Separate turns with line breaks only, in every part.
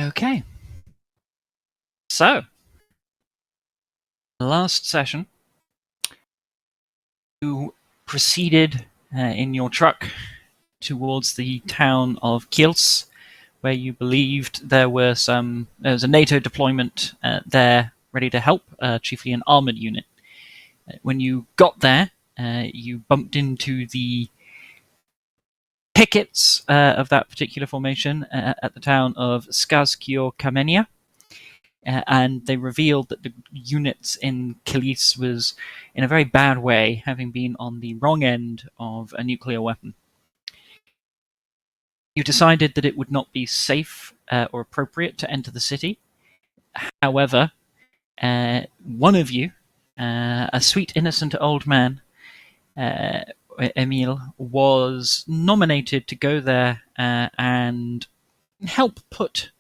Okay, so last session, you proceeded in your truck towards the town of Kielce, where you believed there was a NATO deployment there ready to help, chiefly an armored unit. When you got there, you bumped into the pickets of that particular formation at the town of Skazkio-Kamenia. And they revealed that the units in Kielce was in a very bad way, having been on the wrong end of a nuclear weapon. You decided that it would not be safe or appropriate to enter the city. However, one of you, a sweet, innocent old man, Emil, was nominated to go there and help put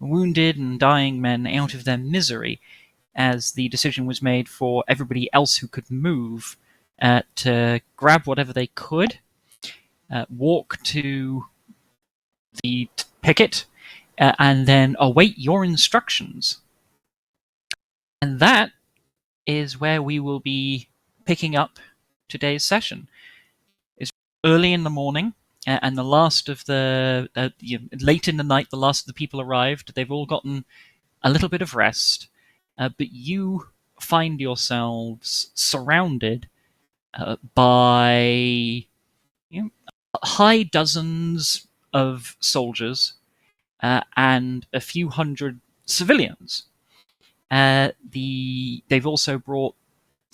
wounded and dying men out of their misery, as the decision was made for everybody else who could move to grab whatever they could, walk to the picket, and then await your instructions. And that is where we will be picking up today's session. It's early in the morning, and the last of the late in the night, the last of the people arrived. They've all gotten a little bit of rest, but you find yourselves surrounded by high dozens of soldiers and a few hundred civilians. They've also brought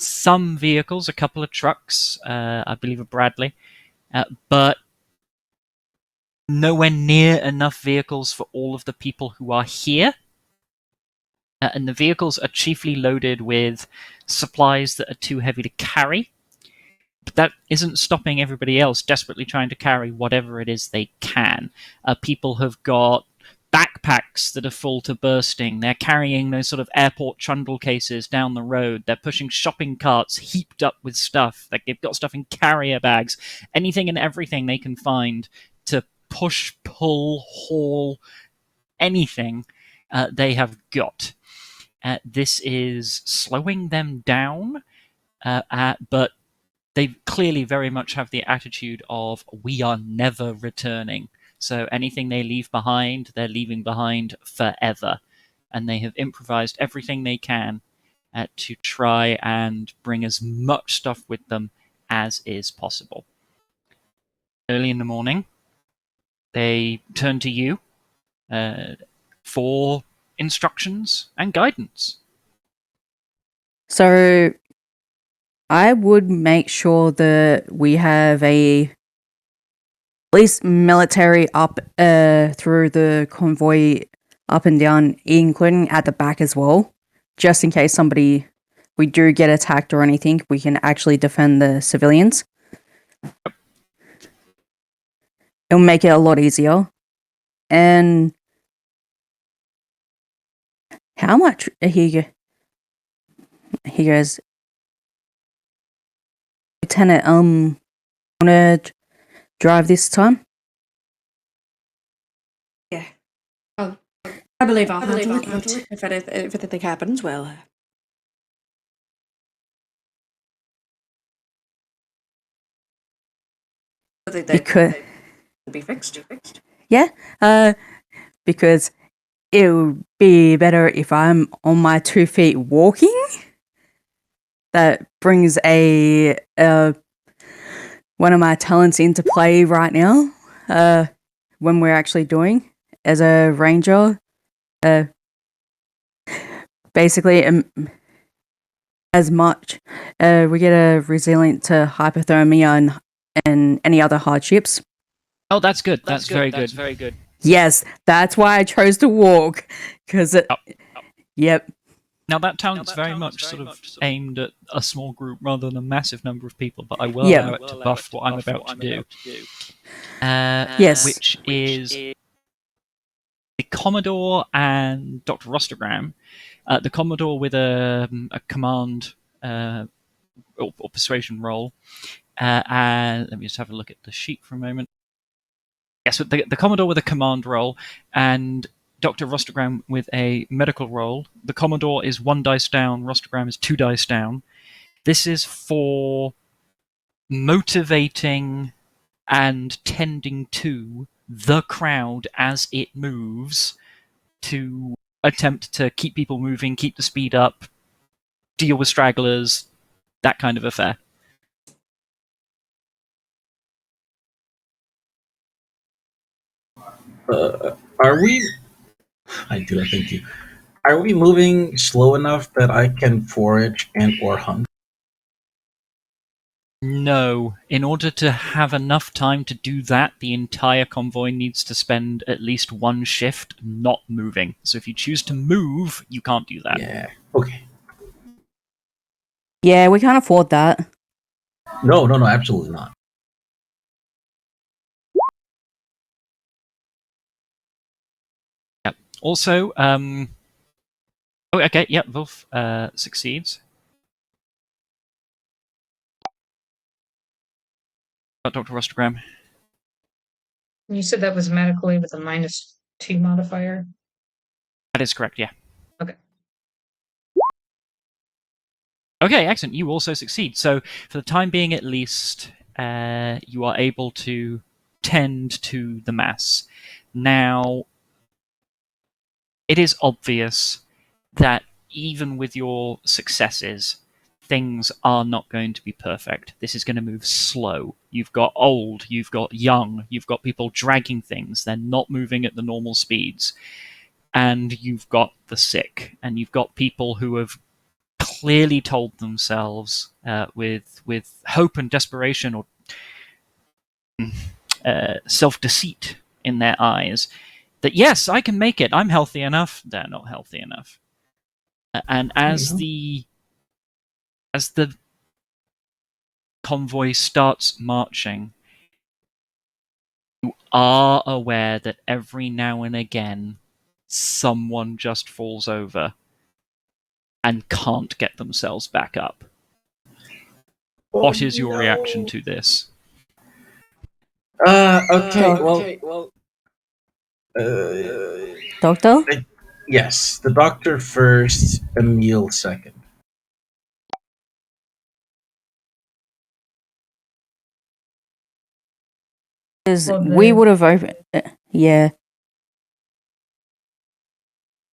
some vehicles, a couple of trucks, I believe a Bradley, but nowhere near enough vehicles for all of the people who are here. And the vehicles are chiefly loaded with supplies that are too heavy to carry. But that isn't stopping everybody else desperately trying to carry whatever it is they can. People have got backpacks that are full to bursting. They're carrying those sort of airport trundle cases down the road. They're pushing shopping carts heaped up with stuff. They've got stuff in carrier bags. Anything and everything they can find to push, pull, haul, anything they have got. This is slowing them down, but they clearly very much have the attitude of, we are never returning. So anything they leave behind, they're leaving behind forever. And they have improvised everything they can to try and bring as much stuff with them as is possible. Early in the morning, they turn to you for instructions and guidance.
So I would make sure that we have at least military up through the convoy up and down, including at the back as well, just in case we do get attacked or anything, we can actually defend the civilians. It'll make it a lot easier. And how much? He goes, Lieutenant, wanna drive this time?
Yeah. I believe I'll handle it. If anything happens, well... They could be fixed.
Yeah, because it would be better if I'm on my 2 feet walking. That brings one of my talents into play right now. When we're actually doing as a ranger, basically as much we get a resilient to hypothermia and any other hardships.
Oh, that's good. That's very good. Very good.
Yes, that's why I chose to walk. Because yep.
Now that talent's very much sort of aimed at a small group rather than a massive number of people, but I will allow it to buff what I'm about to do.
Yes.
Which is the Commodore and Dr. Rostergram. The Commodore with a command or persuasion roll. And let me just have a look at the sheet for a moment. Yes, the Commodore with a command roll, and Dr. Rostogram with a medical roll. The Commodore is 1 dice down, Rostogram is 2 dice down. This is for motivating and tending to the crowd as it moves to attempt to keep people moving, keep the speed up, deal with stragglers, that kind of affair.
Are we? I do. Thank you. Are we moving slow enough that I can forage and or hunt?
No. In order to have enough time to do that, the entire convoy needs to spend at least 1 shift not moving. So if you choose to move, you can't do that.
Yeah. Okay.
Yeah, we can't afford that.
No, absolutely not.
Yep. Also, okay, yep, Wolf succeeds. Dr. Rostogram.
You said that was medically with a -2 modifier?
That is correct, yeah.
Okay.
Okay, excellent. You also succeed. So, for the time being at least, you are able to tend to the mass. Now, it is obvious that even with your successes, things are not going to be perfect. This is going to move slow. You've got old, you've got young, you've got people dragging things. They're not moving at the normal speeds. And you've got the sick, and you've got people who have clearly told themselves with hope and desperation or self-deceit in their eyes that yes, I can make it. I'm healthy enough. They're not healthy enough. And as the convoy starts marching, you are aware that every now and again someone just falls over and can't get themselves back up. What is your reaction to this?
Okay. Well.
Doctor?
Yes, the doctor first, Emil second.
Because
Well,
we would have opened. Yeah.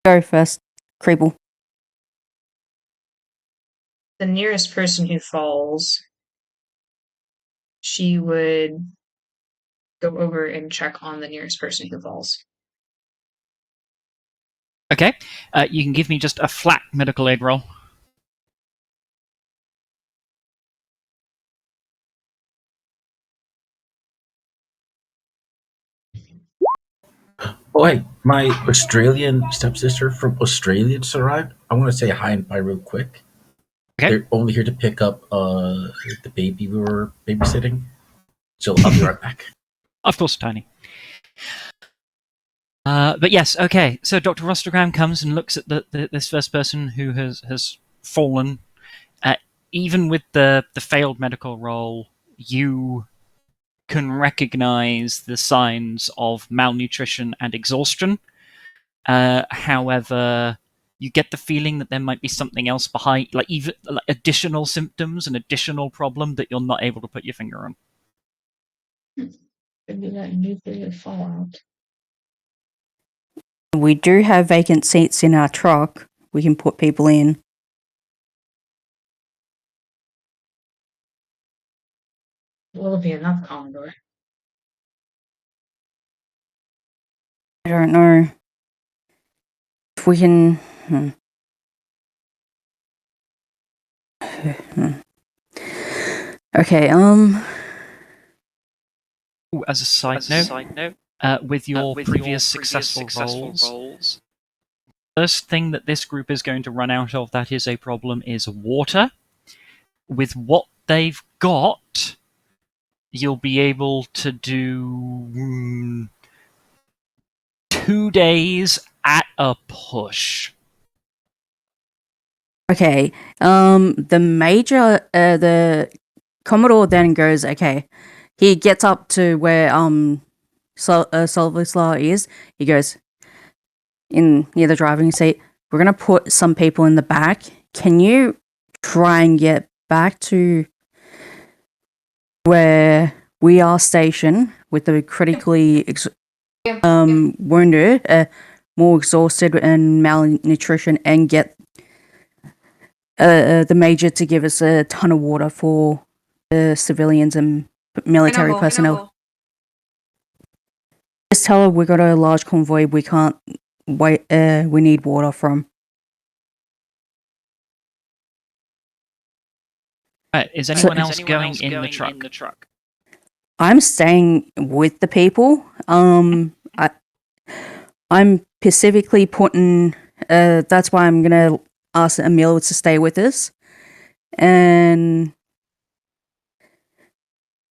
Go first, Creeple.
The nearest person who falls, she would go over and check on the nearest person who falls.
Okay, you can give me just a flat medical aid roll.
Oh, hey, my Australian stepsister from Australia just arrived. I want to say hi and bye real quick.
Okay.
They're only here to pick up the baby we were babysitting. So I'll be right back.
Of course, Tiny. But yes, okay. So Dr. Rostogram comes and looks at this first person who has fallen. Even with the failed medical roll, you can recognize the signs of malnutrition and exhaustion. However, you get the feeling that there might be something else behind, like even like additional symptoms, an additional problem that you're not able to put your finger on.
Could be that nuclear fallout.
We do have vacant seats in our truck. We can put people in.
Will it be enough, Commodore?
I don't know. If we can. Okay,
Ooh, as a side note, with your previous successful rolls, first thing that this group is going to run out of that is a problem is water. With what they've got, you'll be able to do 2 days at a push.
okay. The Commodore then goes, okay. He gets up to where Solvislar is. He goes, in near the driving seat. We're gonna put some people in the back. Can you try and get back to where we are stationed with the critically wounded, more exhausted and malnutrition, and get the major to give us a ton of water for the civilians and military personnel. Just tell her we got a large convoy. We can't wait. We need water from.
Is anyone else going in the truck?
I'm staying with the people. I'm specifically putting. That's why I'm gonna ask Emil to stay with us, and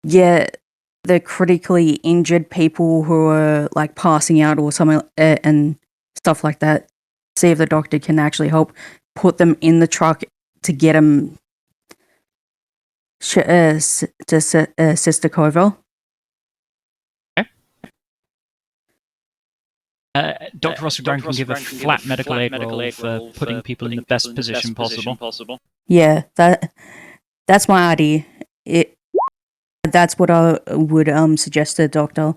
get the critically injured people who are like passing out or something and stuff like that. See if the doctor can actually help. Put them in the truck to get them to Sister Covell.
Dr. Russell Brown can give a flat medical aid roll for putting people in the best position possible.
Yeah, that's my idea. That's what I would suggest to the doctor.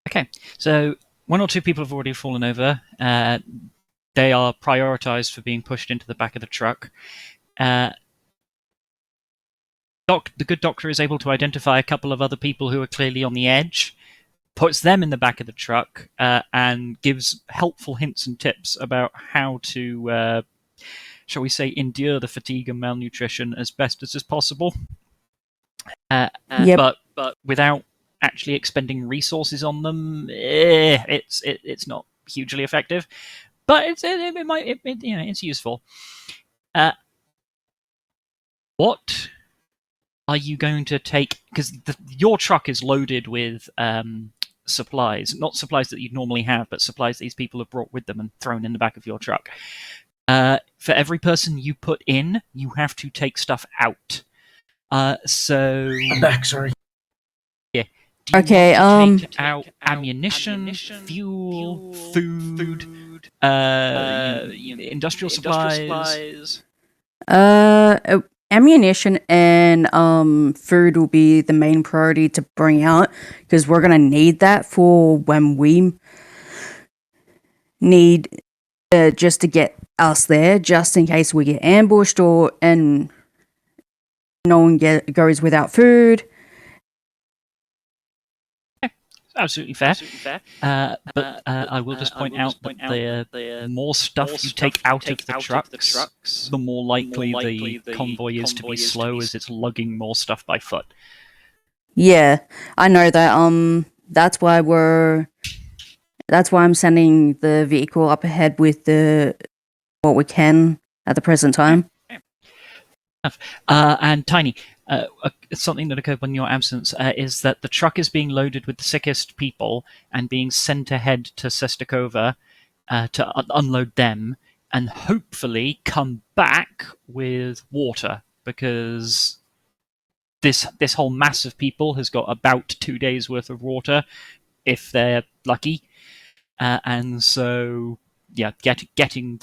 Okay, so one or two people have already fallen over. They are prioritized for being pushed into the back of the truck. The good doctor is able to identify a couple of other people who are clearly on the edge, puts them in the back of the truck, and gives helpful hints and tips about how to, shall we say, endure the fatigue and malnutrition as best as is possible.
Yep.
But without actually expending resources on them, it's not hugely effective. But it's useful. What are you going to take? Because your truck is loaded with supplies, not supplies that you'd normally have, but supplies these people have brought with them and thrown in the back of your truck. For every person you put in, you have to take stuff out. So
I'm back, sorry.
Yeah. Do you
Okay,
want to take out ammunition, fuel, food, industrial supplies?
Ammunition and food will be the main priority to bring out because we're gonna need that for when we need just to get us there, just in case we get ambushed and no one goes without food.
Absolutely fair. But I will just point out that the more stuff you take out of the trucks, the more likely the convoy is to be slow as it's lugging more stuff by foot.
Yeah, I know that. That's why I'm sending the vehicle up ahead with what we can at the present time.
And Tiny, something that occurred in your absence is that the truck is being loaded with the sickest people and being sent ahead to Sestakova to unload them and hopefully come back with water, because this whole mass of people has got about 2 days worth of water if they're lucky, and so yeah, getting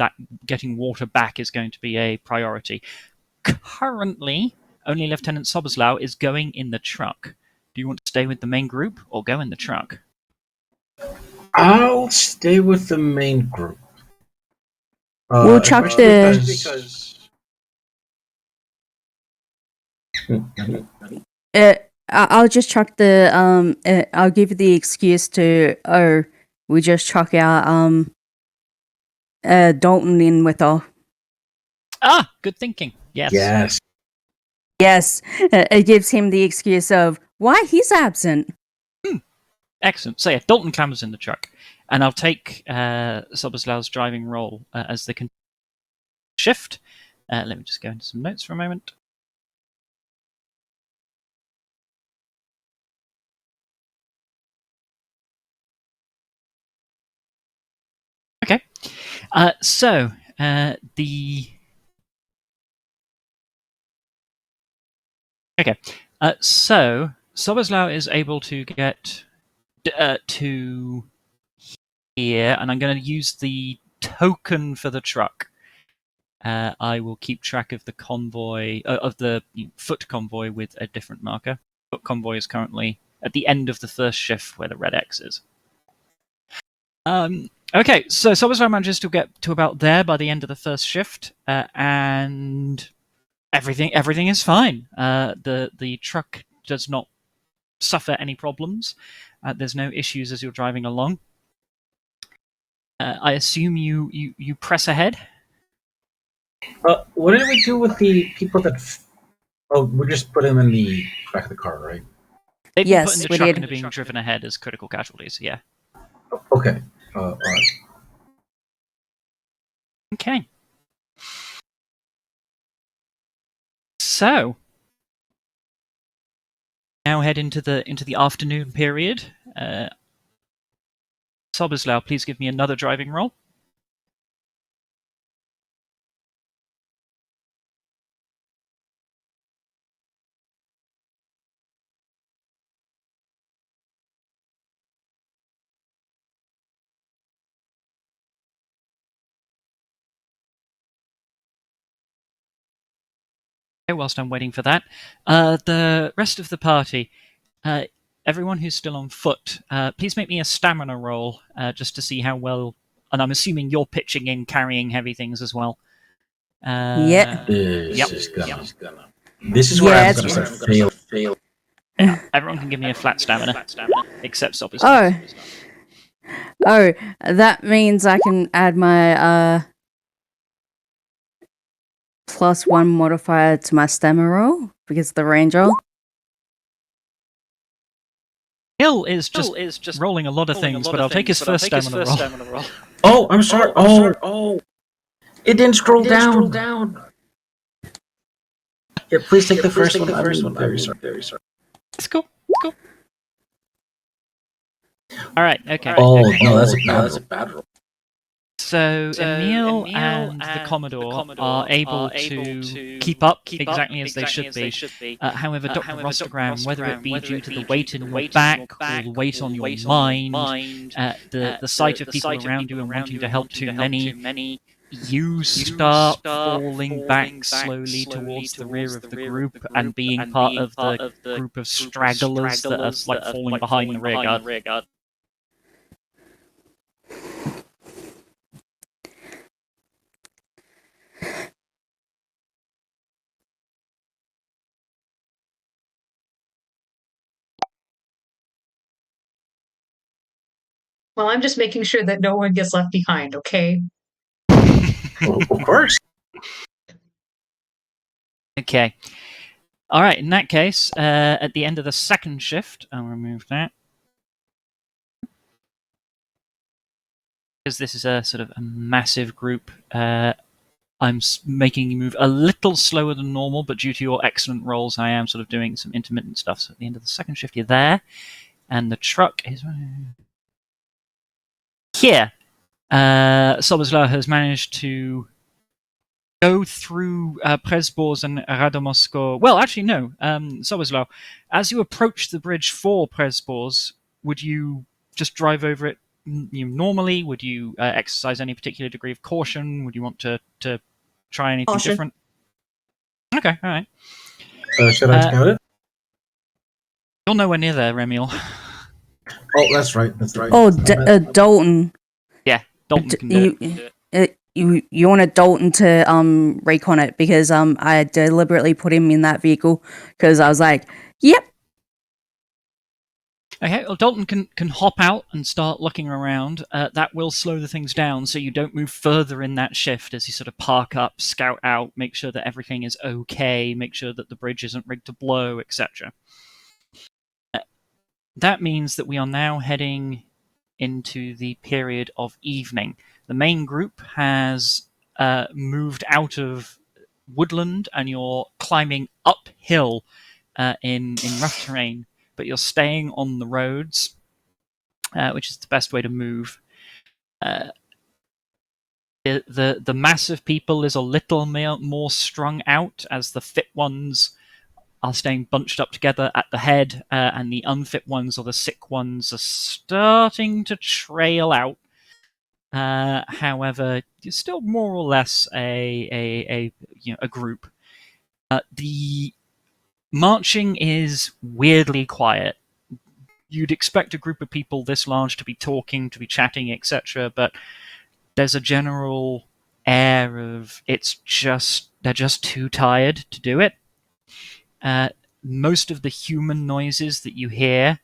water back is going to be a priority. Currently, only Lieutenant Soboslaw is going in the truck. Do you want to stay with the main group or go in the truck?
I'll stay with the main group.
We'll chuck I'll just chuck the I'll give you the excuse to we just chuck our Dalton in with her.
Ah, good thinking. Yes.
Yes, it gives him the excuse of why he's absent.
Excellent. So yeah, Dalton clambers in the truck, and I'll take Soboslaw's driving role as the shift. Let me just go into some notes for a moment. Okay. So Soboslaw is able to get to here, and I'm going to use the token for the truck. I will keep track of the convoy, of the foot convoy with a different marker. Foot convoy is currently at the end of the first shift where the red X is. Okay, so Soboslav manages to get to about there by the end of the first shift, and everything is fine. The truck does not suffer any problems. There's no issues as you're driving along. I assume you press ahead.
What did we do with the people that? Oh, we just put them in the back of the car, right?
They've been
Yes,
put in the
we
truck
did.
and are being driven ahead as critical casualties. Yeah.
Okay. All right.
Okay. So now head into the afternoon period. Soboslav, please give me another driving roll. Whilst I'm waiting for that, the rest of the party, everyone who's still on foot, please make me a stamina roll just to see how well. And I'm assuming you're pitching in, carrying heavy things as well.
Yeah.
This is gonna. This is where
Yeah,
I'm gonna start fail.
Yeah, everyone can give me a flat stamina, except Soboslav.
Oh, that means I can add my +1 modifier to my stamina roll because of the range roll.
Hill is just rolling a lot of things, but I'll take his first stamina roll.
Oh, I'm sorry. Oh, it didn't scroll down. Yeah, please take the first one. I'm very sorry.
It's cool. All right. Okay.
Oh
okay.
no, that's a bad roll.
So Emil and the Commodore are able to keep up exactly as they should be. However, Dr. Rostogram, whether it be due to the weight in your back or the weight on your mind, the sight of people around you and wanting to help too many, you start falling back slowly towards the rear of the group and being part of the group of stragglers that are like falling behind the rear guard.
Well, I'm just making sure that no one gets left behind, okay?
Of course.
Okay. All right. In that case, at the end of the second shift, I'll remove that because this is a sort of a massive group. I'm making you move a little slower than normal, but due to your excellent rolls, I am sort of doing some intermittent stuff. So at the end of the second shift, you're there, and the truck is here. Soboslav has managed to go through Presbors and Radomosko. Well, actually, no. Soboslav, as you approach the bridge for Presbors, would you just drive over it normally? Would you exercise any particular degree of caution? Would you want to try anything
Caution.
different? Okay, all right.
Should I scout it?
You're nowhere near there, Remiel.
Oh, that's right.
Oh, Dalton.
Dalton can do it.
You want Dalton to recon it because I deliberately put him in that vehicle because I was like, yep.
Okay, well, Dalton can hop out and start looking around. That will slow the things down so you don't move further in that shift as you sort of park up, scout out, make sure that everything is okay, make sure that the bridge isn't rigged to blow, etc. That means that we are now heading into the period of evening. The main group has moved out of woodland and you're climbing uphill in rough terrain, but you're staying on the roads, which is the best way to move. The mass of people is a little more strung out as the fit ones are staying bunched up together at the head, and the unfit ones or the sick ones are starting to trail out. However, you're still more or less a group. The marching is weirdly quiet. You'd expect a group of people this large to be talking, to be chatting, etc., but there's a general air of they're just too tired to do it. Most of the human noises that you hear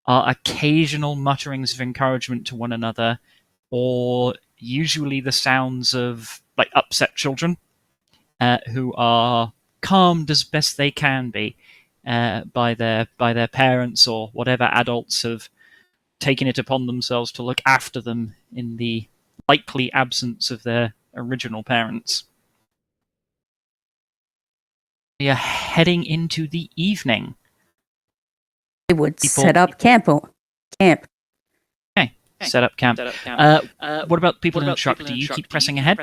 are occasional mutterings of encouragement to one another, or usually the sounds of like upset children who are calmed as best they can be by their parents or whatever adults have taken it upon themselves to look after them in the likely absence of their original parents. We are heading into the evening.
We would set up camp.
Okay, set up camp. What about people in the truck? Do you keep pressing ahead?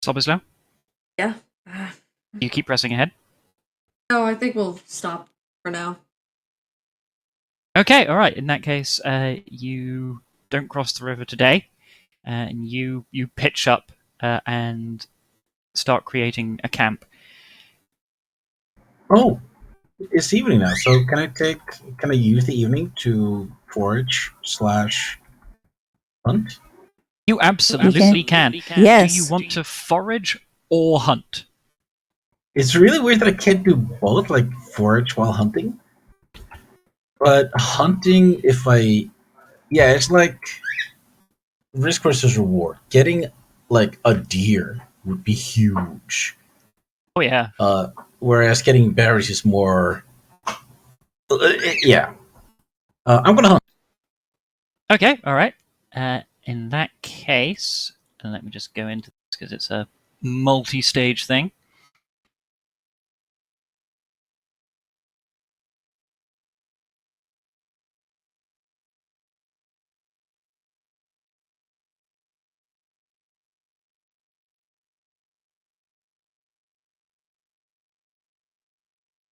Sobislow?
Yeah.
You keep pressing ahead?
No, I think we'll stop for now.
Okay, alright. In that case, you don't cross the river today, and you pitch up and start creating a camp.
Oh, it's evening now, so can I use the evening to forage / hunt?
You absolutely can.
Yes.
Do you want to forage or hunt?
It's really weird that I can't do both, like forage while hunting. But hunting, it's like risk versus reward. Getting like a deer would be huge.
Oh yeah.
Whereas getting berries is more. Yeah. I'm gonna hunt.
Okay, alright. In that case, and let me just go into this because it's a multi-stage thing.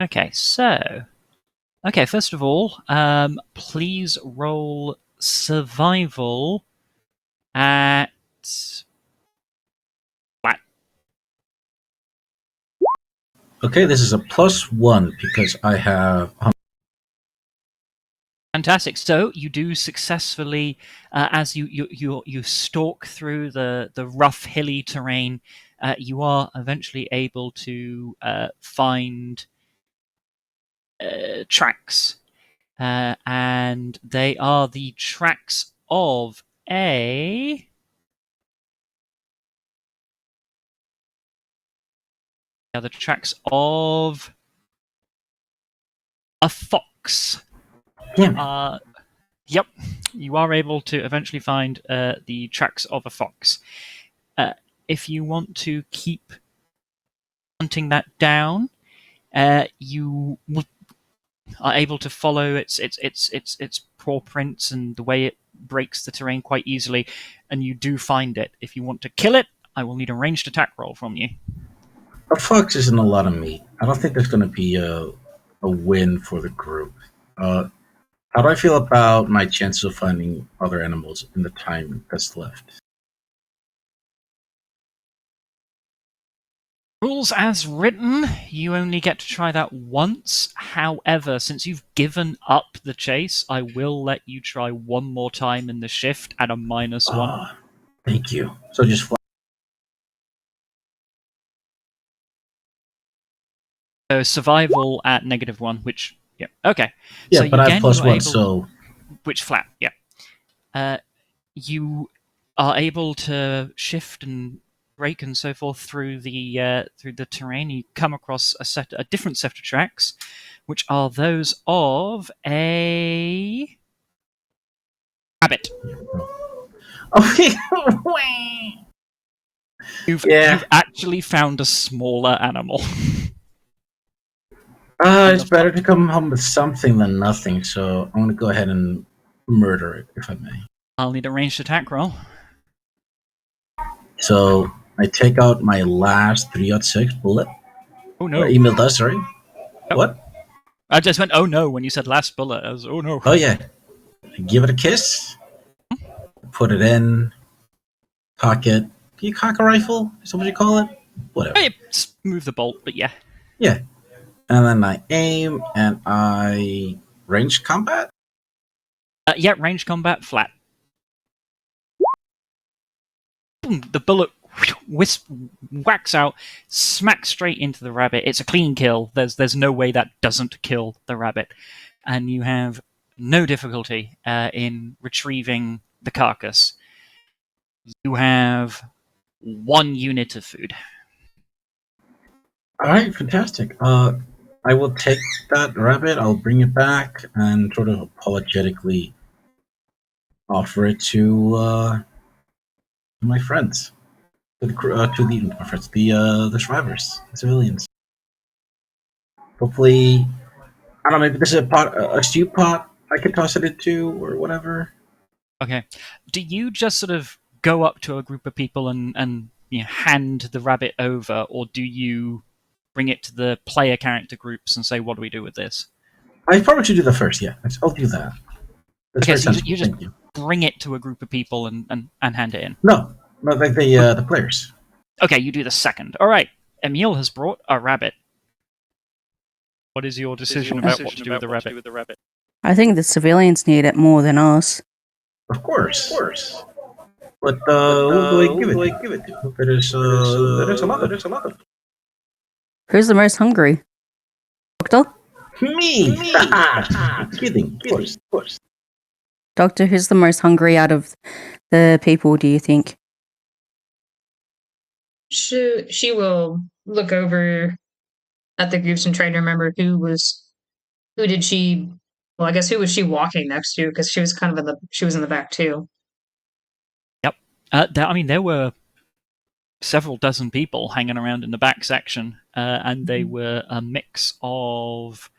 Okay, so... Okay, first of all, please roll survival at... flat.
Okay, this is a +1 because I have.
Fantastic. So you do successfully, as you stalk through the rough, hilly terrain, you are eventually able to find tracks, and they are the tracks of a. Yeah, the tracks of a fox.
Yeah.
Yep, you are able to eventually find the tracks of a fox. If you want to keep hunting that down, you are able to follow its paw prints and the way it breaks the terrain quite easily, and you do find it. If you want to kill it, I will need a ranged attack roll from you.
A fox isn't a lot of meat. I don't think there's going to be a win for the group. How do I feel about my chances of finding other animals in the time that's left?
Rules as written, you only get to try that once. However, since you've given up the chase, I will let you try one more time in the shift at a -1.
Thank you. So just fly.
So survival at -1, which yeah, okay.
Yeah,
so
but I have
you are
+1,
able,
so
which flat, yeah. You are able to shift and brake and so forth through the terrain. You come across a different set of tracks, which are those of a rabbit.
okay.
You've
Yeah.
actually found a smaller animal.
It's better to come home with something than nothing, so I'm going to go ahead and murder it, if I may.
I'll need a ranged attack roll.
So I take out my last 306 bullet.
Oh no!
Email does, sorry.
Yep.
What?
I just went, oh no, when you said last bullet. I was, oh no.
Oh yeah. Give it a kiss. Put it in. Cock it. Do you cock a rifle? Is that what you call it? Whatever.
Hey, just move the bolt, but yeah.
Yeah. And then I aim and I range combat.
Yeah, range combat, flat. Boom, the bullet whacks out, smacks straight into the rabbit. It's a clean kill. There's no way that doesn't kill the rabbit. And you have no difficulty in retrieving the carcass. You have 1 unit of food.
All right, fantastic. I will take that rabbit. I'll bring it back and sort of apologetically offer it to my friends, to my friends, the survivors, the civilians. Hopefully, I don't know. Maybe this is a stew pot I could toss it into or whatever.
Okay. Do you just sort of go up to a group of people and hand the rabbit over, or do you bring it to the player character groups and say, what do we do with this?
I probably should do the first. Yeah, I'll do that. That's
Okay,
very
so
sensible.
you just
Thank you.
bring it to a group of people and hand it in.
No, like the players.
Okay, you do the second. All right. Emil has brought a rabbit. What is your decision about what to do with the rabbit?
I think the civilians need it more than us.
Of course. But who do I give it to? There's a lot of.
Who's the most hungry? Doctor?
Me. Kidding. Of course.
Doctor, who's the most hungry out of the people, do you think?
She will look over at the groups and try to remember who did she, well, I guess who was she walking next to, because she was kind of she was in the back too.
Yep. There were several dozen people hanging around in the back section, and they were a mix of.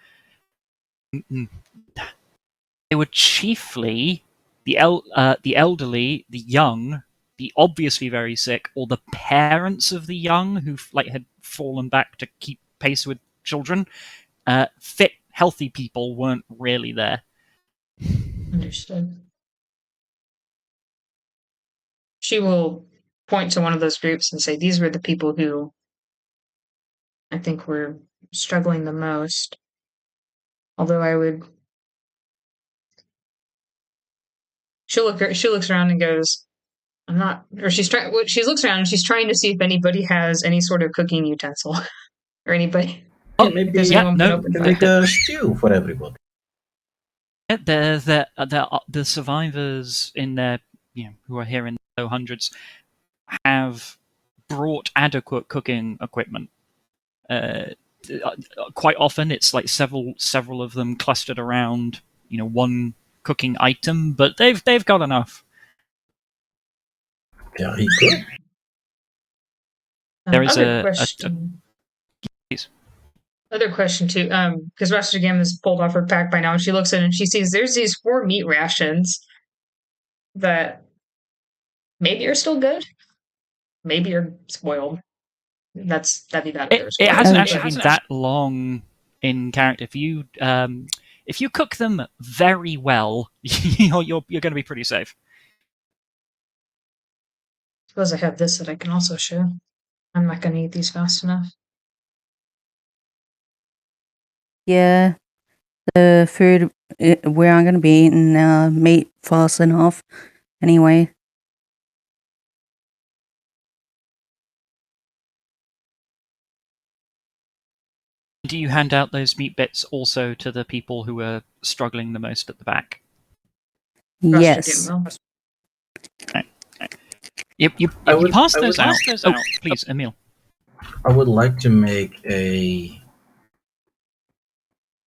They were chiefly the elderly, the young, the obviously very sick, or the parents of the young who had fallen back to keep pace with children. Fit, healthy people weren't really there.
Understood. She will point to one of those groups and say, these were the people who I think were struggling the most. Although she looks around and goes, I'm not, or she looks around and she's trying to see if anybody has any sort of cooking utensil or anybody.
Oh, maybe make a stew for everybody.
The survivors in their, who are here in the low hundreds, have brought adequate cooking equipment. Quite often, it's like several of them clustered around, one cooking item, but they've got enough.
Very good.
There is
other question.
Please.
Other question too, because Rasta Gam has pulled off her pack by now, and she looks in and she sees there's these 4 meat rations that maybe are still good, maybe are spoiled. That'd be bad.
It hasn't actually been that long in character. If you cook them very well, you're going to be pretty safe.
Suppose I have this that I can also show. I'm not going to eat these fast enough.
Yeah, the food, we aren't going to be eating meat fast enough anyway.
Do you hand out those meat bits also to the people who are struggling the most at the back?
Yes.
Right. You pass those out. Please, Emil.
I would like to make a.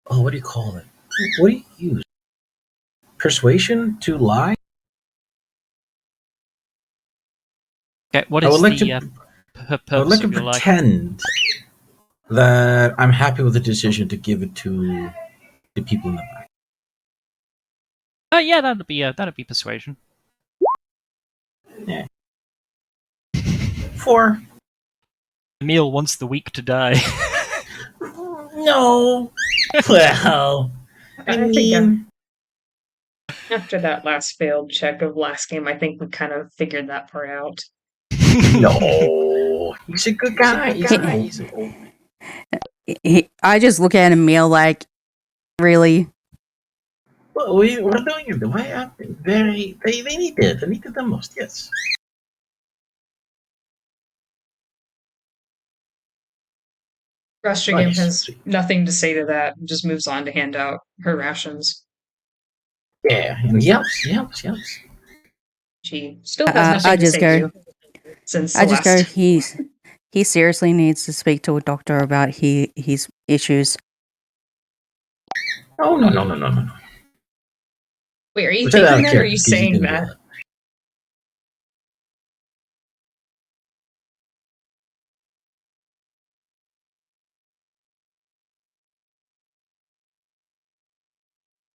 Oh, what do you call it? What do you use? Persuasion to lie?
Okay, what is the purpose
I would like to
of your life?
pretend that I'm happy with the decision to give it to the people in the back.
Yeah, that'd be persuasion.
Yeah. before?
A meal once the week to die.
No. Well, I
I think
mean,
after that last failed check of last game, I think we kind of figured that part out.
no. He's a good guy.
I just look at Emil like, really?
Well, we're doing it the way up. They need it. They need it the most. Yes.
Rastregame has nothing to say to that, and just moves on to hand out her rations.
Yeah, and he helps.
She still has nothing
I
to
just
say
go.
to you since
I
the
just go.
last.
He seriously needs to speak to a doctor about his issues.
Oh no.
Wait, are you
We said
thinking
that
that or are
character
you
because he
saying
didn't
that?
get it.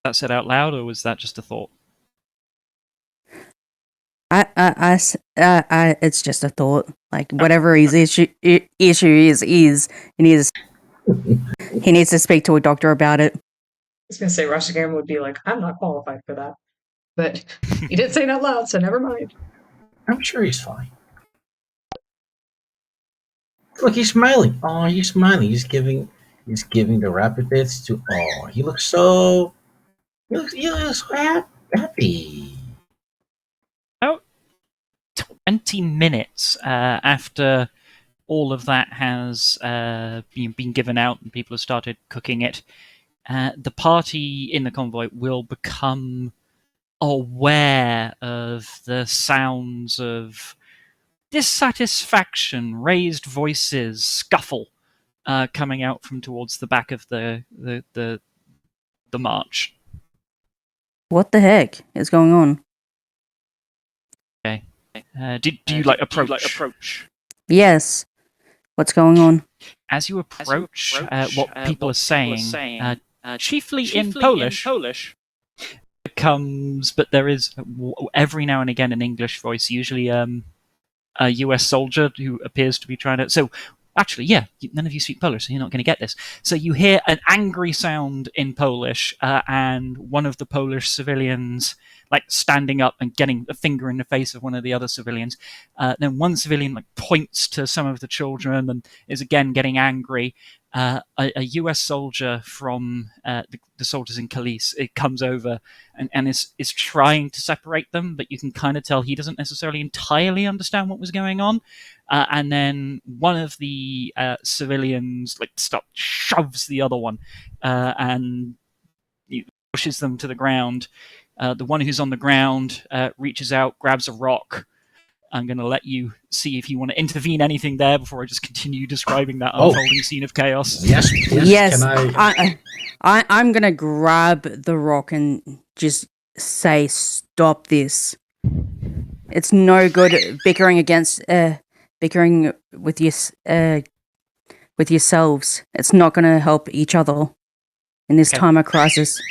That said out loud, or was that just a thought?
It's just a thought. Like whatever his issue is, he needs to speak to a doctor about it.
I was going to say Rastregame would be like, I'm not qualified for that. But he did say it out loud, so never mind.
I'm sure he's fine. Look, he's smiling. Oh, he's smiling. He's giving the rapid bits to. Oh, he looks so. He looks so happy.
About 20 minutes after all of that has been given out and people have started cooking it, the party in the convoy will become aware of the sounds of dissatisfaction, raised voices, scuffle coming out from towards the back of the march.
What the heck is going on?
Okay. Do you approach?
Yes. What's going on?
As you approach, what people are saying, chiefly in Polish, comes, but there is every now and again an English voice, usually a US soldier who appears to be trying to. So, actually, yeah, none of you speak Polish, so you're not going to get this. So you hear an angry sound in Polish, and one of the Polish civilians like standing up and getting a finger in the face of one of the other civilians. Then one civilian like points to some of the children and is again getting angry. A US soldier from the soldiers in Calais, it comes over and is trying to separate them, but you can kind of tell he doesn't necessarily entirely understand what was going on. And then one of the civilians shoves the other one and pushes them to the ground. The one who's on the ground reaches out, grabs a rock. I'm going to let you see if you want to intervene anything there before I just continue describing that unfolding scene of chaos.
Yes.
Can I'm going to grab the rock and just say, stop this. It's no good bickering with yourselves. It's not going to help each other in this time of crisis.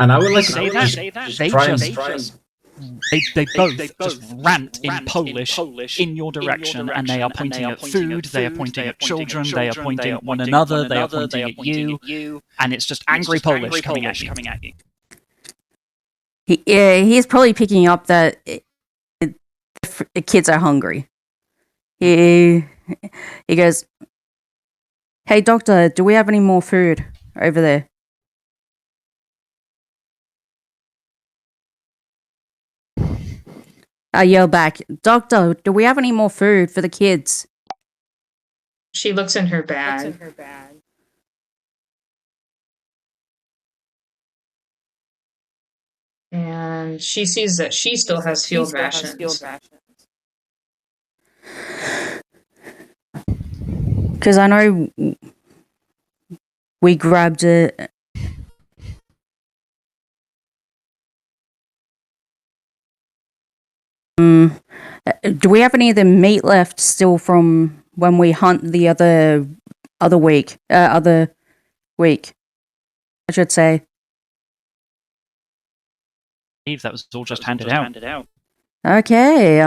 And I would like
Say
to
that. They both just rant in Polish in your direction, and they are pointing at food, they are pointing at children, they are pointing at one another, they are pointing at you, and it's just angry Polish coming at you.
He's probably picking up that the kids are hungry. He goes, "Hey doctor, do we have any more food over there?" I yell back, "Doctor, do we have any more food for the kids?"
She looks in her bag. And she sees that she still has field rations.
Because I know we grabbed it. Do we have any of the meat left still from when we hunt the other week? I should say.
I believe that was all just handed out.
Okay.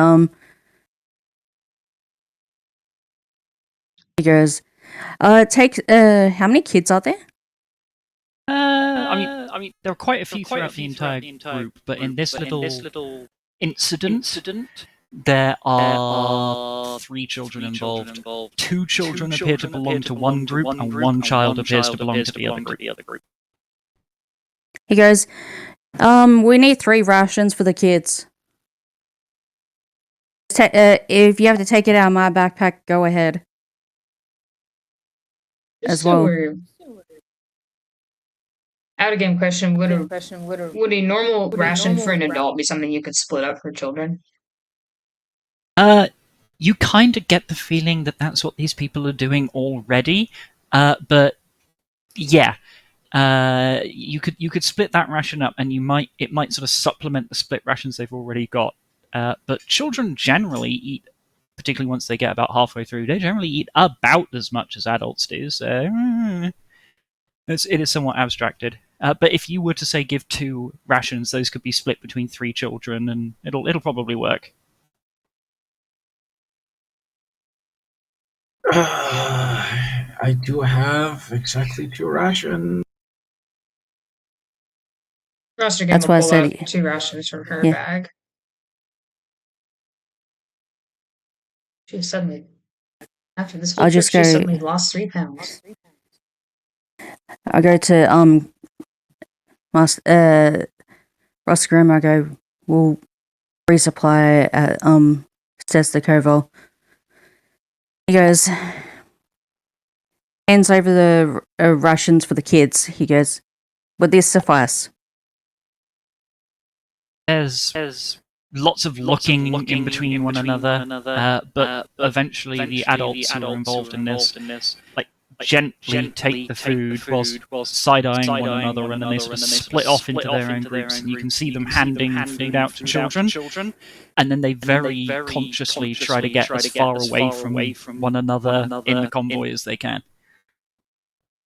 He goes, take, how many kids are there?
I mean, there are quite a few throughout the entire group, but in this little incident, there are 3 children involved. 2 children appear to belong to one group, and 1 child appears to belong to the other group.
He goes, we need 3 rations for the kids. If you have to take it out of my backpack, go ahead. As
So
well.
we're out of game question. Would a normal ration for an adult be something you could split up for children?
You kind of get the feeling that that's what these people are doing already, but yeah, you could split that ration up, and it might sort of supplement the split rations they've already got. But children generally eat, particularly once they get about halfway through, they generally eat about as much as adults do. So it is somewhat abstracted. But if you were to say give 2 rations, those could be split between 3 children, and it'll probably work.
I do have exactly 2 rations.
Roster game
That's
will
why I
pull
said-
out 2 rations from her
Yeah.
bag. She suddenly, after this whole
I'll
trip,
just
she
go-
suddenly lost 3 pounds.
I go to, Roster Grim, I go, we'll resupply at, says the Koval. He goes, hands over the rations for the kids. He goes, would this suffice?
There's lots of looking in between one another, but eventually the adults who are involved in this, like, gently take the food whilst side-eyeing one another, and then they sort of split off into their own groups, and you can see them handing food out to children, and then they very consciously try to get as far away from one another in the convoy as they can.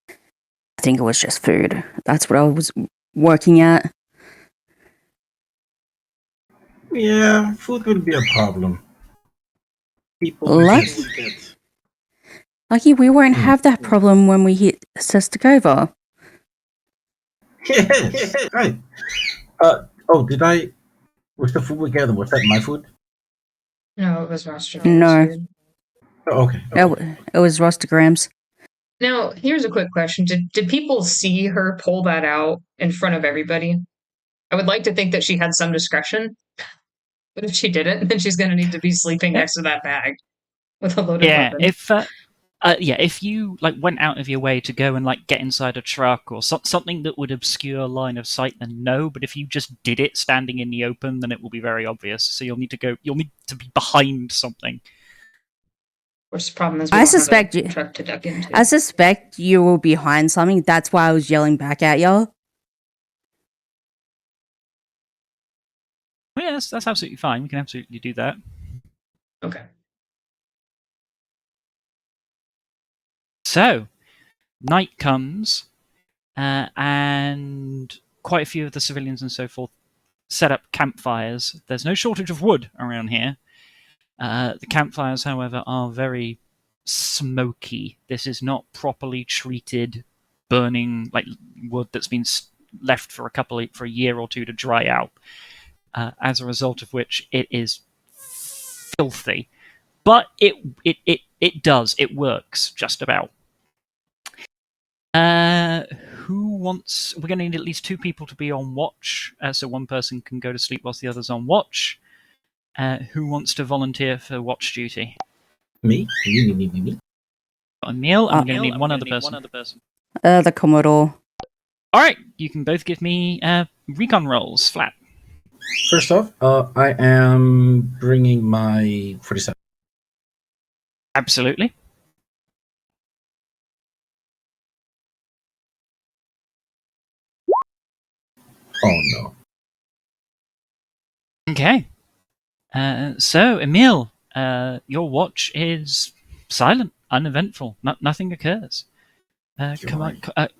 I think it was just food. That's what I was working at.
Yeah, food will be a problem. People
Lucky we won't have that problem when we hit Sestakova.
Yes, right. Did I? Was the food we gathered? Was that my food?
No, it was Roster
No.
food.
Oh, okay.
It was Rostergrams.
Now, here's a quick question. Did people see her pull that out in front of everybody? I would like to think that she had some discretion. But if she didn't, then she's going to need to be sleeping next to that bag with a loaded weapon.
If you went out of your way to go and get inside a truck or something that would obscure line of sight, then no. But if you just did it standing in the open, then it will be very obvious. So you'll need to be behind something.
Of course, the problem is
I suspect
have a truck to duck into.
I suspect you were behind something. That's why I was yelling back at y'all.
Well, yeah, that's absolutely fine. We can absolutely do that.
Okay.
So, night comes, and quite a few of the civilians and so forth set up campfires. There's no shortage of wood around here. The campfires, however, are very smoky. This is not properly treated, burning wood that's been left for a year or two to dry out. As a result of which, it is filthy. But it works just about. Who wants? We're going to need at least 2 people to be on watch, so one person can go to sleep whilst the other's on watch. Who wants to volunteer for watch duty?
Me.
Emil, I'm going to need one other person.
The Commodore.
All right, you can both give me recon rolls, flat.
First off, I am bringing my 47.
Absolutely.
Oh no.
Okay. So, Emil, your watch is silent, uneventful. Nothing occurs.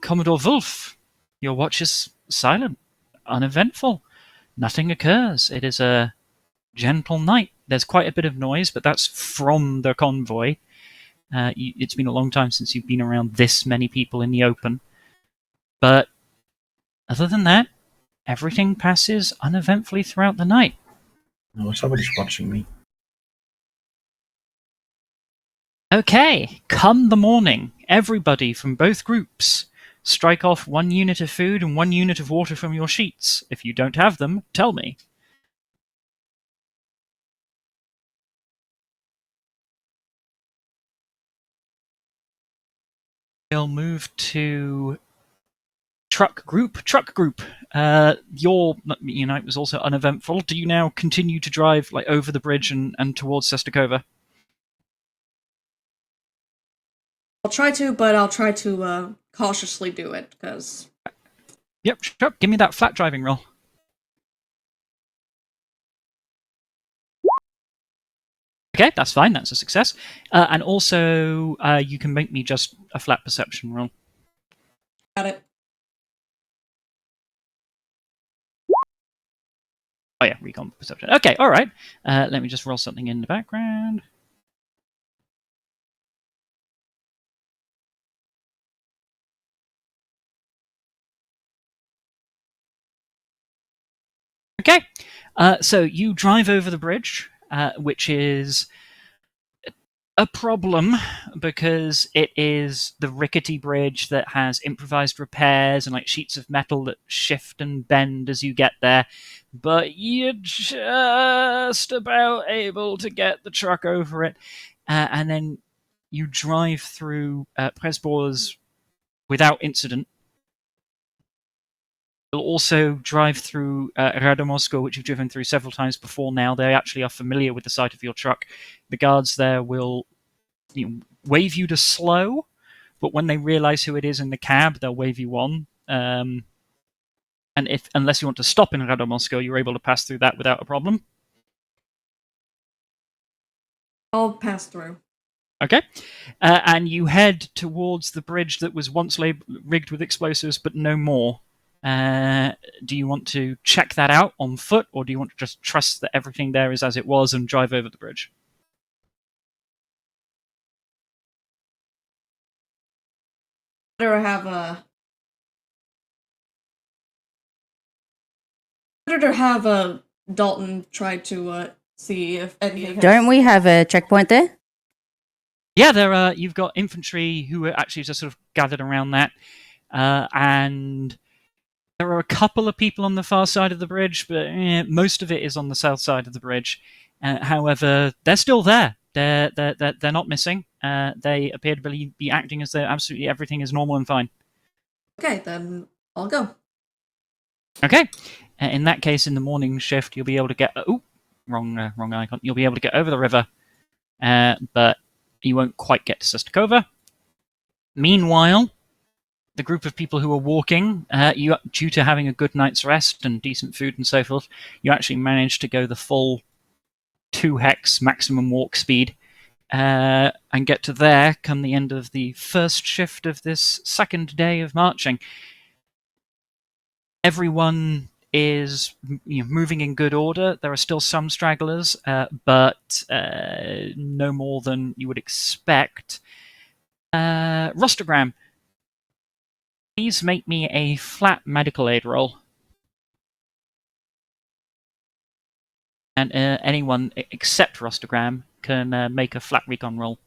Commodore Wolf, your watch is silent, uneventful. Nothing occurs. It is a gentle night. There's quite a bit of noise, but that's from the convoy. It's been a long time since you've been around this many people in the open. But other than that, everything passes uneventfully throughout the night.
Oh, somebody's watching me.
Okay, come the morning, everybody from both groups, strike off 1 unit of food and 1 unit of water from your sheets. If you don't have them, tell me. We'll move to truck group. Truck group. Your night was also uneventful. Do you now continue to drive over the bridge and towards Sestakova?
I'll try to, but I'll try to cautiously do it, because...
Yep, sure. Give me that flat driving roll. Okay, that's fine. That's a success. And also, you can make me just a flat perception roll.
Got it.
Oh yeah, recon perception. Okay, all right. Let me just roll something in the background. Okay, so you drive over the bridge, which is a problem because it is the rickety bridge that has improvised repairs and sheets of metal that shift and bend as you get there. But you're just about able to get the truck over it, and then you drive through Presbour's without incident. You'll also drive through Radomosco, which you've driven through several times before now. They actually are familiar with the sight of your truck. The guards there will wave you to slow, but when they realise who it is in the cab, they'll wave you on. And unless you want to stop in Radomosco, you're able to pass through that without a problem.
I'll pass through.
Okay. And you head towards the bridge that was once rigged with explosives, but no more. Do you want to check that out on foot, or do you want to just trust that everything there is as it was and drive over the bridge?
Better have Dalton try to see if anything has...
Don't we have a checkpoint there?
Yeah, you've got infantry who are actually just sort of gathered around that, and there are a couple of people on the far side of the bridge, but most of it is on the south side of the bridge. However, they're still there. They're not missing. They appear to be acting as though absolutely everything is normal and fine.
Okay, then I'll go.
Okay. In that case, in the morning shift, you'll be able to get... wrong icon. You'll be able to get over the river, but you won't quite get to Sestakova. Meanwhile, the group of people who are walking, due to having a good night's rest and decent food and so forth, you actually managed to go the full 2 hex maximum walk speed, and get to there come the end of the first shift of this second day of marching. Everyone is moving in good order. There are still some stragglers, but no more than you would expect. Rostogram, please make me a flat medical aid roll. And anyone except Rostogram can make a flat recon roll.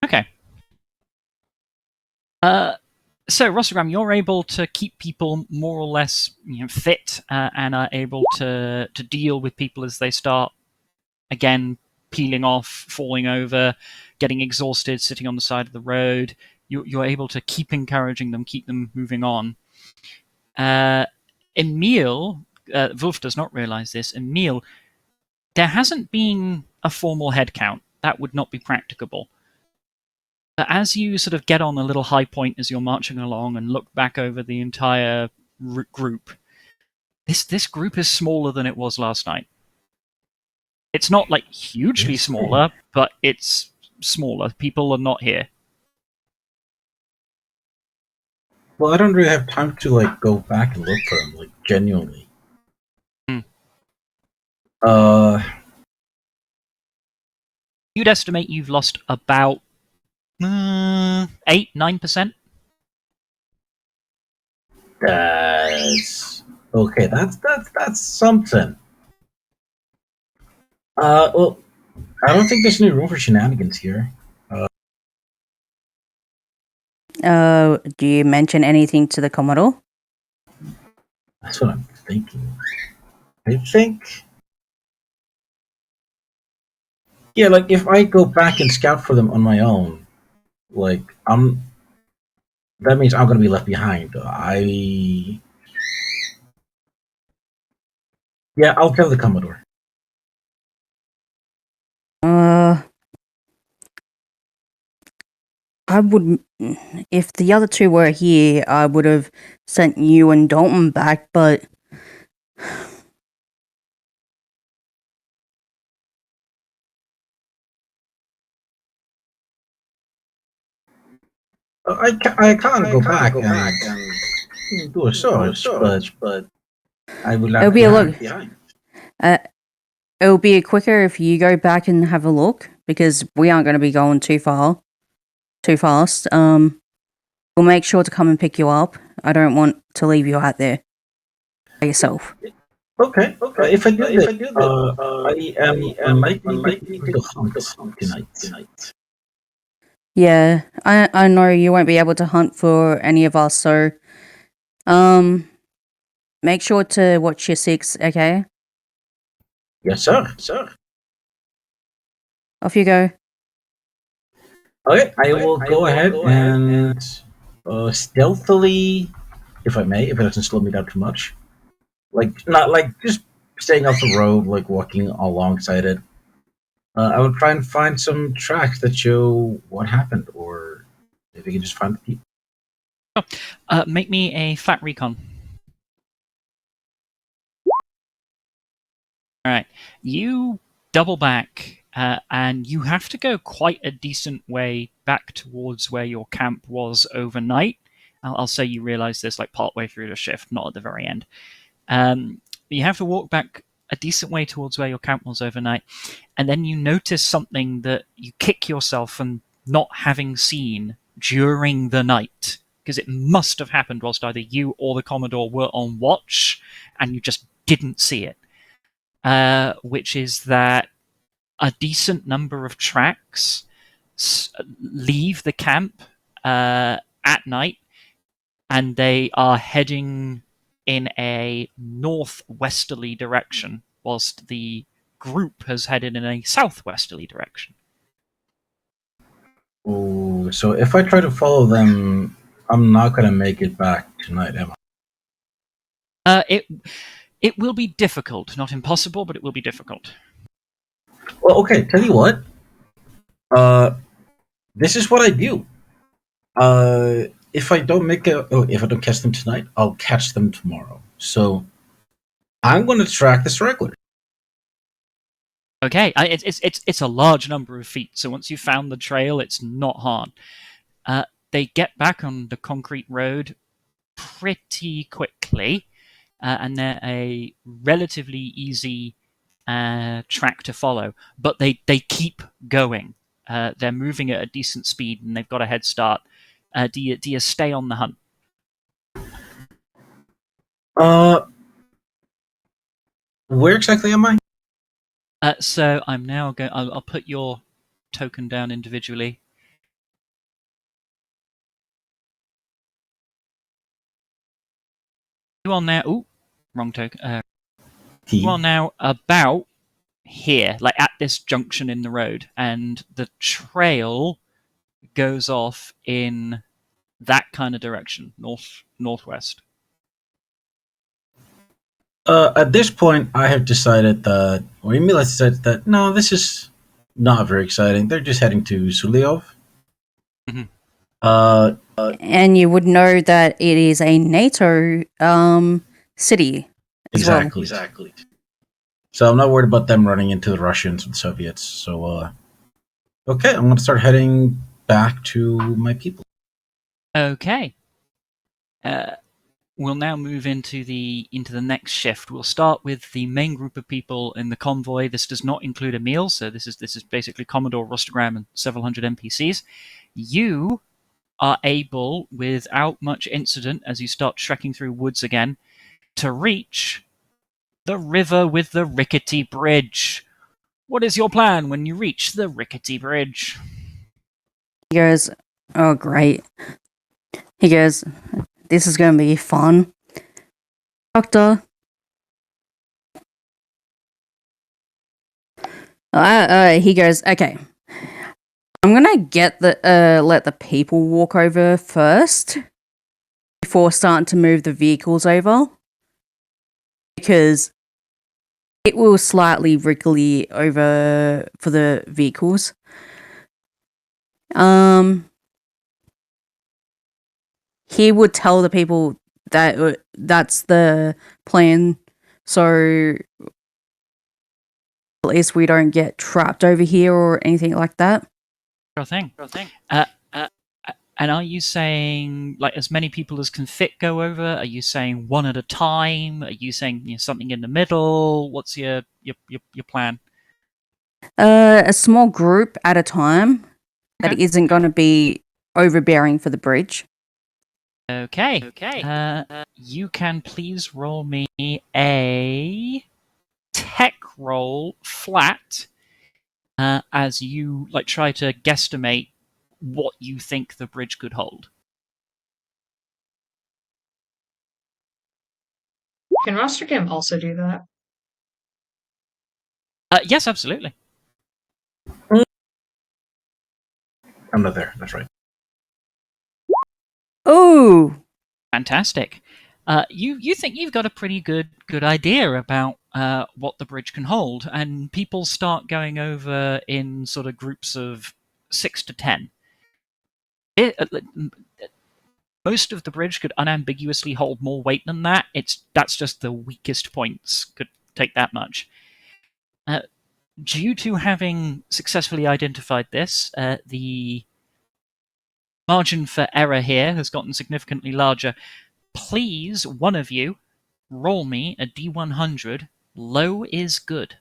Okay. So, Rostogram, you're able to keep people more or less fit, and are able to deal with people as they start, again, peeling off, falling over, getting exhausted, sitting on the side of the road. You're able to keep encouraging them, keep them moving on. Emil, Wolf does not realize this. Emil, there hasn't been a formal head count. That would not be practicable. But as you sort of get on a little high point as you're marching along and look back over the entire group, this group is smaller than it was last night. It's not like hugely
Yes.
smaller, but it's smaller. People are not here.
Well, I don't really have time to like go back and look for them, like genuinely.
Hmm.
Uh,
You'd estimate you've lost about 8-9%.
that's okay. That's something. Well, I don't think there's any room for shenanigans here.
Do you mention anything to the Commodore?
That's what I'm thinking. I think, yeah, like if I go back and scout for them on my own, like that means I'm gonna be left behind. Yeah, I'll tell the Commodore.
I would, if the other two were here, I would have sent you and Dalton back, but
I can't go back and do a search, but I will
it'll
not
be
be
a look.
behind.
It'll be quicker if you go back and have a look because we aren't going to be going too fast. We'll make sure to come and pick you up. I don't want to leave you out there by yourself.
Okay. If I do that, I am unlikely to hunt tonight.
Yeah, I know you won't be able to hunt for any of us, so make sure to watch your six, okay?
Yes, sir.
Off you go.
Okay, I will go ahead and stealthily, if I may, if it doesn't slow me down too much, like not like just staying off the road, like walking alongside it. I would try and find some tracks that show what happened, or if you can just find the people.
Make me a flat recon. All right, you double back, and you have to go quite a decent way back towards where your camp was overnight. I'll say you realize this like partway through the shift, not at the very end. You have to walk back a decent way towards where your camp was overnight, and then you notice something that you kick yourself for not having seen during the night, because it must have happened whilst either you or the Commodore were on watch, and you just didn't see it. Which is that a decent number of tracks leave the camp at night, and they are heading in a northwesterly direction, whilst the group has headed in a southwesterly direction.
Oh, so if I try to follow them, I'm not gonna make it back tonight, am I?
It will be difficult, not impossible, but it will be difficult.
Well, okay. Tell you what. This is what I do. If I don't if I don't catch them tonight, I'll catch them tomorrow. So I'm going to track the stragglers.
Okay, it's a large number of feet, so once you've found the trail, it's not hard. They get back on the concrete road pretty quickly, and they're a relatively easy track to follow. But they keep going. They're moving at a decent speed, and they've got a head start. Do you stay on the hunt?
Where exactly am I?
So I'm now going. I'll put your token down individually. You are now. Ooh, wrong token. You are now about here, like at this junction in the road, and the trail goes off in that kind of direction, northwest.
At this point, I have decided that, or Emil has said that, no, this is not very exciting. They're just heading to Suliov.
Mhm.
And you would know that it is a NATO city as well.
Exactly. So I'm not worried about them running into the Russians and Soviets. So, okay, I'm going to start heading back to my people.
Okay. We'll now move into the next shift. We'll start with the main group of people in the convoy. This does not include Emil, so this is basically Commodore Rustagram and several hundred NPCs. You are able, without much incident, as you start trekking through woods again, to reach the river with the rickety bridge. What is your plan when you reach the rickety bridge?
He goes, "Oh, great." He goes, "This is going to be fun." Doctor. He goes, "Okay. I'm gonna let the people walk over first before starting to move the vehicles over, because it will slightly wriggly over for the vehicles. He would tell the people that that's the plan, so at least we don't get trapped over here or anything like that."
Sure thing. And are you saying like as many people as can fit go over? Are you saying one at a time? Are you saying something in the middle? What's your plan?
A small group at a time that
Okay.
isn't going to be overbearing for the bridge.
Okay. You can please roll me a tech roll flat as you like try to guesstimate what you think the bridge could hold.
Can Rostergam also do that?
Yes, absolutely.
I'm not there. That's right.
Oh,
Fantastic. You think you've got a pretty good idea about what the bridge can hold, and people start going over in sort of groups of 6 to 10. Most of the bridge could unambiguously hold more weight than that. That's just the weakest points could take that much. Due to having successfully identified this, the margin for error here has gotten significantly larger. Please, one of you, roll me a D100. Low is good.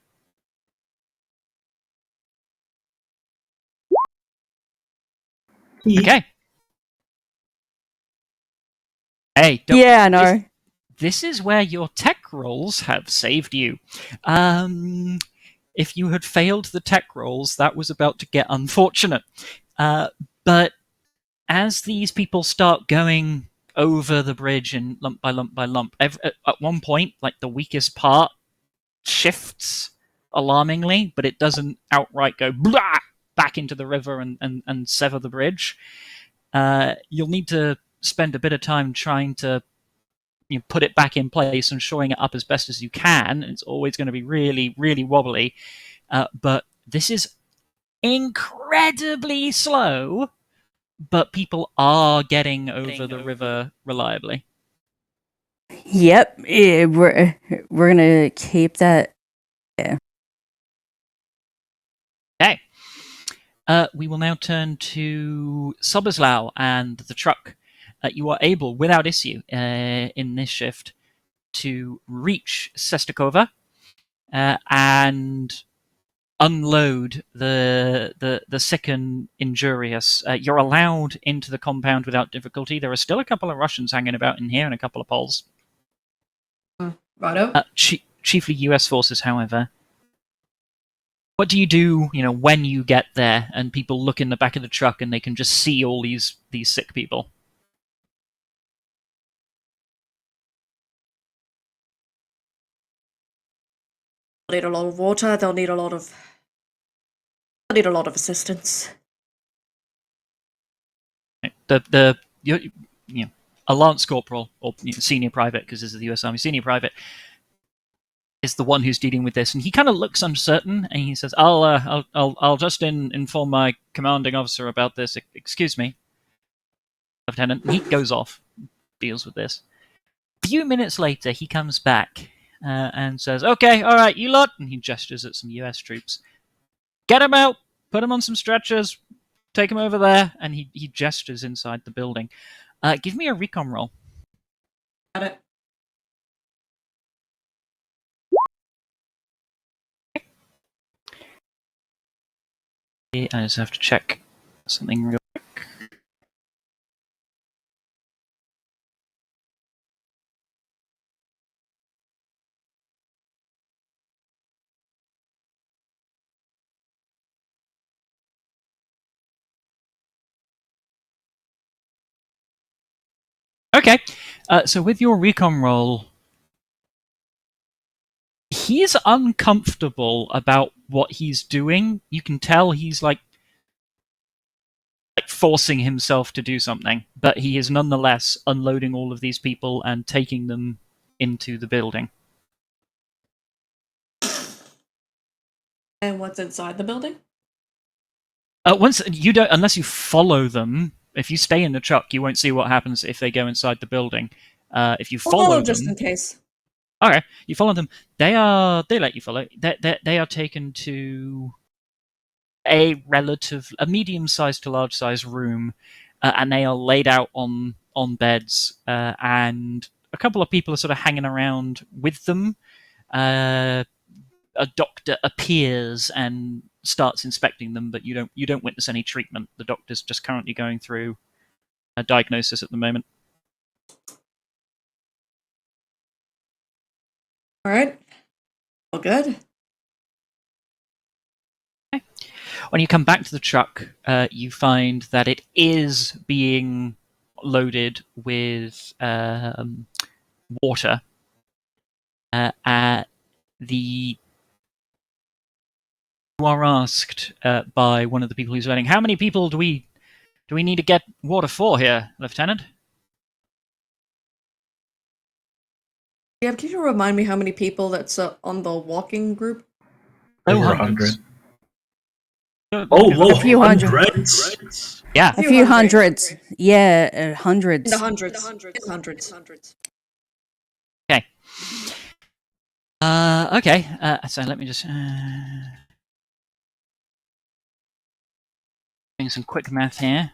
Okay. Hey,
yeah, I know.
This is where your tech rolls have saved you. If you had failed the tech rolls, that was about to get unfortunate. But as these people start going over the bridge and lump by lump by lump, at one point, like the weakest part shifts alarmingly, but it doesn't outright go blah back into the river and sever the bridge. You'll need to spend a bit of time trying to put it back in place and shoring it up as best as you can. It's always going to be really, really wobbly. But this is incredibly slow, but people are getting over the river reliably.
Yep, yeah, we're gonna keep that. Yeah.
Okay. We will now turn to Soboslao and the truck. You are able, without issue, in this shift, to reach Sestakova and unload the sick and injurious. You're allowed into the compound without difficulty. There are still a couple of Russians hanging about in here and a couple of Poles.
Righto.
Chiefly US forces, however. What do you do, when you get there and people look in the back of the truck and they can just see all these sick people?
They'll need a lot of water. They'll need a lot of assistance.
A lance corporal or senior private, because this is the US Army, senior private is the one who's dealing with this, and he kind of looks uncertain, and he says, "I'll just inform my commanding officer about this. Excuse me, Lieutenant." And he goes off, deals with this. A few minutes later, he comes back and says, "Okay, all right, you lot," and he gestures at some US troops. "Get him out, put him on some stretchers, take him over there," and he gestures inside the building. Give me a recon roll.
Got it.
I just have to check something real quick. Okay, so with your recon roll, he's uncomfortable about what he's doing. You can tell he's like forcing himself to do something, but he is nonetheless unloading all of these people and taking them into the building.
And what's inside the building?
Once you don't, unless you follow them. If you stay in the truck, you won't see what happens if they go inside the building. If you follow
just
them,
in case.
okay, you follow them. They let you follow. They are taken to a medium-sized to large-sized room, and they are laid out on beds, and a couple of people are sort of hanging around with them. A doctor appears and starts inspecting them, but you don't witness any treatment. The doctor's just currently going through a diagnosis at the moment.
All right. Well, good.
When you come back to the truck, you find that it is being loaded with water. You are asked by one of the people who's loading, "How many people do we need to get water for here, Lieutenant?"
Yeah, can you remind me how many people that's on the walking group?
Over
hundreds.
100. Oh, low
A few
hundreds.
Yeah.
A few hundreds. Yeah, hundreds.
The hundreds. Hundreds.
Okay. Okay. So let me just doing some quick math here.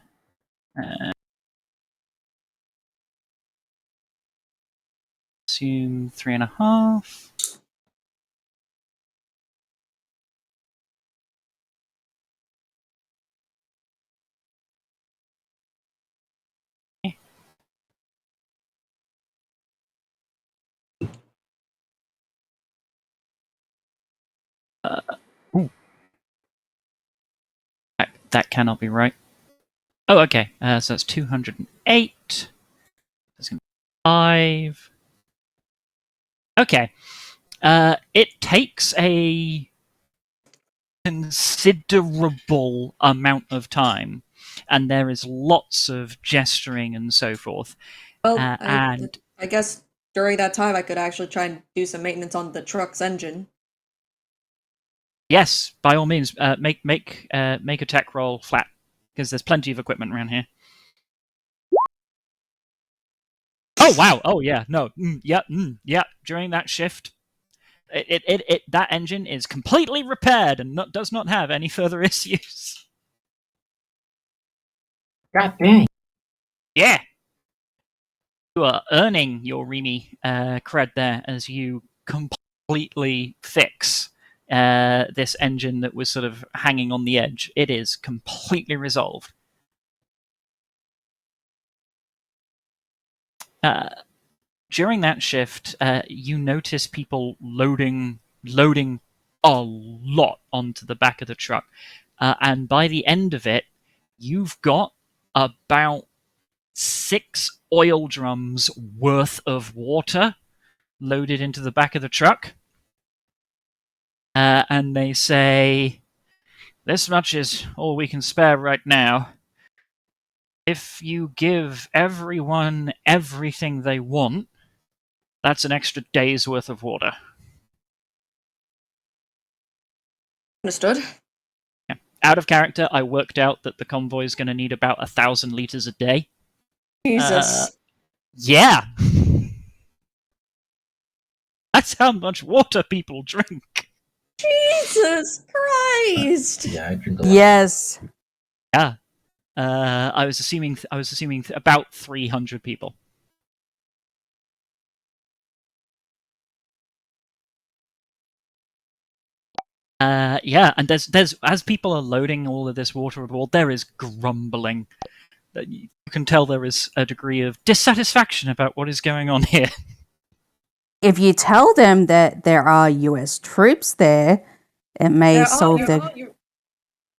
Assume 3.5. That cannot be right. Oh, okay. So that's 208. That's going to be 5. Okay. It takes a considerable amount of time, and there is lots of gesturing and so forth.
Well,
And
I guess during that time I could actually try and do some maintenance on the truck's engine.
yes, by all means, make a tech roll flat, because there's plenty of equipment around here. Oh wow! Oh yeah, no, yeah. During that shift, that engine is completely repaired and does not have any further issues.
God dang.
Yeah, you are earning your Remy cred there as you completely fix this engine that was sort of hanging on the edge. It is completely resolved. During that shift, you notice people loading a lot onto the back of the truck, and by the end of it, you've got about 6 oil drums worth of water loaded into the back of the truck. And they say, "This much is all we can spare right now. If you give everyone everything they want, that's an extra day's worth of water."
Understood.
Yeah. Out of character, I worked out that the convoy is going to need about 1,000 liters a day.
Jesus.
Yeah. That's how much water people drink.
Jesus Christ!
Yeah, I drink a lot.
Yes.
Yeah. I was assuming about 300 people. Yeah, and there's as people are loading all of this water aboard, there is grumbling. You can tell there is a degree of dissatisfaction about what is going on here.
If you tell them that there are US troops there, it may solve the.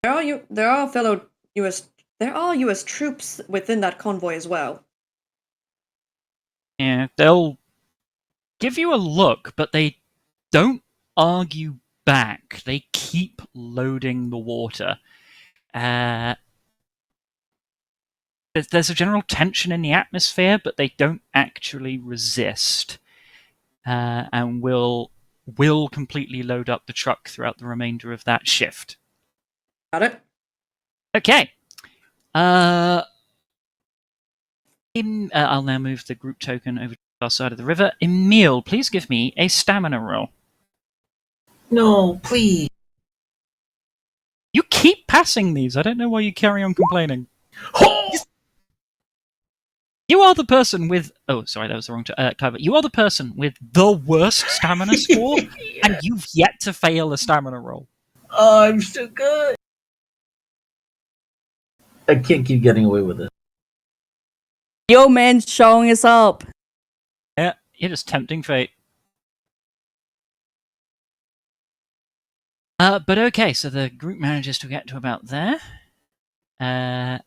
There are fellow US. There are US troops within that convoy as well.
Yeah, they'll give you a look, but they don't argue back. They keep loading the water. There's a general tension in the atmosphere, but they don't actually resist, and will completely load up the truck throughout the remainder of that shift.
Got it?
Okay. I'll now move the group token over to our side of the river. Emil, please give me a stamina roll.
No, please.
You keep passing these. I don't know why you carry on complaining. You are the person with... Oh, sorry, that was the wrong... Clive. You are the person with the worst stamina score, and you've yet to fail a stamina roll.
Oh, I'm so good. I can't keep getting away with it.
Yo, man's showing us up.
Yeah, you're just tempting fate. But okay, so the group manages to get to about there. And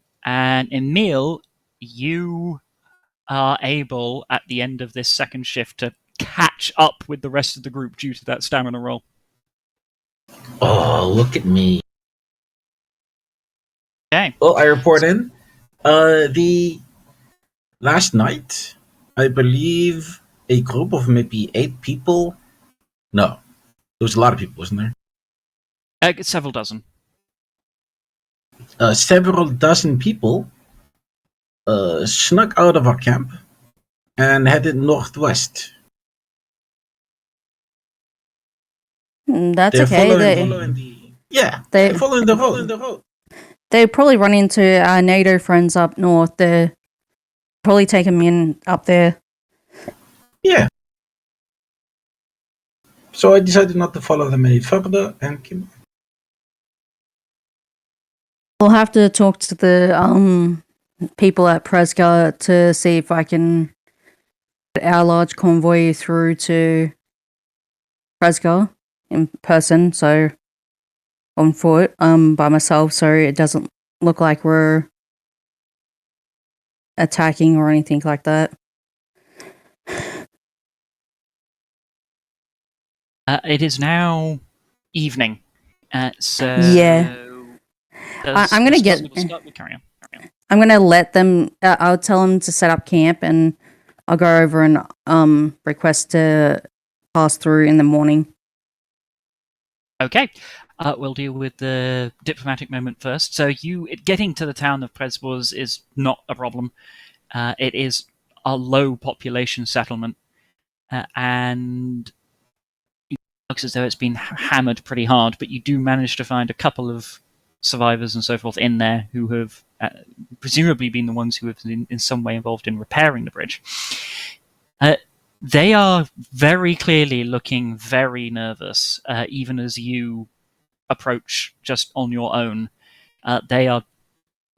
Emil, you are able, at the end of this second shift, to catch up with the rest of the group due to that stamina roll.
Oh, look at me.
Okay.
Well, I report in. The last night, I believe a group of maybe 8 people. No, there was a lot of people, wasn't there?
Several dozen.
Several dozen people snuck out of our camp and headed northwest.
That's
They're
okay.
They're following the road.
They probably run into our NATO friends up north. They're probably take them in up there.
Yeah. So I decided not to follow them any further and came back.
We'll have to talk to the people at Presca to see if I can get our large convoy through to Presca in person, so on foot, by myself, so it doesn't look like we're attacking or anything like that.
It is now evening, so
Yeah. I'm gonna
carry on.
I'm gonna let them. I'll tell them to set up camp, and I'll go over and request to pass through in the morning.
Okay. We'll deal with the diplomatic moment first. So getting to the town of Presbos is not a problem. It is a low population settlement, and it looks as though it's been hammered pretty hard, but you do manage to find a couple of survivors and so forth in there who have presumably been the ones who have been in some way involved in repairing the bridge. They are very clearly looking very nervous, even as you approach just on your own. They are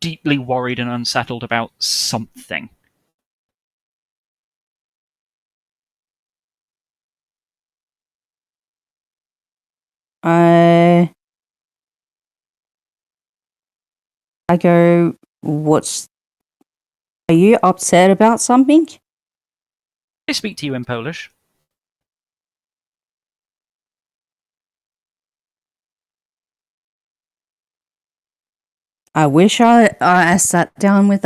deeply worried and unsettled about something.
I go, are you upset about something?
They speak to you in Polish.
I wish I sat down with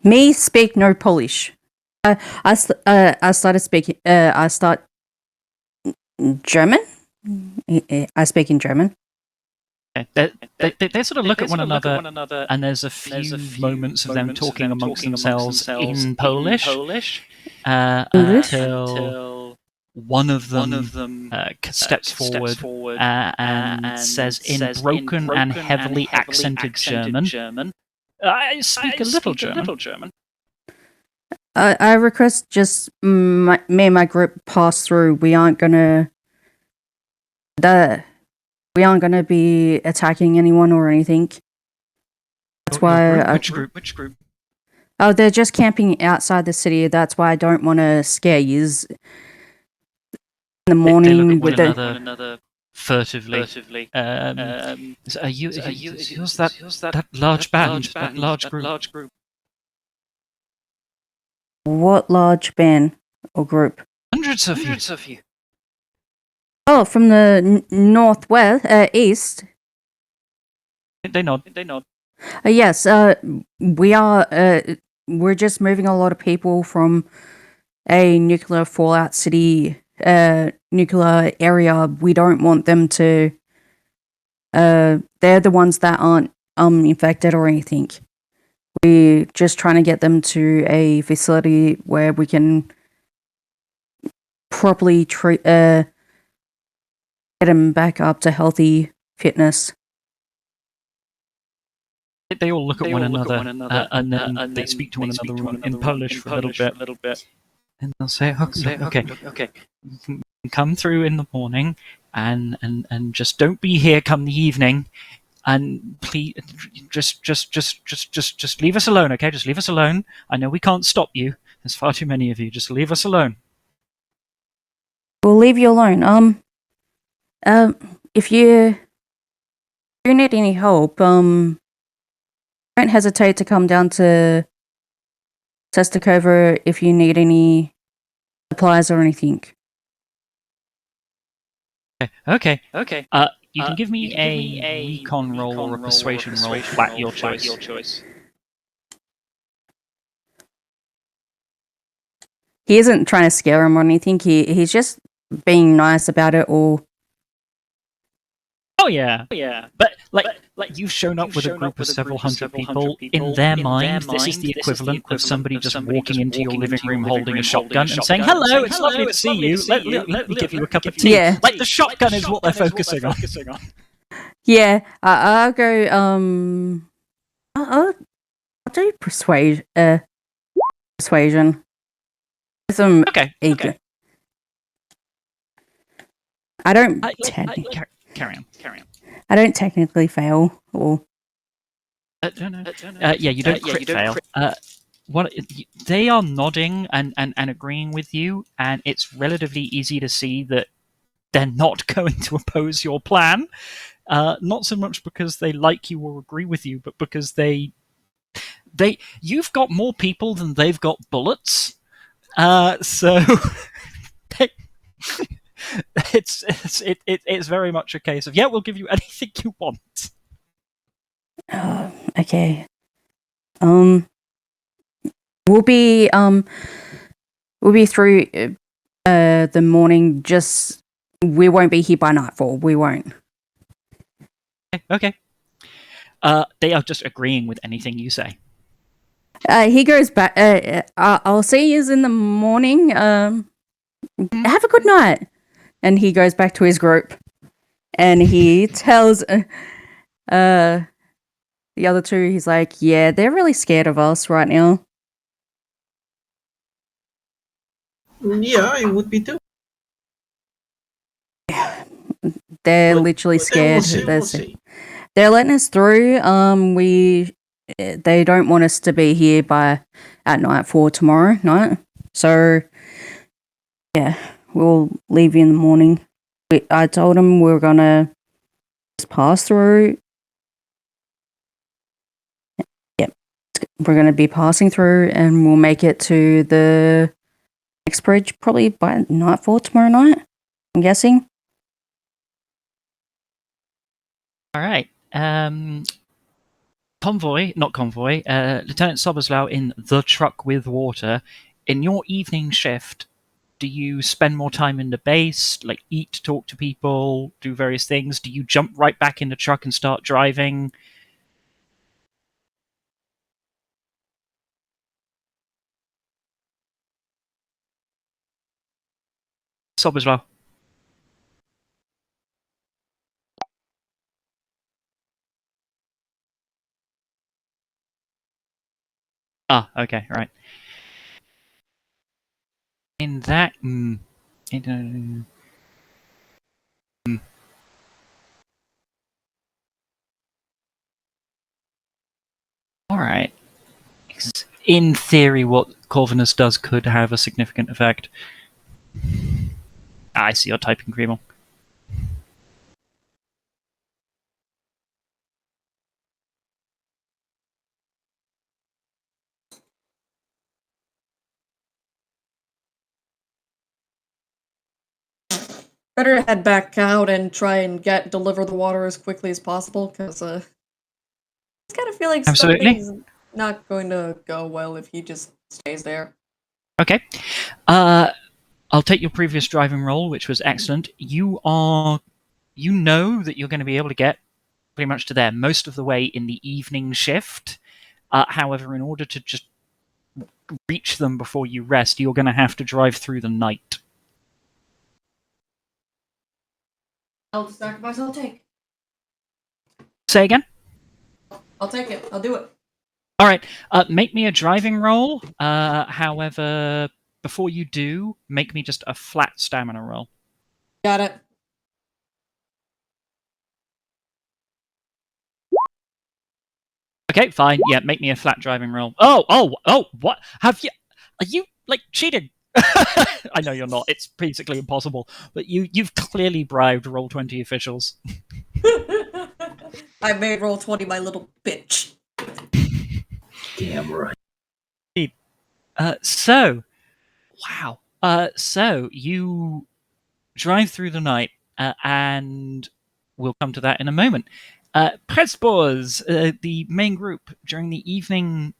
me speak no Polish. I started speaking. I start German. I speak in German.
They sort of look at one another, and there's a few moments of them talking amongst themselves in Polish, until one of them steps forward and says in broken and heavily accented German, "I speak a little German."
I request just me and my group pass through. We aren't gonna be attacking anyone or anything. That's why.
Which group?
Oh, they're just camping outside the city. That's why I don't want to scare yous. In the morning,
they look
with
at one another furtively. Are you that large band? That large group?
What large band or group?
Hundreds of you.
Oh, from the northwest, east.
They nod.
Yes. We are. We're just moving a lot of people from a nuclear fallout city, nuclear area. We don't want them to. They're the ones that aren't infected or anything. We're just trying to get them to a facility where we can properly treat, get them back up to healthy fitness.
They all look at one another, and then they speak to one another in Polish for a little bit. And they'll say, okay, you can come through in the morning, and just don't be here come the evening. And please, just leave us alone, okay? Just leave us alone. I know we can't stop you. There's far too many of you. Just leave us alone.
We'll leave you alone. If you need any help, don't hesitate to come down to Testakova if you need any supplies or anything.
Okay. You can give me a recon roll or a persuasion roll, flat your choice.
He isn't trying to scare him or anything. He's just being nice about it all.
Oh yeah. But like you've shown up with a group of several hundred people. In their mind, this is the equivalent of somebody just walking into your living room holding a shotgun and saying, "Hello, it's lovely to see you. Let me give you a cup of tea."
Yeah.
Like the shotgun is what they're focusing on.
Yeah, I'll go. I'll do persuasion.
Okay.
I don't.
Carry on.
I don't technically fail, or
No. Yeah, you don't crit fail. What they are nodding and agreeing with you, and it's relatively easy to see that they're not going to oppose your plan. Not so much because they like you or agree with you, but because you've got more people than they've got bullets. So it's very much a case of, yeah, we'll give you anything you want.
okay. We'll be through the morning. Just we won't be here by nightfall. We won't.
Okay. They are just agreeing with anything you say.
He goes back. I'll see you in the morning. Have a good night. And he goes back to his group, and he tells the other two. He's like, "Yeah, they're really scared of us right now."
Yeah, I would be too.
They're
But
literally scared.
We'll see.
They're letting us through. They don't want us to be here at night for tomorrow night. So, yeah, we'll leave you in the morning. I told them we're gonna just pass through. Yep, we're gonna be passing through, and we'll make it to the next bridge probably by nightfall tomorrow night. I'm guessing.
All right. Lieutenant Soberslau in the truck with water. In your evening shift, Do you spend more time in the base, like eat, talk to people, do various things? Do you jump right back in the truck and start driving? Sob as well. Ah, okay, right. In that, all right. In theory, what Corvinus does could have a significant effect. I see your typing, Creamel.
Better head back out and try and deliver the water as quickly as possible, because I just kind of feel like
Absolutely.
something's not going to go well if he just stays there.
Okay. I'll take your previous driving roll, which was excellent. You know that you're going to be able to get pretty much to there most of the way in the evening shift. However, in order to just reach them before you rest, you're going to have to drive through the night.
I'll sacrifice, I'll take.
Say again?
I'll take it. I'll do it.
All right. Make me a driving roll. However, before you do, make me just a flat stamina roll.
Got it.
Okay, fine. Yeah, make me a flat driving roll. Oh! What have you? Are you like cheating? I know you're not. It's basically impossible. But you've clearly bribed Roll20 officials.
I made Roll20 my little bitch.
Damn right.
So you drive through the night, and we'll come to that in a moment. Prespors, the main group during the evening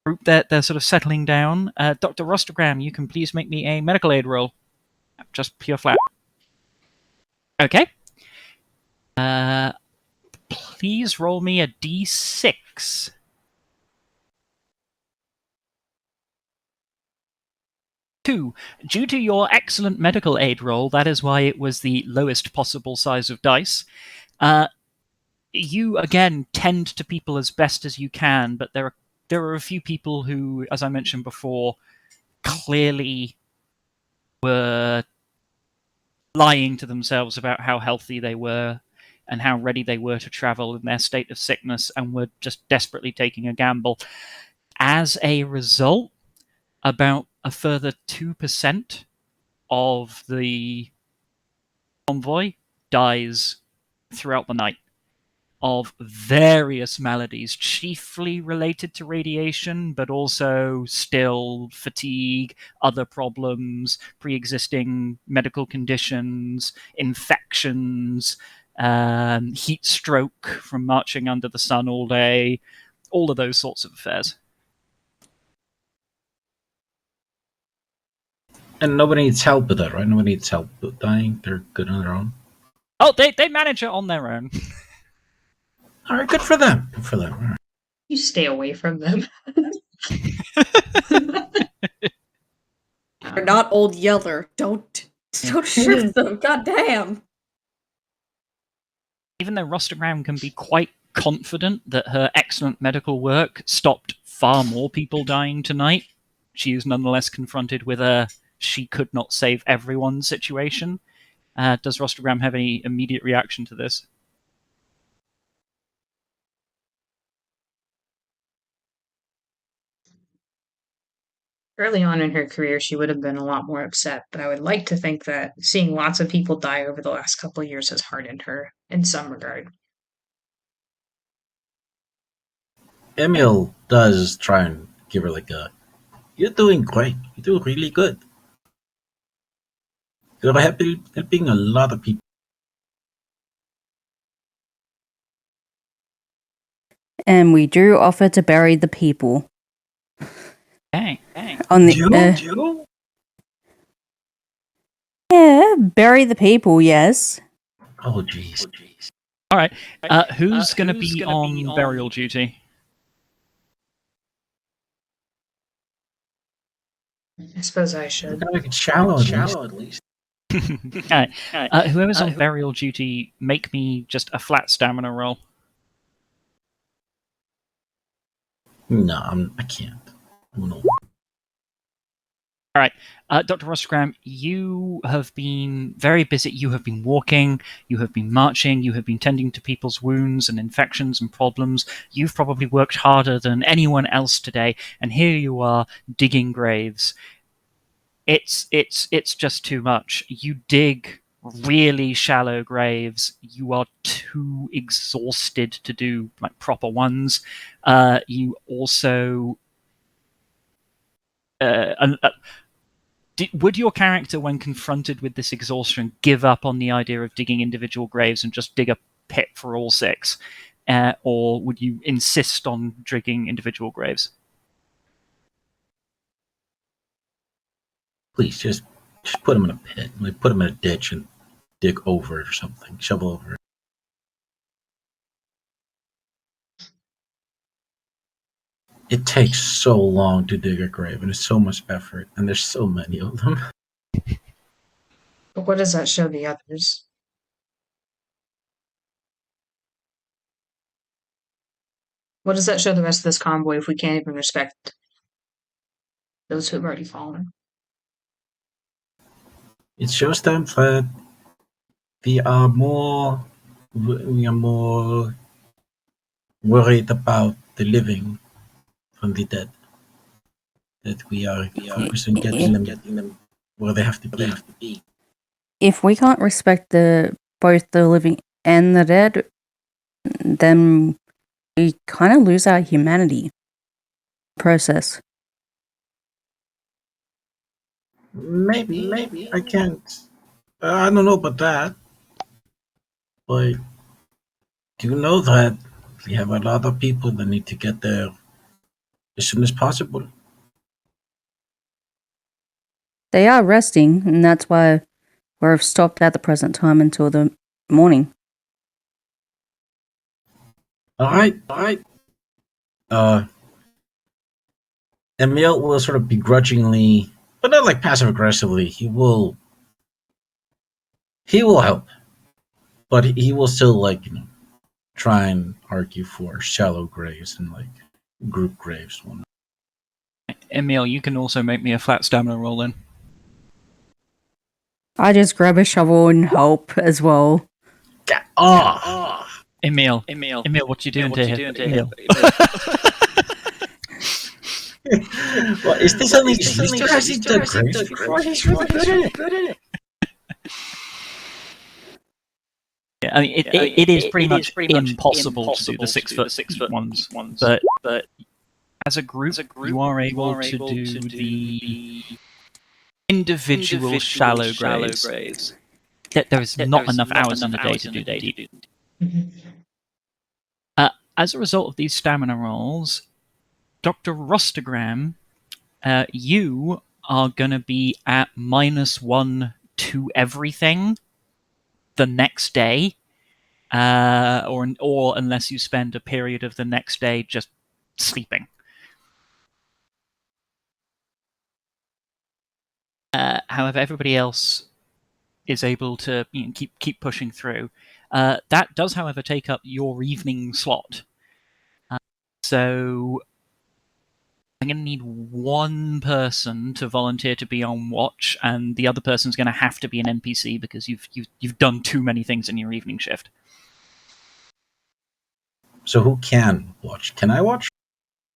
group, they're sort of settling down. Dr. Rostogram, you can please make me a medical aid roll. Just pure flat. Okay. Please roll me a d6. 2. Due to your excellent medical aid roll, that is why it was the lowest possible size of dice. You again tend to people as best as you can, but there are a few people who, as I mentioned before, clearly were lying to themselves about how healthy they were and how ready they were to travel in their state of sickness, and were just desperately taking a gamble. As a result, about a further 2% of the convoy dies throughout the night of various maladies, chiefly related to radiation, but also still fatigue, other problems, pre-existing medical conditions, infections, heat stroke from marching under the sun all day, all of those sorts of affairs.
And nobody needs help with that, right? Nobody needs help with dying. They're good on their own.
Oh, they manage it on their own.
All right, good for them. Good for them. All right.
You stay away from them.
They're not old Yeller. Don't shoot them. God damn.
Even though Rostogram can be quite confident that her excellent medical work stopped far more people dying tonight, she is nonetheless confronted with a she could not save everyone situation. Does Rostogram have any immediate reaction to this?
Early on in her career, she would have been a lot more upset, but I would like to think that seeing lots of people die over the last couple of years has hardened her in some regard.
Emil does try and give her like a, "You're doing great. You do really good. You're helping a lot of people."
And we do offer to bury the people.
Okay.
On the
You?
Yeah, bury the people, yes.
Oh, jeez.
All right. Who's going to be on burial duty?
I suppose I
We're
should.
gonna make it shallow at least.
All right. Whoever's on burial duty, make me just a flat stamina roll.
No, I can't. No.
All right, Dr. Rostogram, you have been very busy. You have been walking, you have been marching, you have been tending to people's wounds and infections and problems. You've probably worked harder than anyone else today, and here you are digging graves. It's just too much. You dig really shallow graves. You are too exhausted to do like proper ones. You also. Would your character, when confronted with this exhaustion, give up on the idea of digging individual graves and just dig a pit for all six? Or would you insist on digging individual graves?
Please, just put them in a pit. Like, put them in a ditch and dig over it or something. Shovel over it. It takes so long to dig a grave, and it's so much effort, and there's so many of them.
But what does that show the others? What does that show the rest of this convoy if we can't even respect those who have already fallen?
It shows them that we are more worried about the living than the dead. That we are focused on getting them where they have to be.
If we can't respect both the living and the dead, then we kind of lose our humanity process.
Maybe I can't. I don't know about that. But do you know that we have a lot of people that need to get there as soon as possible?
They are resting, and that's why we're stopped at the present time until the morning.
All right. Emil will sort of begrudgingly, but not like passive aggressively. He will help, but he will still like try and argue for shallow graves and like group graves.
Emil, you can also make me a flat stamina roll then.
I just grab a shovel and help as well.
Emil, what you doing here? Emil.
Well, is this only he's done graves before? He's really good at it.
Yeah, I mean, it is pretty much impossible to do the 6 foot ones, but as a group, you are able to do the individual shallow graves. There is not enough hours in the day to do the deep. As a result of these stamina rolls, Dr. Rostogram, you are going to be at -1 to everything the next day, or unless you spend a period of the next day just sleeping. However, everybody else is able to keep pushing through. That does, however, take up your evening slot. So I'm going to need one person to volunteer to be on watch, and the other person's going to have to be an NPC because you've done too many things in your evening shift.
So who can watch? Can I watch?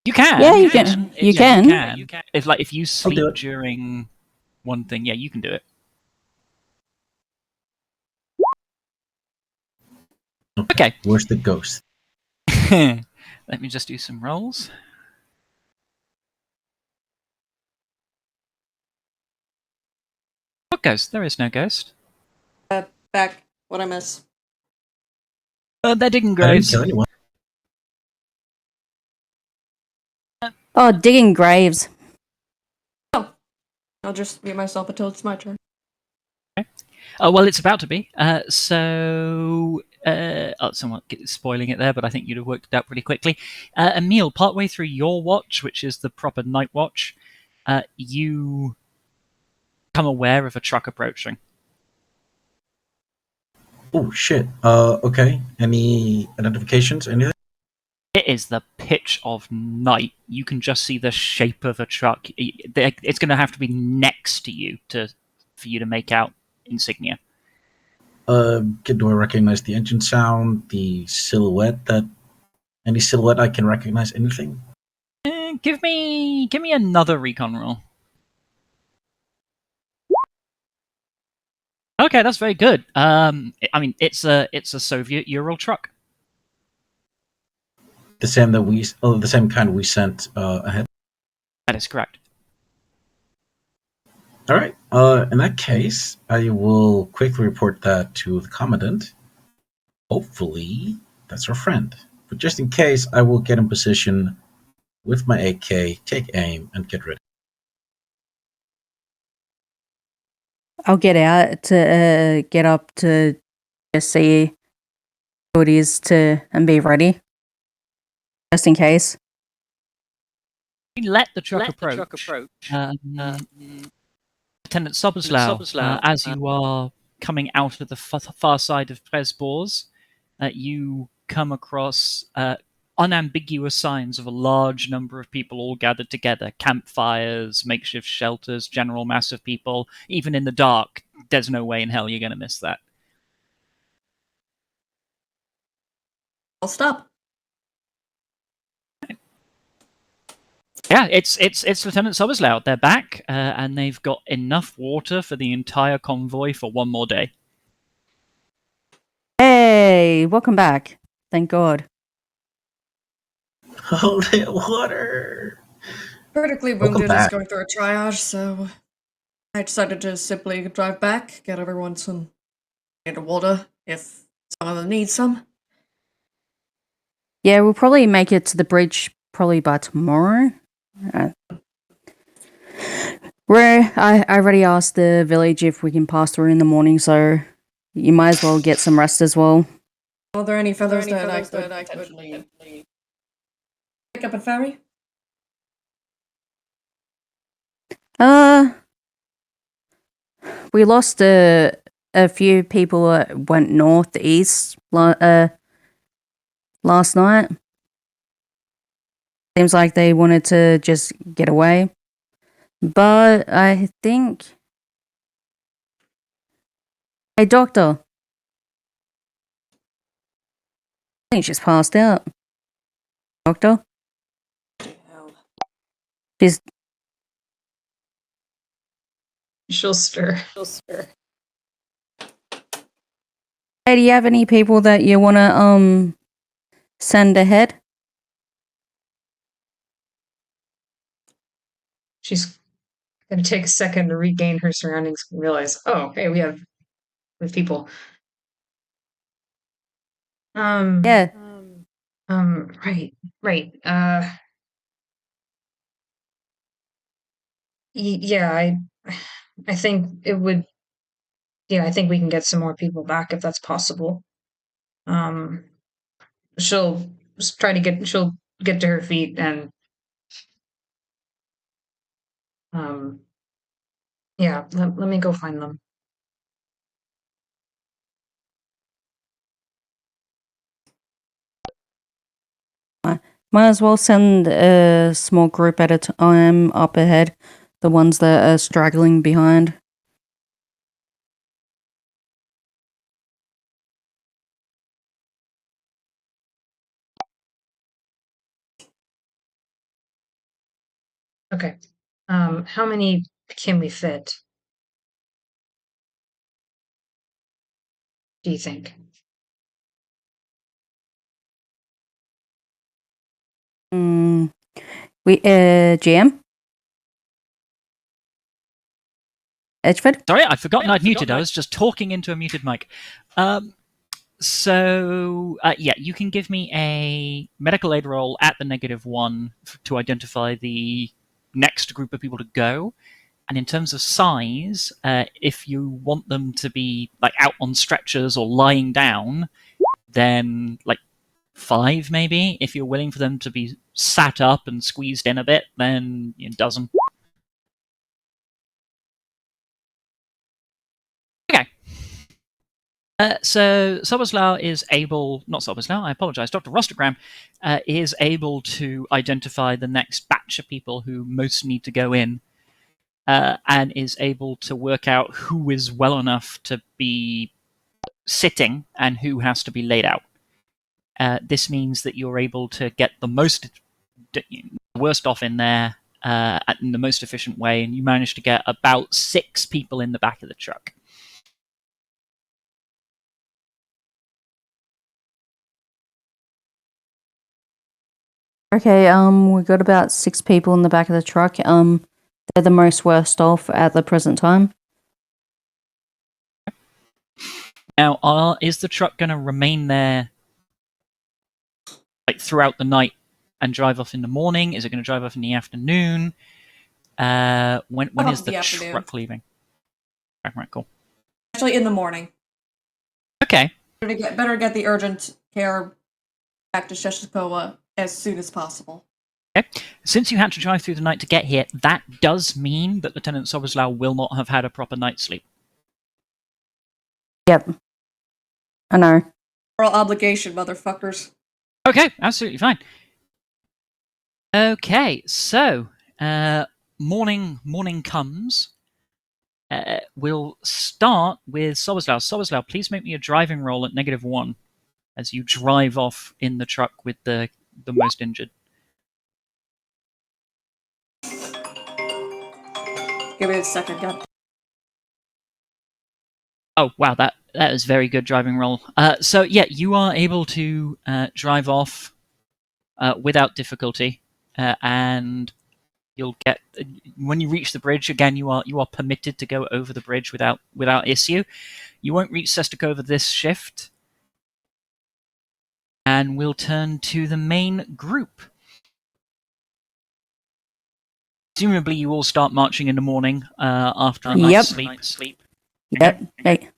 You can. Yeah, you can. You can.
If you sleep during one thing, yeah, you can do it. Okay.
Where's the ghost?
Let me just do some rolls. What ghost? There is no ghost.
Back. What I miss?
They're digging
I didn't
graves.
kill anyone.
Oh, digging graves.
Oh. I'll just mute myself until it's my turn.
Okay. Oh well, it's about to be. Someone spoiling it there, but I think you'd have worked it out pretty quickly. Emil, partway through your watch, which is the proper night watch, you become aware of a truck approaching.
Oh shit. Okay. Any identifications? Anything?
It is the pitch of night. You can just see the shape of a truck. It's going to have to be next to you for you to make out insignia.
Do I recognize the engine sound? The silhouette? Any silhouette I can recognize? Anything?
Give me another recon roll. Okay, that's very good. I mean, it's a Soviet Ural truck.
The same kind we sent ahead.
That is correct.
All right. In that case, I will quickly report that to the commandant. Hopefully, that's our friend. But just in case, I will get in position with my AK, take aim, and get ready.
I'll get out to get up to just see who it is and be ready, just in case.
We let the truck approach. Lieutenant Soboslav, as you are coming out of the far side of Presbors, you come across unambiguous signs of a large number of people all gathered together. Campfires, makeshift shelters, general mass of people. Even in the dark, there's no way in hell you're going to miss that.
I'll stop.
Yeah, it's Lieutenant Soboslav. They're back, and they've got enough water for the entire convoy for one more day.
Hey, welcome back. Thank God.
Holy water!
Critically
Welcome
wounded is
back.
going through a triage, so I decided to simply drive back, get everyone some water if some of them need some.
Yeah, we'll probably make it to the bridge probably by tomorrow. I already asked the village if we can pass through in the morning, so you might as well get some rest as well.
Are there any feathers that I could potentially pick up at ferry?
We lost a few people that went northeast last night. Seems like they wanted to just get away. But I think... Hey, doctor. I think she's passed out. Doctor? She's...
She'll stir.
Hey, do you have any people that you want to send ahead?
She's gonna take a second to regain her surroundings and realize, oh, hey, we have people.
Yeah.
Right. Yeah, I think it would. Yeah, I think we can get some more people back if that's possible. She'll try to get. She'll get to her feet and. Yeah. Let me go find them.
Might as well send a small group at a time up ahead. The ones that are straggling behind.
Okay. How many can we fit? Do you think?
GM? Edgeford?
Sorry, I'd forgotten I'd muted. I was just talking into a muted mic. Yeah, you can give me a medical aid roll at the -1 to identify the next group of people to go. And in terms of size, if you want them to be like out on stretchers or lying down, then like 5 maybe. If you're willing for them to be sat up and squeezed in a bit, then a dozen. Okay. So Soboslaw is able, not Soboslaw, I apologize, Dr. Rostergram is able to identify the next batch of people who most need to go in, and is able to work out who is well enough to be sitting and who has to be laid out. This means that you're able to get the worst off in there in the most efficient way, and you manage to get about 6 people in the back of the truck.
Okay, we got about 6 people in the back of the truck. They're the most worst off at the present time.
Now, is the truck going to remain there like throughout the night and drive off in the morning? Is it going to drive off in the afternoon? When is the truck leaving? Right, cool.
Actually, in the morning.
Okay.
Better get the urgent care back to Sheshikowa as soon as possible.
Okay. Since you had to drive through the night to get here, that does mean that Lieutenant Soboslaw will not have had a proper night's sleep.
Yep. I know.
Moral obligation, motherfuckers.
Okay, absolutely fine. Okay, so morning comes. We'll start with Soboslaw. Soboslaw, please make me a driving roll at -1 as you drive off in the truck with the most injured.
Give me a second, God.
Oh wow, that is very good driving roll. So yeah, you are able to drive off without difficulty, and you'll get when you reach the bridge again. You are permitted to go over the bridge without issue. You won't reach Sestakova this shift, and we'll turn to the main group. Presumably, you all start marching in the morning after a night's sleep.
Yep. Okay.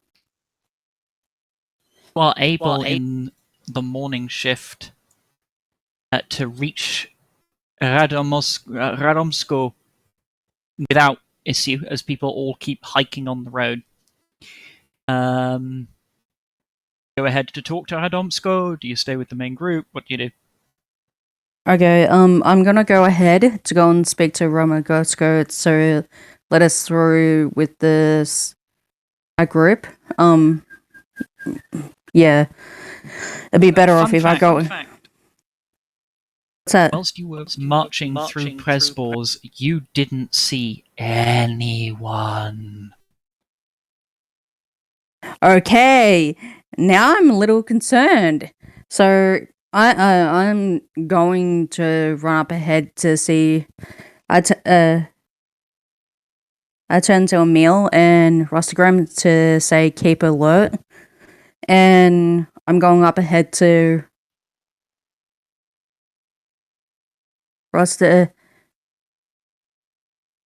You are able in the morning shift to reach Radomsko without issue, as people all keep hiking on the road. Go ahead to talk to Radomsko. Do you stay with the main group? What do you do?
Okay, I'm gonna go ahead to go and speak to Romagosko to let us through with this group. Yeah. It'd be better off if I go. What's that?
Whilst you were marching through Presbors, you didn't see anyone.
Okay, now I'm a little concerned. So I'm going to run up ahead to see. I turn to Emil and Rostagram to say keep alert, and I'm going up ahead to Rosta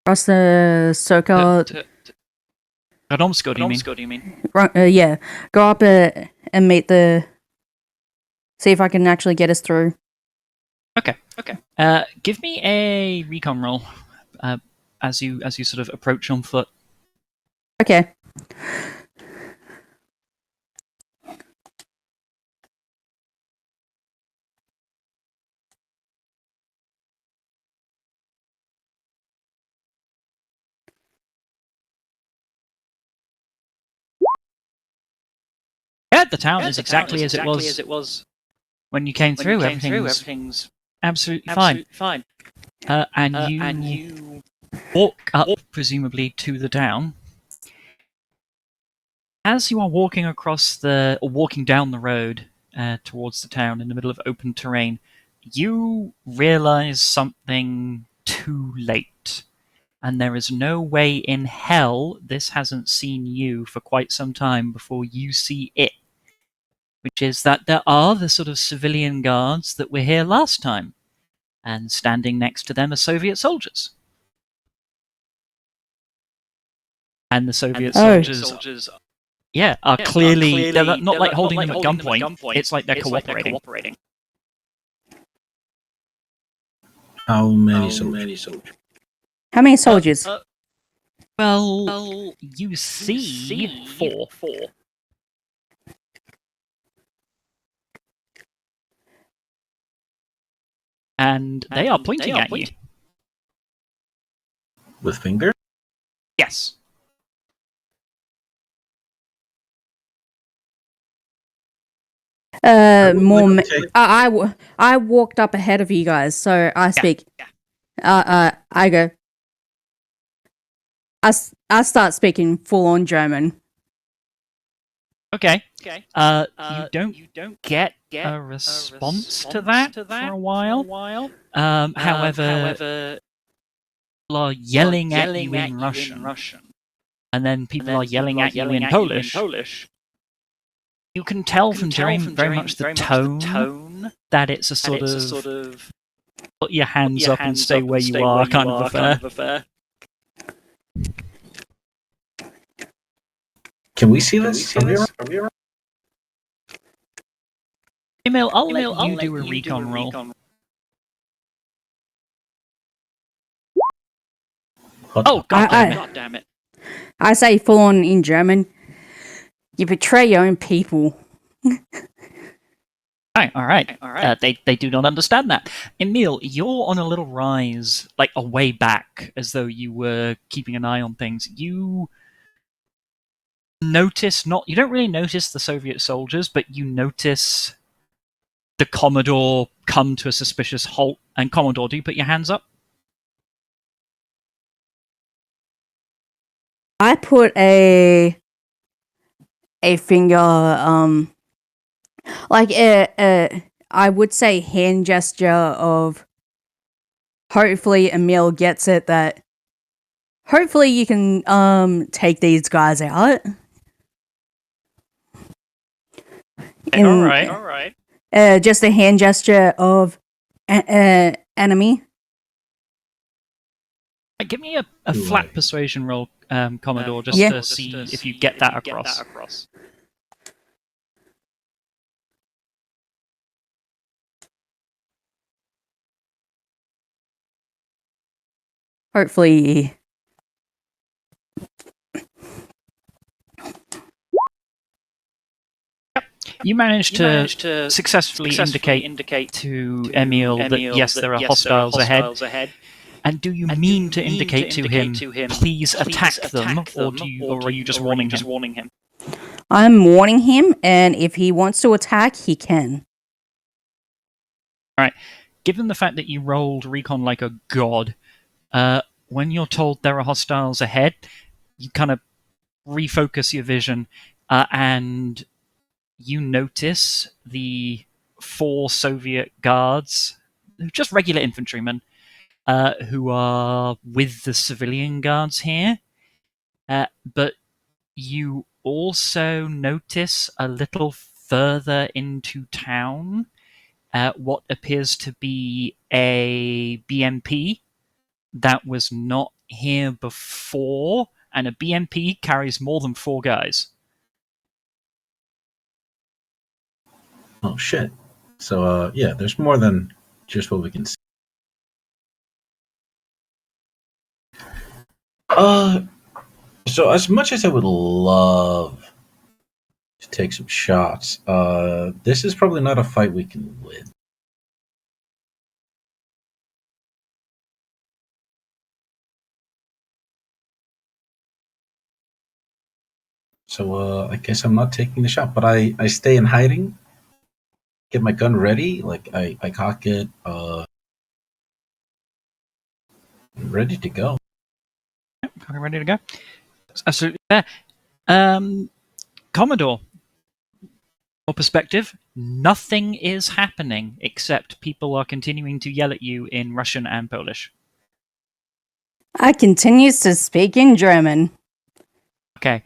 Sokol.
Radomsko, do you mean?
Yeah, go up and meet the. See if I can actually get us through.
Okay. Give me a recon roll as you sort of approach on foot.
Okay.
Yeah, the town is exactly as it was when you came through. Everything's absolutely fine. And you walk up, presumably, to the town. As you are walking walking down the road towards the town in the middle of open terrain, you realize something too late. And there is no way in hell this hasn't seen you for quite some time before you see it. Which is that there are the sort of civilian guards that were here last time. And standing next to them are Soviet soldiers. and the Soviet
Oh.
soldiers are clearly they're not like holding them at gunpoint. It's like they're cooperating.
How many soldiers?
How many soldiers?
Well, you see 4. And they are pointing at you.
With finger?
Yes.
More.
Okay.
I walked up ahead of you guys, so I speak. I go. I start speaking full on German.
Okay. You don't get a response to that for a while. However, people are yelling at you in Russian, and then people are yelling at you in Polish. You can tell from very much the tone that it's a sort of put your hands up and stay where you are kind of affair.
Can we see this from here?
Emil, I'll let you do a recon roll. Oh, God damn it.
I say full on in German. You betray your own people.
All right. They do not understand that. Emil, you're on a little rise, like a way back, as though you were keeping an eye on things. You notice you don't really notice the Soviet soldiers, but you notice the Commodore come to a suspicious halt. And Commodore, do you put your hands up?
I put a finger, like I would say hand gesture of hopefully Emil gets it that hopefully you can take these guys out.
All right.
Just a hand gesture of enemy.
Give me a flat persuasion roll, Commodore, just to see if you get that across.
Hopefully.
You managed to successfully indicate to Emil that yes, there are hostiles ahead. And do you mean to indicate to him, please attack them, or are you just warning him?
I'm warning him, and if he wants to attack, he can.
All right. Given the fact that you rolled recon like a god, when you're told there are hostiles ahead, you kind of refocus your vision, and you notice the 4 Soviet guards, just regular infantrymen, who are with the civilian guards here. But you also notice a little further into town what appears to be a BMP that was not here before, and a BMP carries more than 4 guys.
Oh shit. So yeah, there's more than just what we can see. So as much as I would love to take some shots, this is probably not a fight we can win. So I guess I'm not taking the shot, but I stay in hiding, get my gun ready, like I cock it, ready to go.
Ready to go? That's absolutely fair. Commodore, your perspective, nothing is happening except people are continuing to yell at you in Russian and Polish.
I continues to speak in German.
Okay.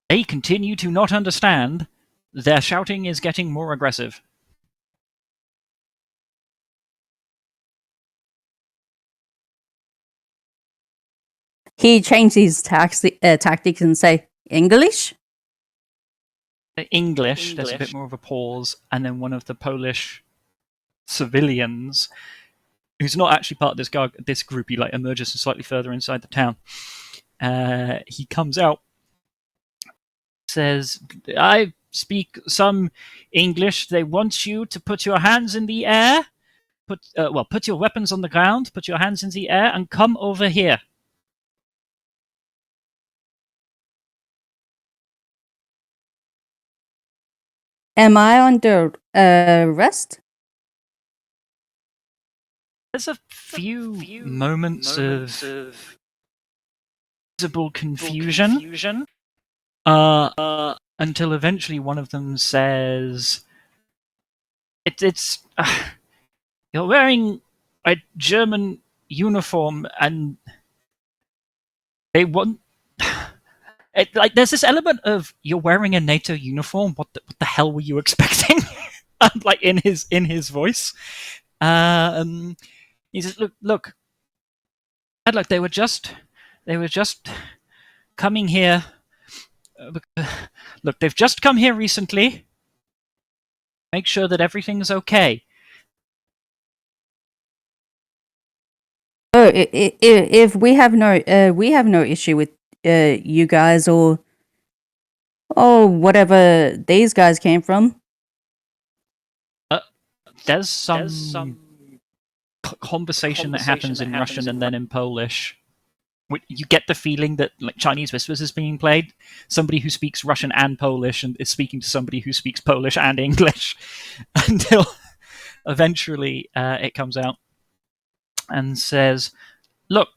They continue to not understand. Their shouting is getting more aggressive.
he changed his tactics and say English.
English. There's a bit more of a pause, and then one of the Polish civilians, who's not actually part of this group, he like emerges slightly further inside the town. He comes out, says, "I speak some English. They want you to put your hands in the air. Put your weapons on the ground. Put your hands in the air and come over here."
Am I under arrest?
There's a few moments of visible confusion. Until eventually one of them says, "It's you're wearing a German uniform, and they want." Like, there's this element of, "You're wearing a NATO uniform. What the hell were you expecting?" Like in his voice. He says, "Look, they were just coming here. Look, they've just come here recently. Make sure that everything's okay."
Oh, if we have no issue with you guys or whatever these guys came from.
There's some conversation that happens in Russian and then in Polish. You get the feeling that like Chinese whispers is being played. Somebody who speaks Russian and Polish and is speaking to somebody who speaks Polish and English, until eventually it comes out and says, "Look,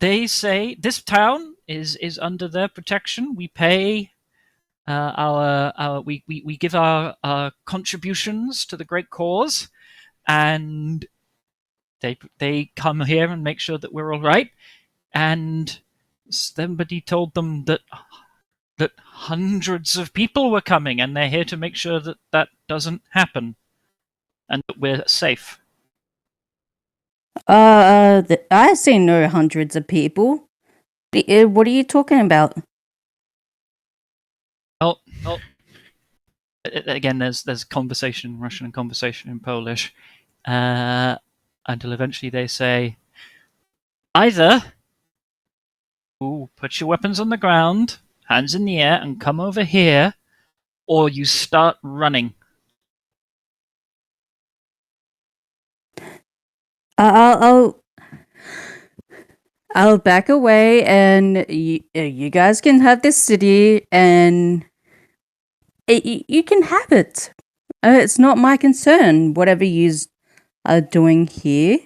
they say this town is under their protection. We pay we give our contributions to the great cause, and they come here and make sure that we're all right." And somebody told them that hundreds of people were coming, and they're here to make sure that that doesn't happen and that we're safe.
I see no hundreds of people. What are you talking about?
Oh, again, there's conversation in Russian and conversation in Polish, until eventually they say, "Either you put your weapons on the ground, hands in the air, and come over here, or you start running."
I'll back away, and you guys can have this city, and you can have it. It's not my concern, whatever you are doing here.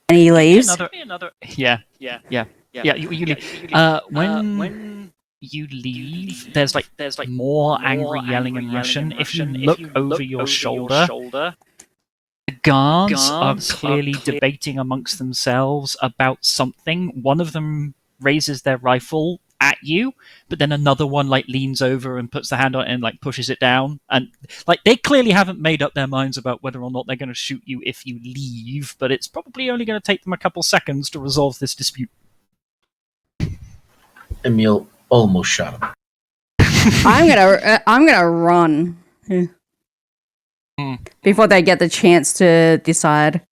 And he leaves.
Yeah. You leave. When you leave, there's like more angry yelling in Russian. If you look over your shoulder, the guards are clearly debating amongst themselves about something. One of them raises their rifle at you, but then another one like leans over and puts the hand on it and like pushes it down. And like they clearly haven't made up their minds about whether or not they're going to shoot you if you leave, but it's probably only going to take them a couple seconds to resolve this dispute.
Emil almost shot him.
I'm gonna run before they get the chance to decide.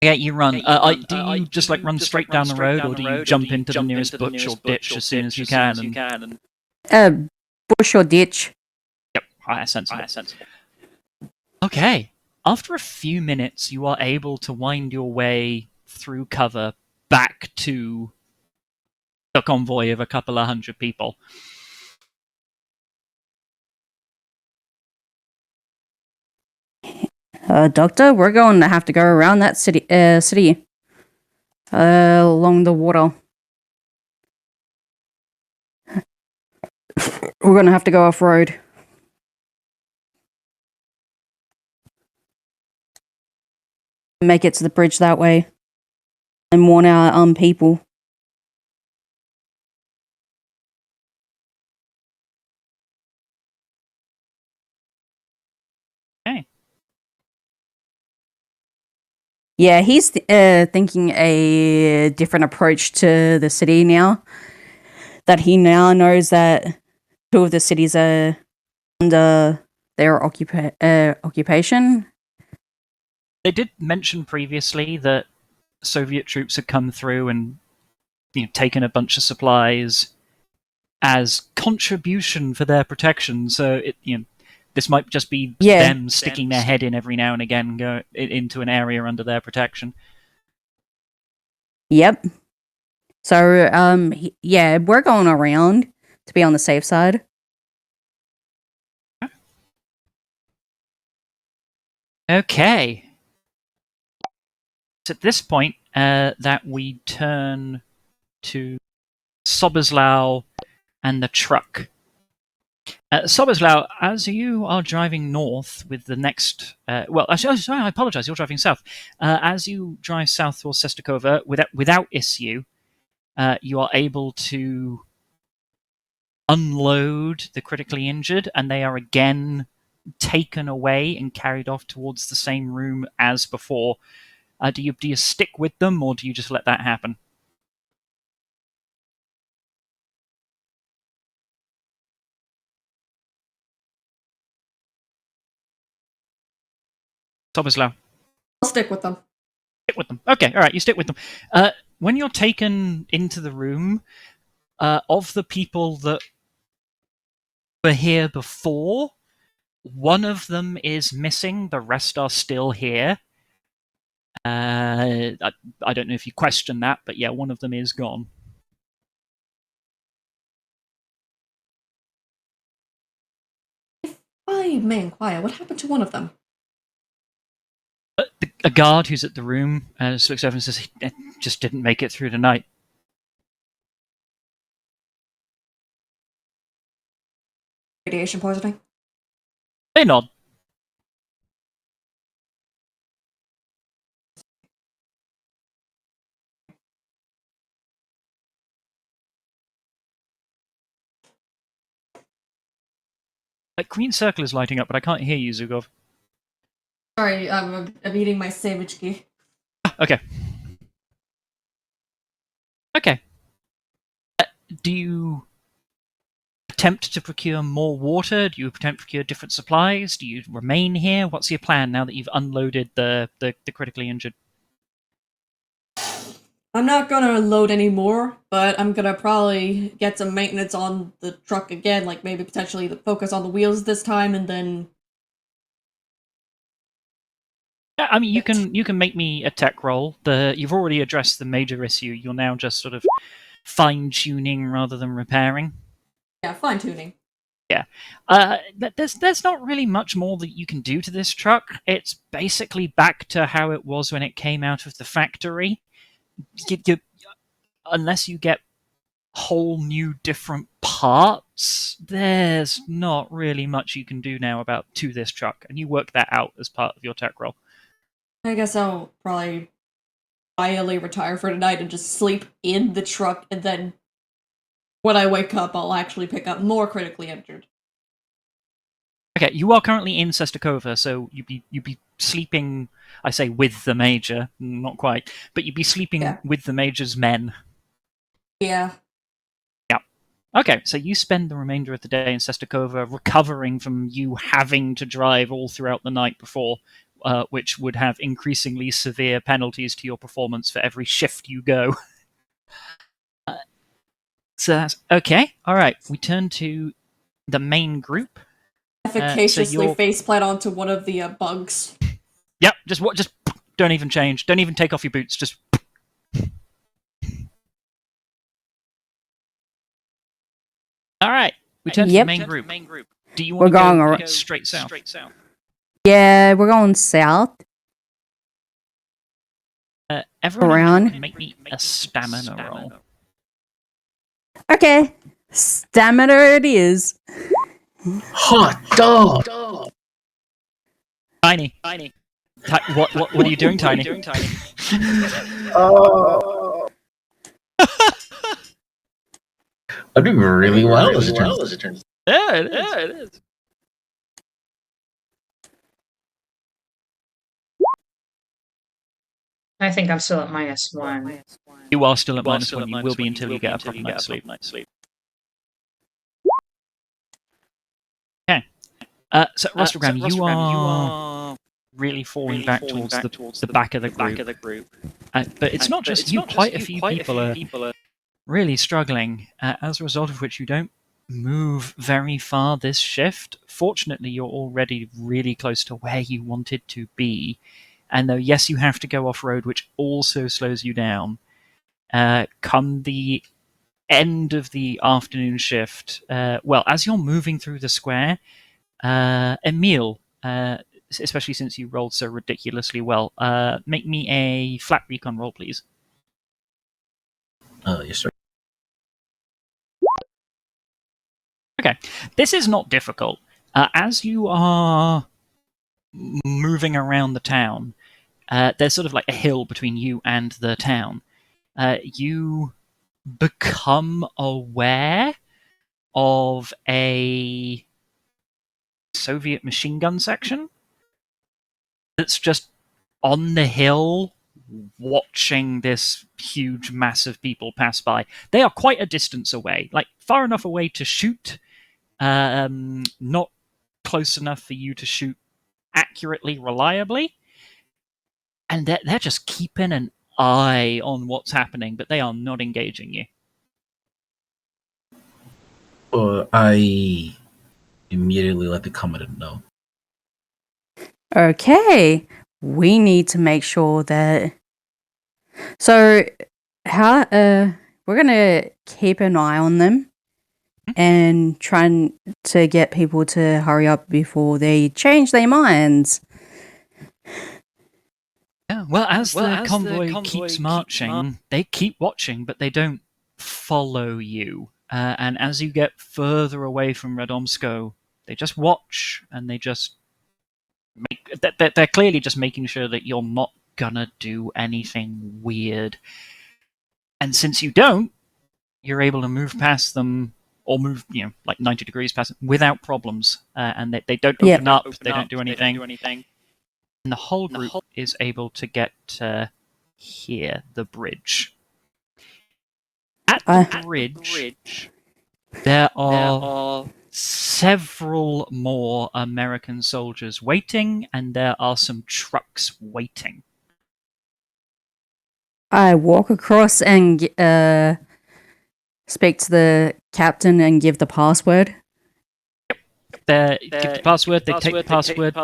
Yeah, you run. Do you just like run straight down the road, or do you jump into the nearest bush or ditch as soon as you can?
Bush or ditch.
Yep, sensible. Okay. After a few minutes, you are able to wind your way through cover back to the convoy of a couple of hundred people.
Doctor, we're going to have to go around that city, along the water. We're going to have to go off-road. Make it to the bridge that way. And warn our people.
Okay.
Yeah, he's thinking a different approach to the city now. That he now knows that two of the cities are under their occupation.
They did mention previously that Soviet troops had come through and taken a bunch of supplies as contribution for their protection. So this might just be them sticking their head in every now and again, go into an area under their protection.
Yep. So yeah, we're going around to be on the safe side.
Okay. It's at this point that we turn to Soboslaw and the truck. Soboslaw, as you are driving north with the next... sorry, I apologize, you're driving south. As you drive south towards Sestakova, without issue, you are able to unload the critically injured, and they are again taken away and carried off towards the same room as before. Do you stick with them, or do you just let that happen? Soboslaw.
I'll stick with them.
Stick with them. Okay, all right, you stick with them. When you're taken into the room, of the people that were here before, one of them is missing. The rest are still here. I don't know if you question that, but yeah, one of them is gone.
If I may inquire, what happened to one of them?
A guard who's at the room looks over and says, he just didn't make it through the night.
Radiation poisoning?
They nod. A green circle is lighting up, but I can't hear you, Zugov.
Sorry, I'm eating my sandwich key.
Okay. Okay. Do you attempt to procure more water? Do you attempt to procure different supplies? Do you remain here? What's your plan now that you've unloaded the critically injured?
I'm not gonna load any more, but I'm gonna probably get some maintenance on the truck again, like maybe potentially focus on the wheels this time, and then...
Yeah, I mean, you can make me a tech roll. You've already addressed the major issue. You're now just sort of fine-tuning rather than repairing.
Yeah, fine-tuning.
Yeah. There's not really much more that you can do to this truck. It's basically back to how it was when it came out of the factory. Unless you get whole new different parts, there's not really much you can do now to this truck, and you work that out as part of your tech roll.
I guess I'll probably quietly retire for tonight and just sleep in the truck, and then when I wake up, I'll actually pick up more critically injured.
Okay, you are currently in Sestakova, so you'd be sleeping. I say with the major, not quite, but you'd be sleeping with the major's men.
Yeah.
Yeah. Okay, so you spend the remainder of the day in Sestakova recovering from you having to drive all throughout the night before, which would have increasingly severe penalties to your performance for every shift you go. So that's okay. All right, we turn to the main group.
Efficaciously faceplant onto one of the bugs.
Yep, just don't even change. Don't even take off your boots. Just. All right, we turn to the main group. Do you want to go straight south?
Yeah, we're going south.
Everyone can make me a stamina roll.
Okay, stamina it is.
Hot dog.
Tiny. What are you doing, Tiny?
Oh. I'm doing really well as it turns out.
Yeah, it is.
I think I'm still at -1.
You are still at -1. You will be until you get a proper night's sleep. Okay. So, Rostogram, you are really falling back towards the back of the group. But it's not just you. Quite a few people are really struggling, as a result of which you don't move very far this shift. Fortunately, you're already really close to where you wanted to be. And though, yes, you have to go off-road, which also slows you down, come the end of the afternoon shift, well, as you're moving through the square, Emil, especially since you rolled so ridiculously well, make me a flat recon roll, please.
Yes, sir.
Okay, this is not difficult. As you are moving around the town, there's sort of like a hill between you and the town. You become aware of a Soviet machine gun section that's just on the hill watching this huge mass of people pass by. They are quite a distance away, like far enough away to shoot, not close enough for you to shoot accurately, reliably, and they're just keeping an eye on what's happening, but they are not engaging you.
I immediately let the commandant know.
Okay, we need to make sure that. So, how we're gonna keep an eye on them and trying to get people to hurry up before they change their minds.
Yeah, well, as the convoy keeps marching, they keep watching, but they don't follow you. And as you get further away from Radomsko, they just watch, and they just they're clearly just making sure that you're not gonna do anything weird. And since you don't, you're able to move past them, or move, like 90 degrees past them without problems. And they don't open up, they don't do anything. And the whole group is able to get here, the bridge. At the bridge, there are several more American soldiers waiting, and there are some trucks waiting.
I walk across and speak to the captain and give the password.
They give the password, they take the password,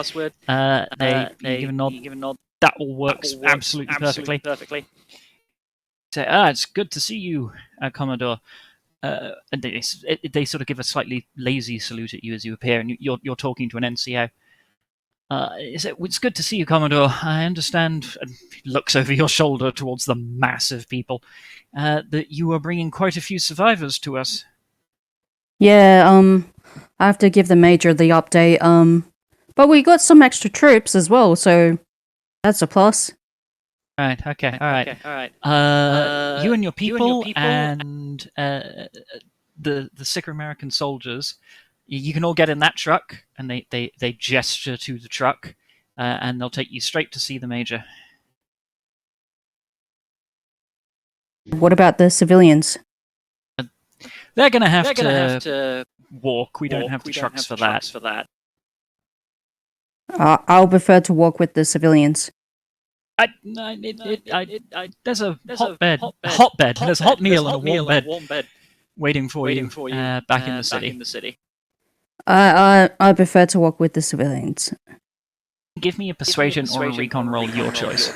they give a nod. That all works absolutely perfectly. Say, it's good to see you, Commodore. And they sort of give a slightly lazy salute at you as you appear, and you're talking to an NCO. It's good to see you, Commodore. I understand, and he looks over your shoulder towards the mass of people, that you are bringing quite a few survivors to us.
Yeah, I have to give the major the update. But we got some extra troops as well, so that's a plus.
Right. Okay. All right. You and your people and the sick American soldiers, you can all get in that truck, and they gesture to the truck, and they'll take you straight to see the major.
What about the civilians?
They're gonna have to walk. We don't have the trucks for that.
I'll prefer to walk with the civilians.
There's a hotbed. There's a hot meal and a warm bed waiting for you back in the city.
I prefer to walk with the civilians.
Give me a persuasion or a recon roll, your choice.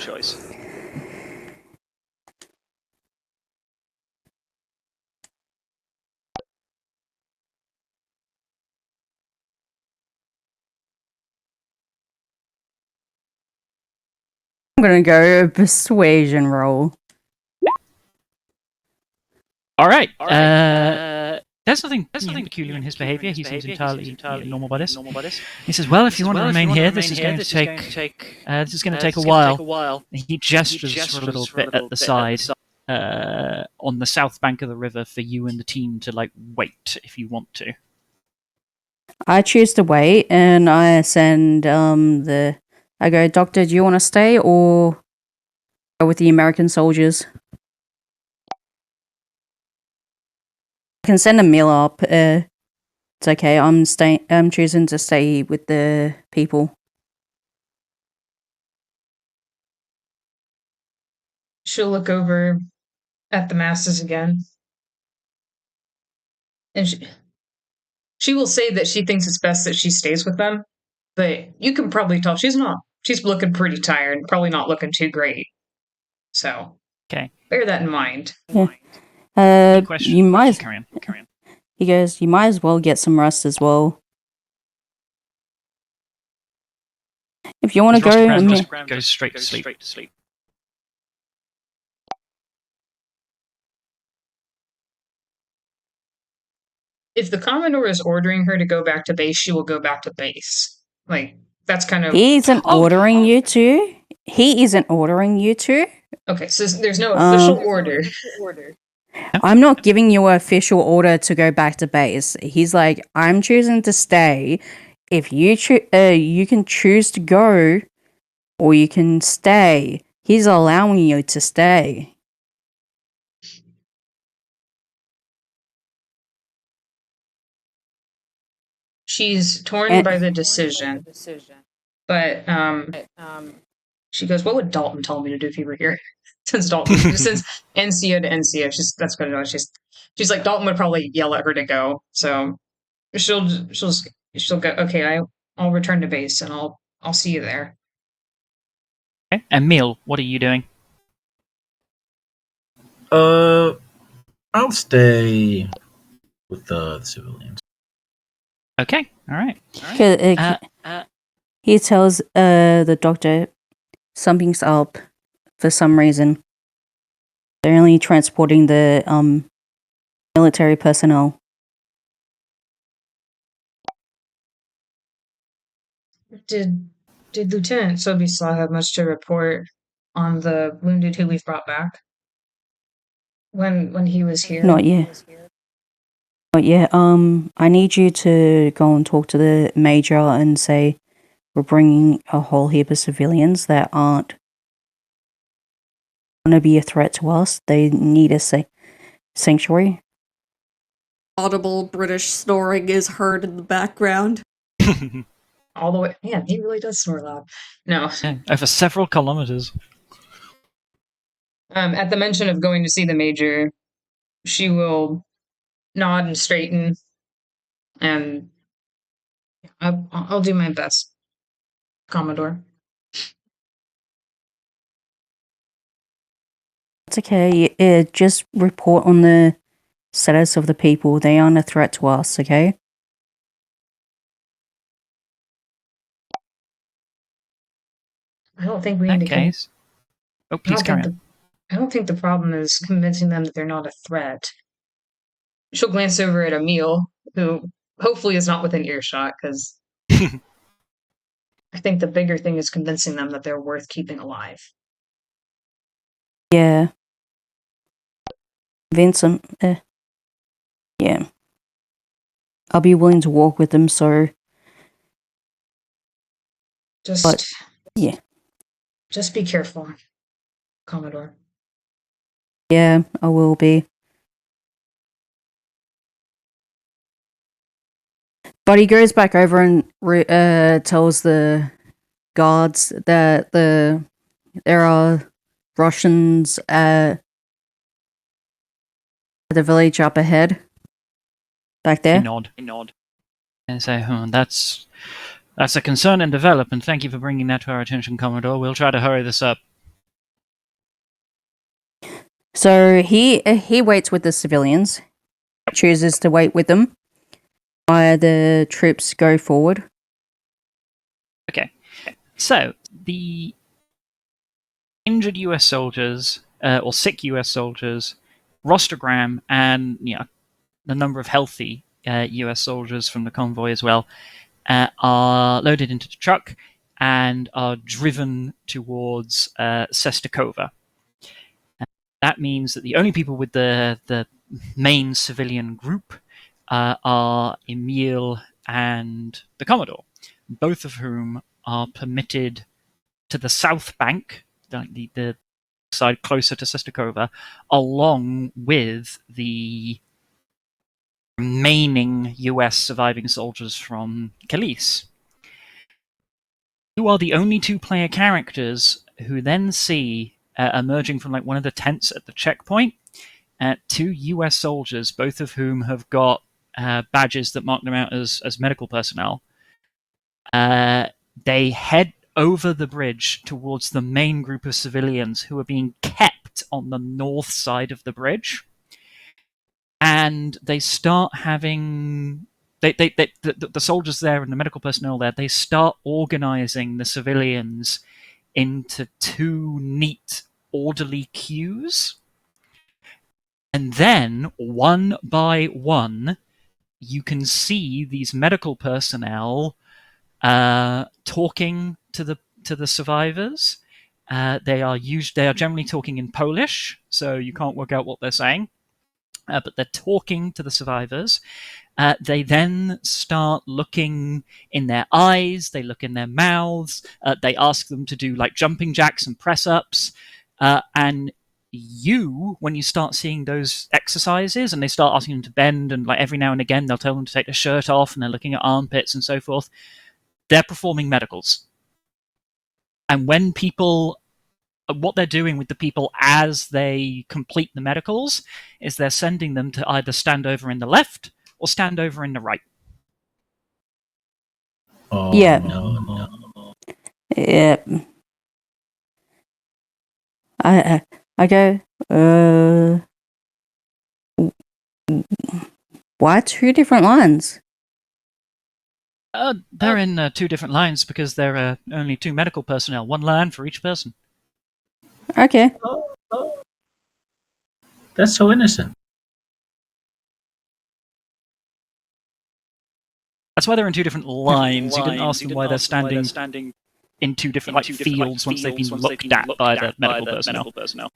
I'm gonna go persuasion roll.
All right. There's nothing peculiar in his behaviour. He seems entirely normal by this. He says, "Well, if you want to remain here, this is going to take a while." He gestures for a little bit at the side, on the south bank of the river, for you and the team to wait if you want to.
I choose to wait, and I send I go, Doctor, do you want to stay or with the American soldiers. I can send a meal up. It's okay. I'm choosing to stay with the people.
She'll look over at the masses again. And she will say that she thinks it's best that she stays with them, but you can probably tell she's not. She's looking pretty tired, probably not looking too great. So,
Okay.
bear that in mind.
Yeah.
Any questions?
You might.
Carry on.
He goes, you might as well get some rest as well. If you want to go,
Go straight to sleep.
If the Commodore is ordering her to go back to base, she will go back to base. Like, that's kind of...
He isn't ordering you to. He isn't ordering you to.
Okay, so there's no official order.
I'm not giving you an official order to go back to base. He's like, I'm choosing to stay. If you you can choose to go, or you can stay. He's allowing you to stay.
She's torn by the decision. But she goes, "What would Dalton tell me to do if he were here?" since NCO to NCO, that's what I know. She's like, Dalton would probably yell at her to go. So she'll go. Okay, I'll return to base and I'll see you there.
Okay. Emil, what are you doing?
I'll stay with the civilians.
Okay. All right.
He tells the doctor something's up for some reason. They're only transporting the military personnel.
Did Lieutenant Sobislaw have much to report on the wounded who we've brought back when he was here?
Not yet. Not yet. I need you to go and talk to the major and say we're bringing a whole heap of civilians that aren't going to be a threat to us. They need a sanctuary.
Audible British snoring is heard in the background.
All the way. Man, he really does snore loud. No.
Yeah, over several kilometers.
At the mention of going to see the major, she will nod and straighten, and I'll do my best, Commodore.
It's okay. Just report on the status of the people. They aren't a threat to us, okay?
I don't think we
In
need
that
to.
case. Oh, please carry on.
I don't think the problem is convincing them that they're not a threat. She'll glance over at Emil, who hopefully is not within earshot, because I think the bigger thing is convincing them that they're worth keeping alive.
Yeah. Vincent, yeah. I'll be willing to walk with them, so... yeah.
Just be careful, Commodore.
Yeah, I will be. But he goes back over and tells the guards that there are Russians at the village up ahead. Back there.
I nod. And say, that's a concern in development. Thank you for bringing that to our attention, Commodore. We'll try to hurry this up.
So he waits with the civilians. Chooses to wait with them while the troops go forward.
Okay. So, the injured US soldiers, or sick US soldiers, rostergram, and the number of healthy US soldiers from the convoy as well, are loaded into the truck and are driven towards Sestakova. That means that the only people with the main civilian group are Emil and the Commodore, both of whom are permitted to the south bank, the side closer to Sistakova, along with the remaining US surviving soldiers from Khalees. You are the only two-player characters who then see, emerging from like one of the tents at the checkpoint, two US soldiers, both of whom have got badges that mark them out as medical personnel. They head over the bridge towards the main group of civilians who are being kept on the north side of the bridge. And they start having the soldiers there and the medical personnel there, they start organizing the civilians into two neat, orderly queues. And then, one by one, you can see these medical personnel talking to the survivors. They are generally talking in Polish, so you can't work out what they're saying. But they're talking to the survivors. They then start looking in their eyes, they look in their mouths, they ask them to do like jumping jacks and press-ups, and when you start seeing those exercises and they start asking them to bend, and like every now and again they'll tell them to take their shirt off and they're looking at armpits and so forth, they're performing medicals. And when what they're doing with the people as they complete the medicals is they're sending them to either stand over in the left or stand over in the right.
Oh,
Yeah.
no.
Yep. I go, why two different lines?
They're in two different lines because there are only two medical personnel, one line for each person.
Okay.
That's so innocent.
That's why they're in two different lines. You didn't ask them why they're standing in two different fields once they've been looked at by the medical personnel.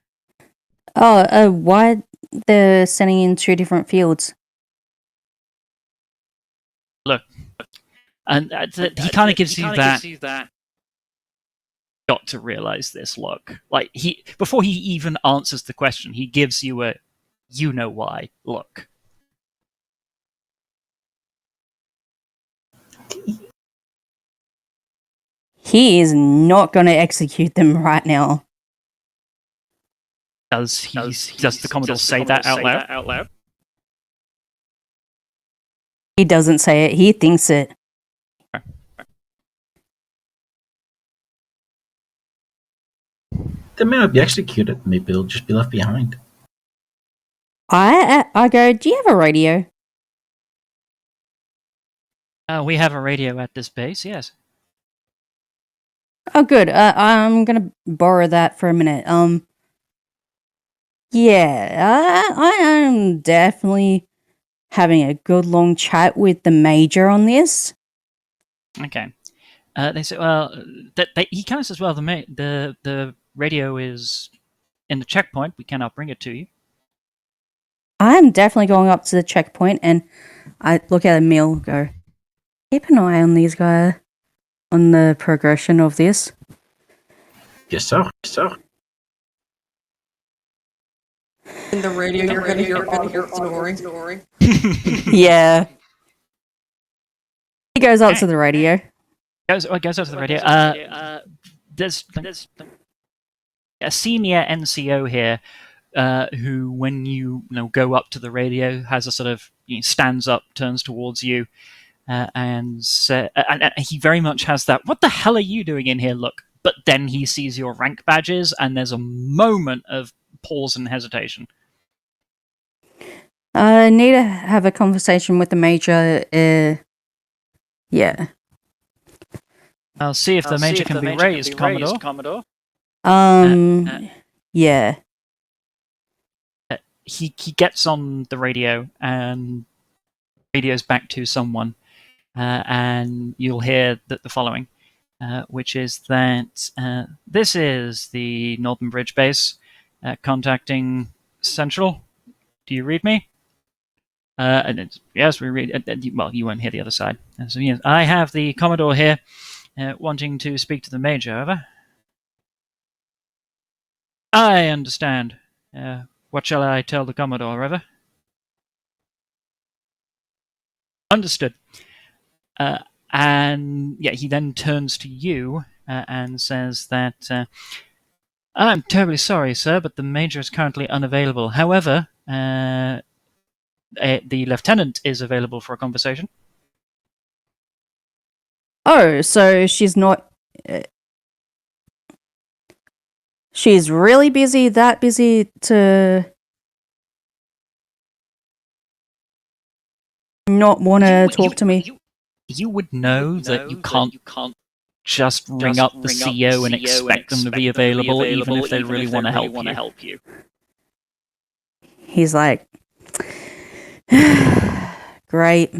Oh, why they're standing in two different fields?
Look, and he kind of gives you that. Got to realize this. Look, like before he even answers the question, he gives you a, you know why. Look.
He is not going to execute them right now.
Does the Commodore say that out loud?
He doesn't say it. He thinks it.
They may not be executed. Maybe they'll just be left behind.
I go, do you have a radio?
We have a radio at this base, yes.
Oh, good. I'm gonna borrow that for a minute. Yeah, I am definitely having a good long chat with the major on this.
Okay. They say, well, he kind of says, well, the radio is in the checkpoint. We cannot bring it to you.
I'm definitely going up to the checkpoint, and I look at Emil and go, keep an eye on these guys, on the progression of this.
Yes, sir.
In the radio, you're gonna hear snoring.
Yeah. He goes up to the radio.
Goes up to the radio. There's a senior NCO here who, when you go up to the radio, has a sort of stands up, turns towards you, and he very much has that, what the hell are you doing in here look. But then he sees your rank badges, and there's a moment of pause and hesitation.
I need to have a conversation with the major. Yeah.
I'll see if the major can be raised, Commodore.
Yeah.
He gets on the radio and radios back to someone, and you'll hear the following, which is that this is the Northern Bridge base, contacting Central. Do you read me? And yes, we read. Well, you won't hear the other side. So yes, I have the Commodore here, wanting to speak to the Major. Over. I understand. What shall I tell the Commodore, River? Understood. And yeah, he then turns to you and says that I'm terribly sorry, sir, but the Major is currently unavailable. However, the Lieutenant is available for a conversation.
Oh, so she's not. She's really busy, that busy to not want to talk to me.
You would know that you can't just ring up the CEO and expect them to be available, even if they really want to help you.
He's like, great.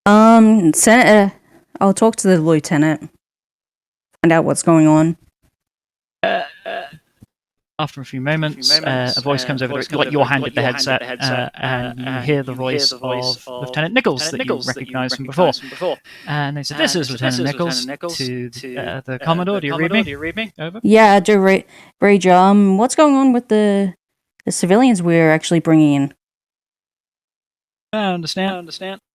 Senator, I'll talk to the lieutenant. Find out what's going on.
After a few moments, a voice comes over. Like you're handed the headset, and you hear the voice of Lieutenant Nichols that you recognised from before. And they said, "This is Lieutenant Nichols to the Commodore. Do you read me? Over."
Yeah, I do read you. What's going on with the civilians we're actually bringing in?
I understand.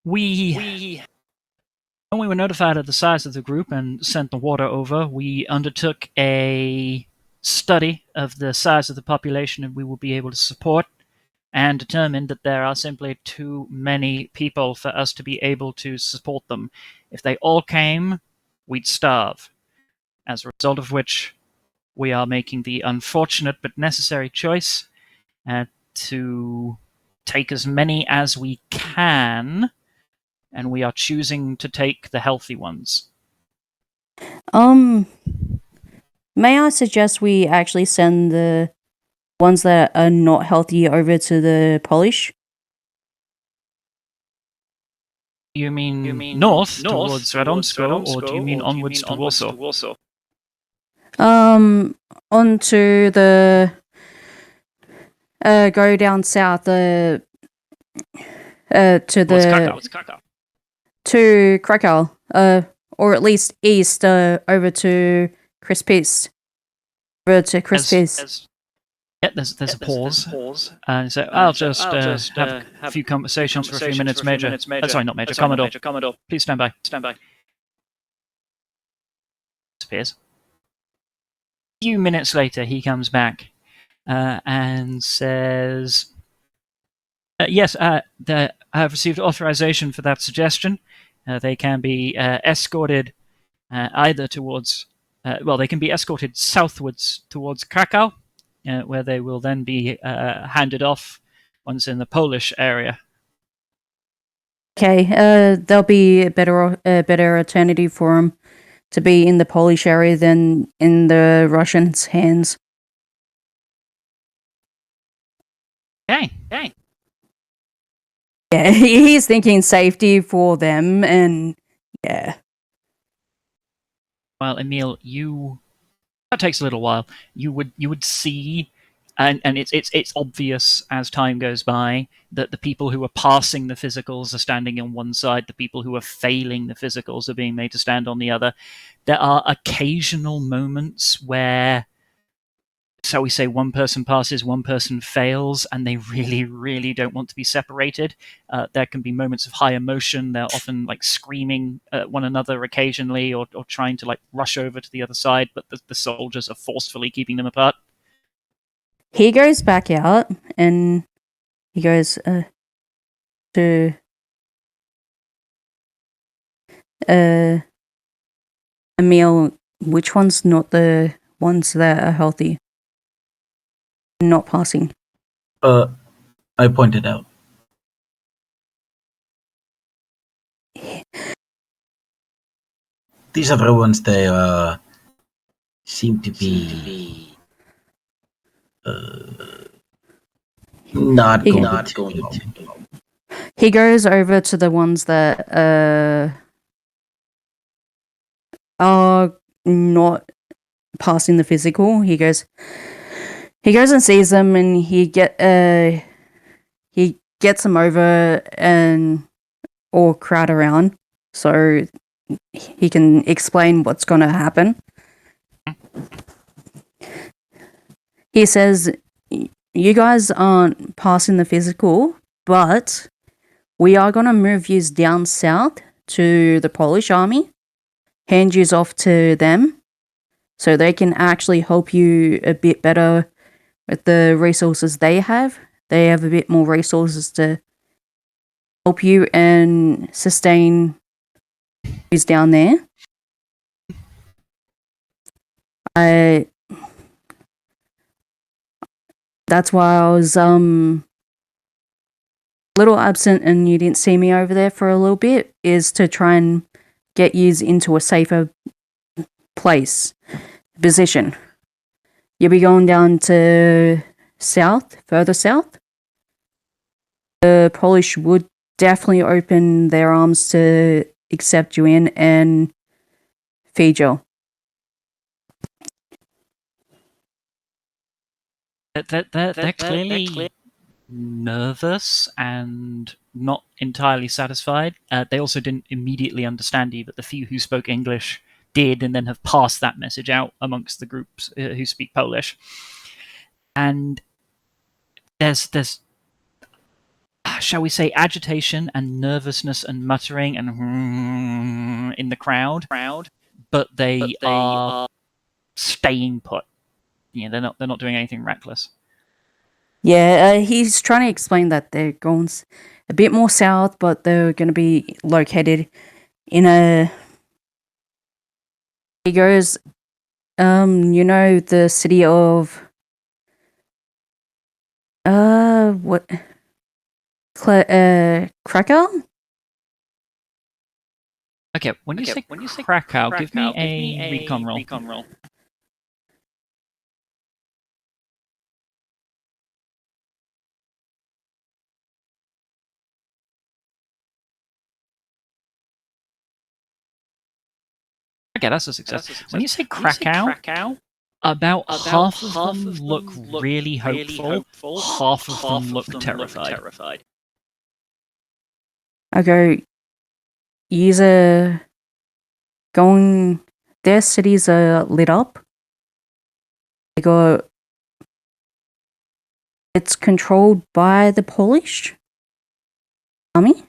When we were notified of the size of the group and sent the water over, we undertook a study of the size of the population that we will be able to support and determined that there are simply too many people for us to be able to support them. If they all came, we'd starve. As a result of which, we are making the unfortunate but necessary choice to take as many as we can, and we are choosing to take the healthy ones.
May I suggest we actually send the ones that are not healthy over to the Polish?
You mean north towards Radomsko, or do you mean onwards to Warsaw?
Onto the go down south, to
Krakow.
To Krakow, or at least east, over to Crispis. Over to Crispis.
There's a pause. And so I'll just have a few conversations for a few minutes, Major. Sorry, not Major, Commodore. Please stand by. Disappears. A few minutes later, he comes back and says, yes, I have received authorization for that suggestion. They can be escorted either towards, they can be escorted southwards towards Krakow, where they will then be handed off once in the Polish area.
Okay, there'll be a better alternative for them to be in the Polish area than in the Russians' hands.
Okay.
Yeah, he's thinking safety for them, and yeah.
Well, Emil, that takes a little while. You would see, and it's obvious as time goes by that the people who are passing the physicals are standing on one side, the people who are failing the physicals are being made to stand on the other. There are occasional moments where, shall we say, one person passes, one person fails, and they really, really don't want to be separated. There can be moments of high emotion. They're often like screaming at one another occasionally, or trying to like rush over to the other side, but the soldiers are forcefully keeping them apart.
He goes back out and he goes to Emil, which one's not the ones that are healthy? Not passing.
I pointed out. These other ones, they seem to be not going well.
He goes over to the ones that are not passing the physical. He goes and sees them, and he gets them over and all crowd around so he can explain what's going to happen. He says, you guys aren't passing the physical, but we are going to move you down south to the Polish army, hand you off to them, so they can actually help you a bit better with the resources they have. They have a bit more resources to help you and sustain who's down there. That's why I was a little absent and you didn't see me over there for a little bit, is to try and get you into a safer place, position. You'll be going down to further south. The Polish would definitely open their arms to accept you in and feed you.
They're clearly nervous and not entirely satisfied. They also didn't immediately understand you, but the few who spoke English did, and then have passed that message out amongst the groups who speak Polish. And there's shall we say, agitation and nervousness and muttering and in the crowd, but they are staying put. They're not doing anything reckless.
Yeah, he's trying to explain that they're going a bit more south, but they're going to be located in a... He goes, the city of... what? Krakow?
Okay, when you say Krakow, give me a recon roll. Okay, that's a success. When you say Krakow, about half of them look really hopeful, half of them look terrified.
I go, their cities are lit up. I go, it's controlled by the Polish army.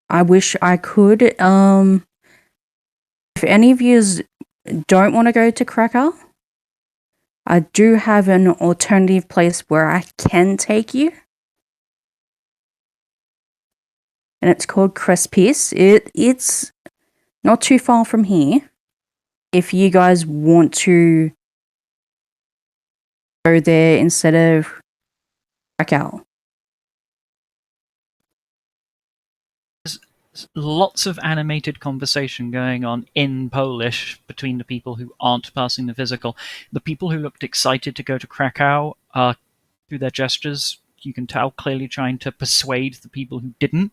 I wish I could. If any of you don't want to go to Krakow, I do have an alternative place where I can take you. And it's called Crespis. It's not too far from here. If you guys want to go there instead of Krakow.
Lots of animated conversation going on in Polish between the people who aren't passing the physical. The people who looked excited to go to Krakow are, through their gestures, you can tell, clearly trying to persuade the people who didn't.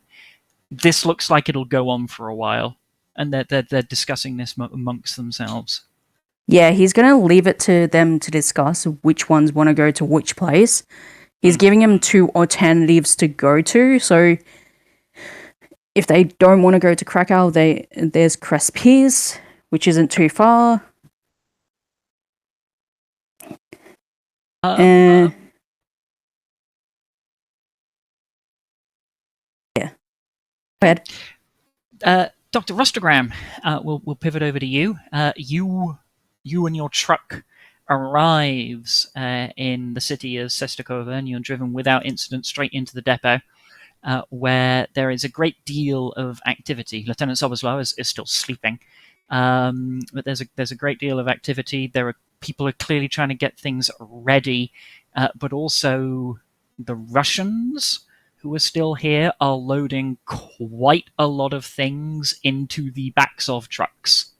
This looks like it'll go on for a while, and they're discussing this amongst themselves.
Yeah, he's going to leave it to them to discuss which ones want to go to which place. He's giving them 2 alternatives to go to, so if they don't want to go to Krakow, there's Crespis, which isn't too far. Yeah. Go ahead.
Dr. Rostogram, we'll pivot over to you. You and your truck arrives in the city of Sestakova, and you're driven without incident straight into the depot, where there is a great deal of activity. Lieutenant Soboslaw is still sleeping, but there's a great deal of activity. People are clearly trying to get things ready, but also the Russians who are still here are loading quite a lot of things into the backs of trucks.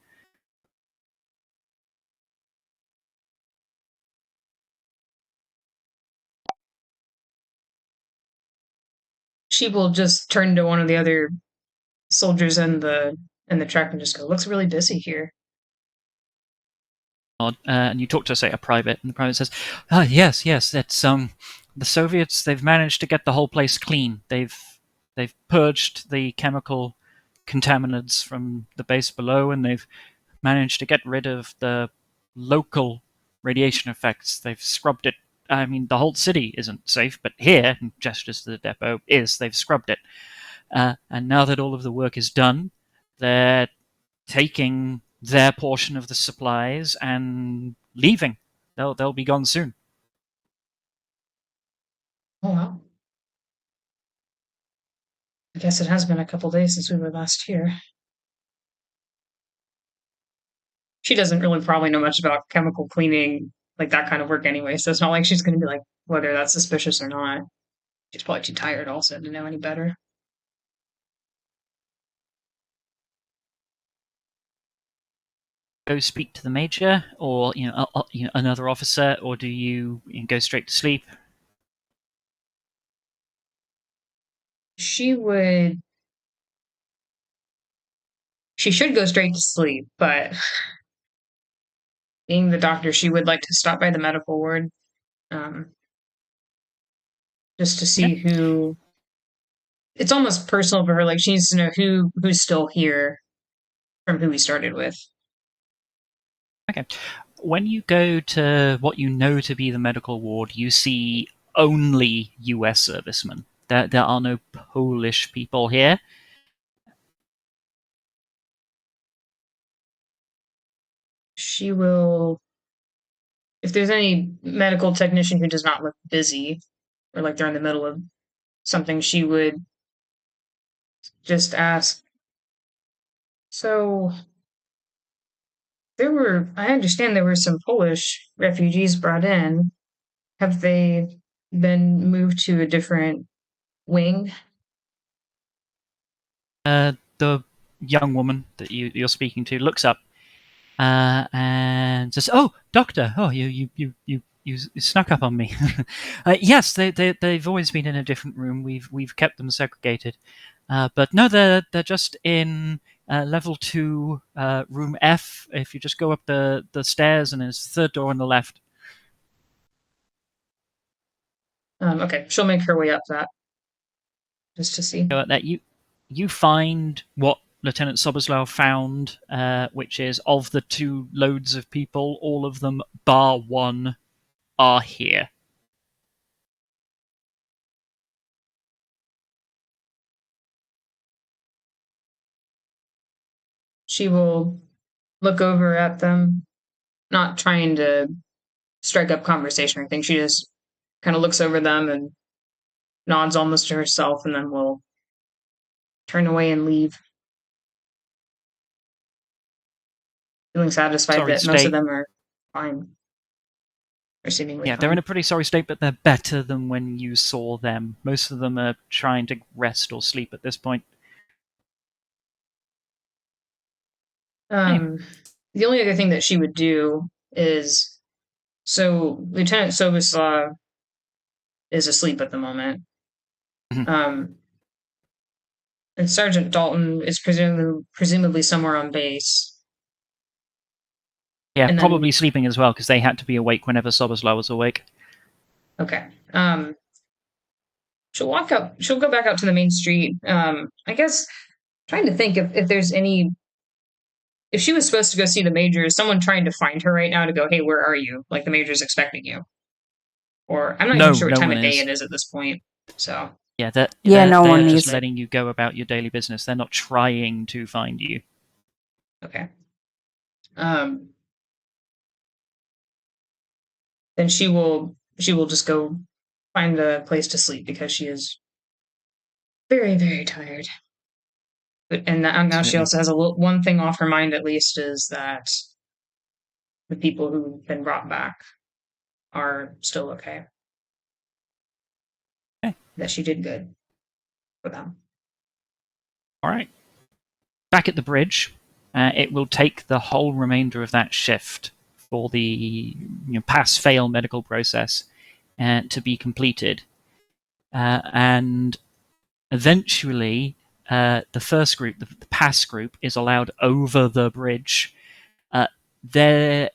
She will just turn to one of the other soldiers in the truck and just go, "Looks really busy here."
And you talk to, say, a private, and the private says, yes, it's the Soviets. They've managed to get the whole place clean. They've purged the chemical contaminants from the base below, and they've managed to get rid of the local radiation effects. They've scrubbed it. I mean, the whole city isn't safe, but here, gestures to the depot, they've scrubbed it. And now that all of the work is done, they're taking their portion of the supplies and leaving. They'll be gone soon.
Oh well. I guess it has been a couple days since we were last here. She doesn't really probably know much about chemical cleaning, like that kind of work anyway, so it's not like she's going to be like whether that's suspicious or not. She's probably too tired also to know any better.
Go speak to the major, or another officer, or do you go straight to sleep?
She would. She should go straight to sleep, but being the doctor, she would like to stop by the medical ward, um, just to see
Okay.
who. It's almost personal for her. Like she needs to know who's still here from who we started with.
Okay. When you go to what you know to be the medical ward, you see only US servicemen. There are no Polish people here.
She will. If there's any medical technician who does not look busy or like they're in the middle of something, she would just ask. So I understand there were some Polish refugees brought in. Have they been moved to a different wing?
The young woman that you're speaking to looks up and says, "Oh, doctor! Oh, you snuck up on me." Yes, they've always been in a different room. We've kept them segregated, but no, they're just in level 2, room F. If you just go up the stairs, and there's the third door on the left.
Okay, she'll make her way up that just to see.
That you find what Lieutenant Soboslav found, which is of the 2 loads of people, all of them bar 1 are here.
She will look over at them, not trying to strike up conversation or anything. She just kind of looks over them and nods almost to herself, and then will turn away and leave, feeling satisfied
Sorry
that most of
state.
them are fine. Or seemingly
Yeah,
fine.
they're in a pretty sorry state, but they're better than when you saw them. Most of them are trying to rest or sleep at this point.
The only other thing that she would do is so Lieutenant Soboslav is asleep at the moment.
Mhm.
And Sergeant Dalton is presumably somewhere on base.
Yeah,
And then,
probably sleeping as well, because they had to be awake whenever Soboslav was awake.
okay. She'll walk up. She'll go back out to the main street. I guess trying to think if there's any. If she was supposed to go see the major, is someone trying to find her right now to go, hey, where are you? Like the major's expecting you. Or I'm not even sure what
No
time
one
of day
is.
it is at this point. So
Yeah,
no
they're
one
just
is.
letting you go about your daily business. They're not trying to find you.
okay. Then she will just go find a place to sleep because she is very, very tired. But and now she
Absolutely.
also has one thing off her mind at least is that the people who've been brought back are still okay.
Okay.
That she did good for them.
All right. Back at the bridge, it will take the whole remainder of that shift for the pass-fail medical process to be completed. And eventually, the first group, the pass group, is allowed over the bridge. There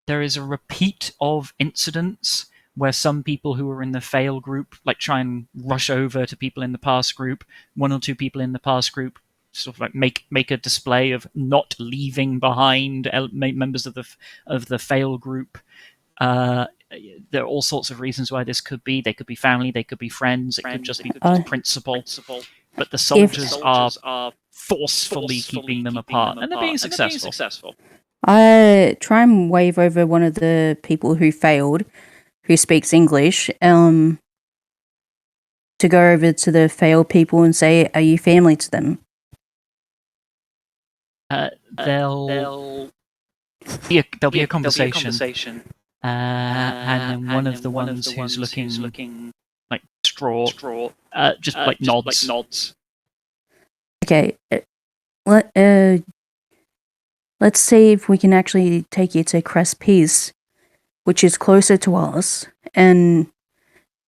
is a repeat of incidents where some people who are in the fail group try and rush over to people in the pass group. 1 or 2 people in the pass group sort of like make a display of not leaving behind members of the fail group. There are all sorts of reasons why this could be. They could be family, they could be friends, it could just be principle. But the soldiers are forcefully keeping them apart, and they're being successful.
I try and wave over one of the people who failed, who speaks English, to go over to the failed people and say, "Are you family to them?"
There'll be a conversation, and then one of the ones who's looking like distraught, just like nods.
Okay, let's see if we can actually take you to Crest Peace, which is closer to us, and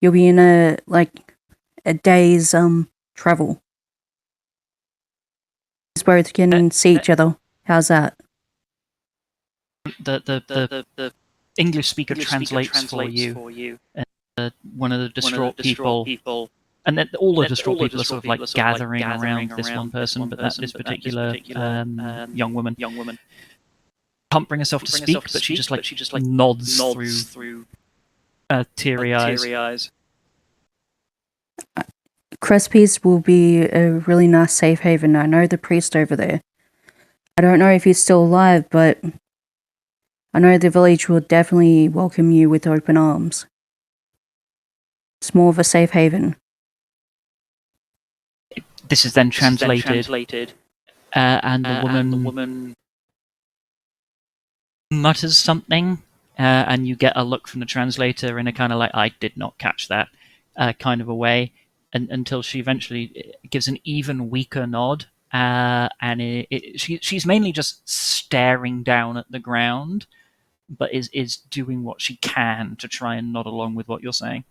you'll be in a day's travel. It's where we can see each other. How's that?
The English speaker translates for you. One of the distraught people. And then all the distraught people are sort of like gathering around this one person, but this particular young woman can't bring herself to speak, but she just nods through teary eyes.
Crest Peace will be a really nice safe haven. I know the priest over there. I don't know if he's still alive, but I know the village will definitely welcome you with open arms. It's more of a safe haven.
This is then translated, and the woman mutters something, and you get a look from the translator in a kind of like, I did not catch that kind of a way, until she eventually gives an even weaker nod, and she's mainly just staring down at the ground, but is doing what she can to try and nod along with what you're saying.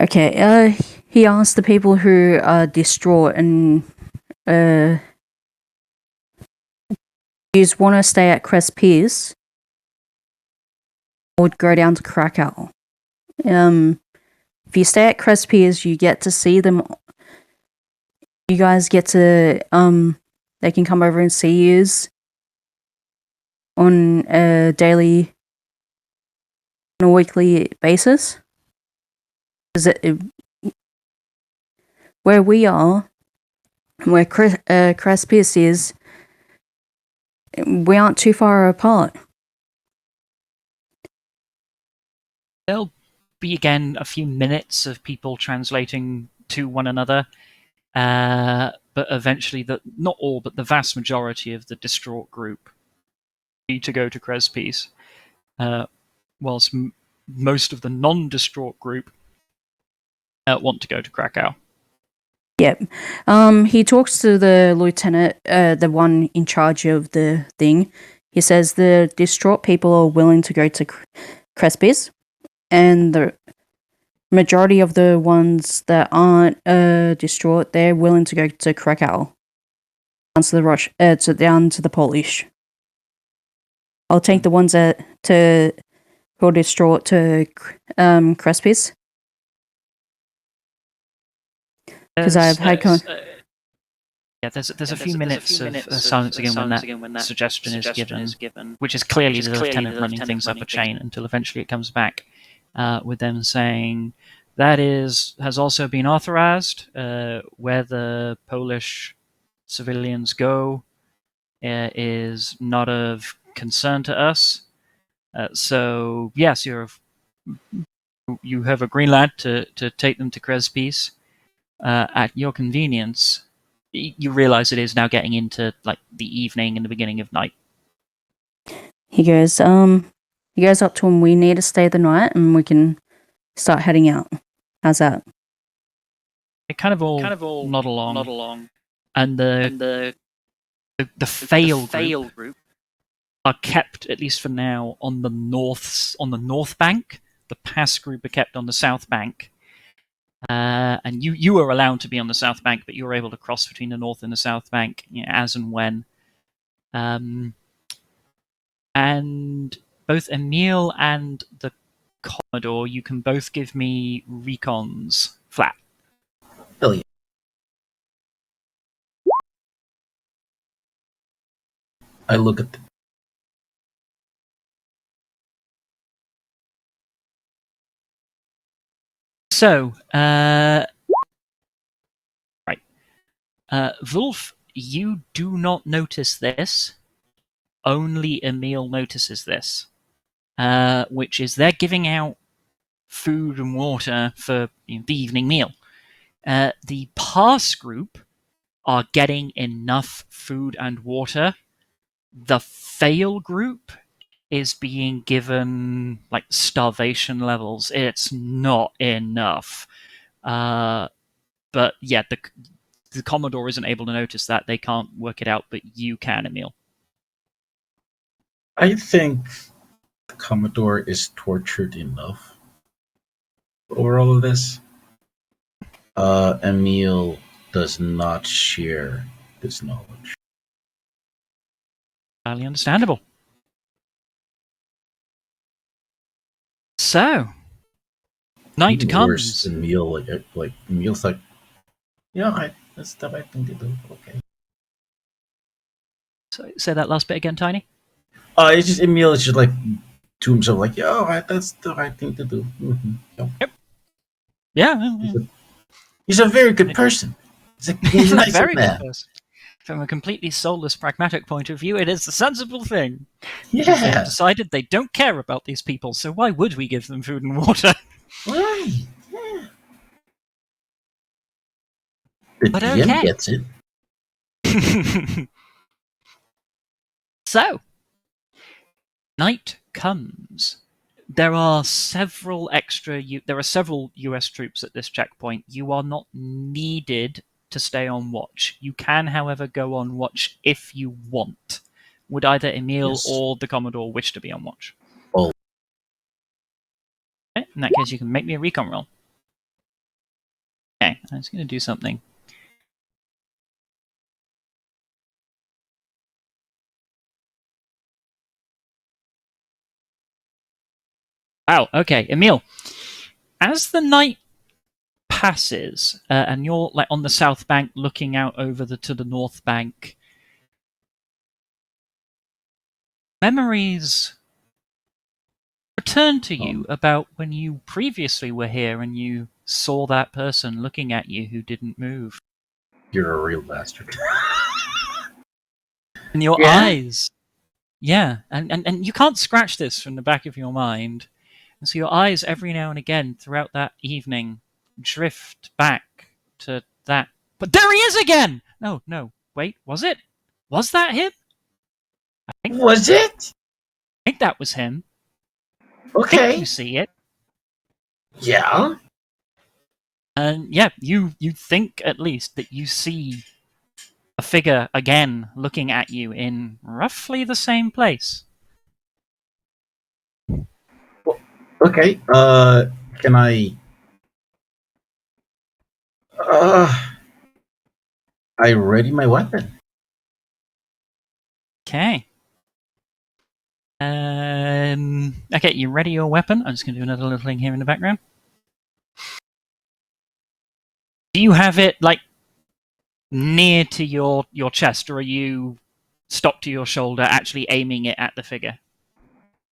Okay, he asked the people who are distraught and do you want to stay at Crest Pierce or go down to Krakow? If you stay at Crest Pierce, you get to see them. You guys get to they can come over and see you on a weekly basis. Is it where we are, where Crest Pierce is? We aren't too far apart.
There'll be again a few minutes of people translating to one another, but eventually, not all, but the vast majority of the distraught group need to go to Crest Peace, whilst most of the non-distraught group want to go to Krakow.
Yep. He talks to the lieutenant, the one in charge of the thing. He says the distraught people are willing to go to Crest Peace, and the majority of the ones that aren't distraught, they're willing to go to Krakow. Down to the Polish. I'll take the ones who are distraught to Crest Peace. Because I've had
there's a few minutes of silence again when that suggestion is given, which is clearly the lieutenant running things up a chain until eventually it comes back with them saying that has also been authorized. Where the Polish civilians go is not of concern to us. So yes, you have a green light to take them to Crest Peace. At your convenience. You realize it is now getting into like the evening and the beginning of night.
He goes up to him, we need to stay the night and we can start heading out. How's that?
They kind of all nod along. And the fail group are kept, at least for now, on the north bank. The pass group are kept on the south bank. And you were allowed to be on the south bank, but you were able to cross between the north and the south bank, as and when. And both Emil and the Commodore, you can both give me recons flat.
Hell yeah. I look at
So, right. Wolf, you do not notice this. Only Emil notices this. Which is they're giving out food and water for the evening meal. The pass group are getting enough food and water. The fail group is being given like starvation levels. It's not enough. But yeah, the Commodore isn't able to notice that. They can't work it out, but you can, Emil.
I think the Commodore is tortured enough over all of this. Emil does not share this knowledge.
Highly understandable. So, night
Even worse,
comes.
Emil like Emil's like, yeah, that's the right thing to do. Okay.
So, say that last bit again, Tiny.
It's just Emil is just like to himself, like, yeah, that's the right thing to do. Yep.
Yeah.
He's a very good person. He's a
a
nice
very
man.
good person. From a completely soulless, pragmatic point of view, it is the sensible thing. Because they have
Yeah.
decided they don't care about these people, so why would we give them food and water?
Right. Yeah. The
But
DM
okay.
gets it.
So, night comes. There are several US troops at this checkpoint. You are not needed to stay on watch. You can, however, go on watch if you want. Would either Emil
Yes.
or the Commodore wish to be on watch?
Oh.
Okay, in that case, you can make me a recon roll. Okay, I'm just going to do something. Wow, okay, Emil. As the night passes, and you're like on the south bank looking out over to the north bank, memories return to you about when you previously were here and you saw that person looking at you who didn't move.
You're a real bastard.
And your
Yeah?
eyes. Yeah, and you can't scratch this from the back of your mind. And so your eyes, every now and again throughout that evening, drift back to that. But there he is again! No, wait, was it? Was that him?
Was it?
I think that was him. I think
Okay.
you see it.
Yeah.
And yeah, you think at least that you see a figure again looking at you in roughly the same place.
Okay. Can I? I ready my weapon.
Okay. Okay, you ready your weapon? I'm just going to do another little thing here in the background. Do you have it like near to your chest, or are you stopped to your shoulder, actually aiming it at the figure?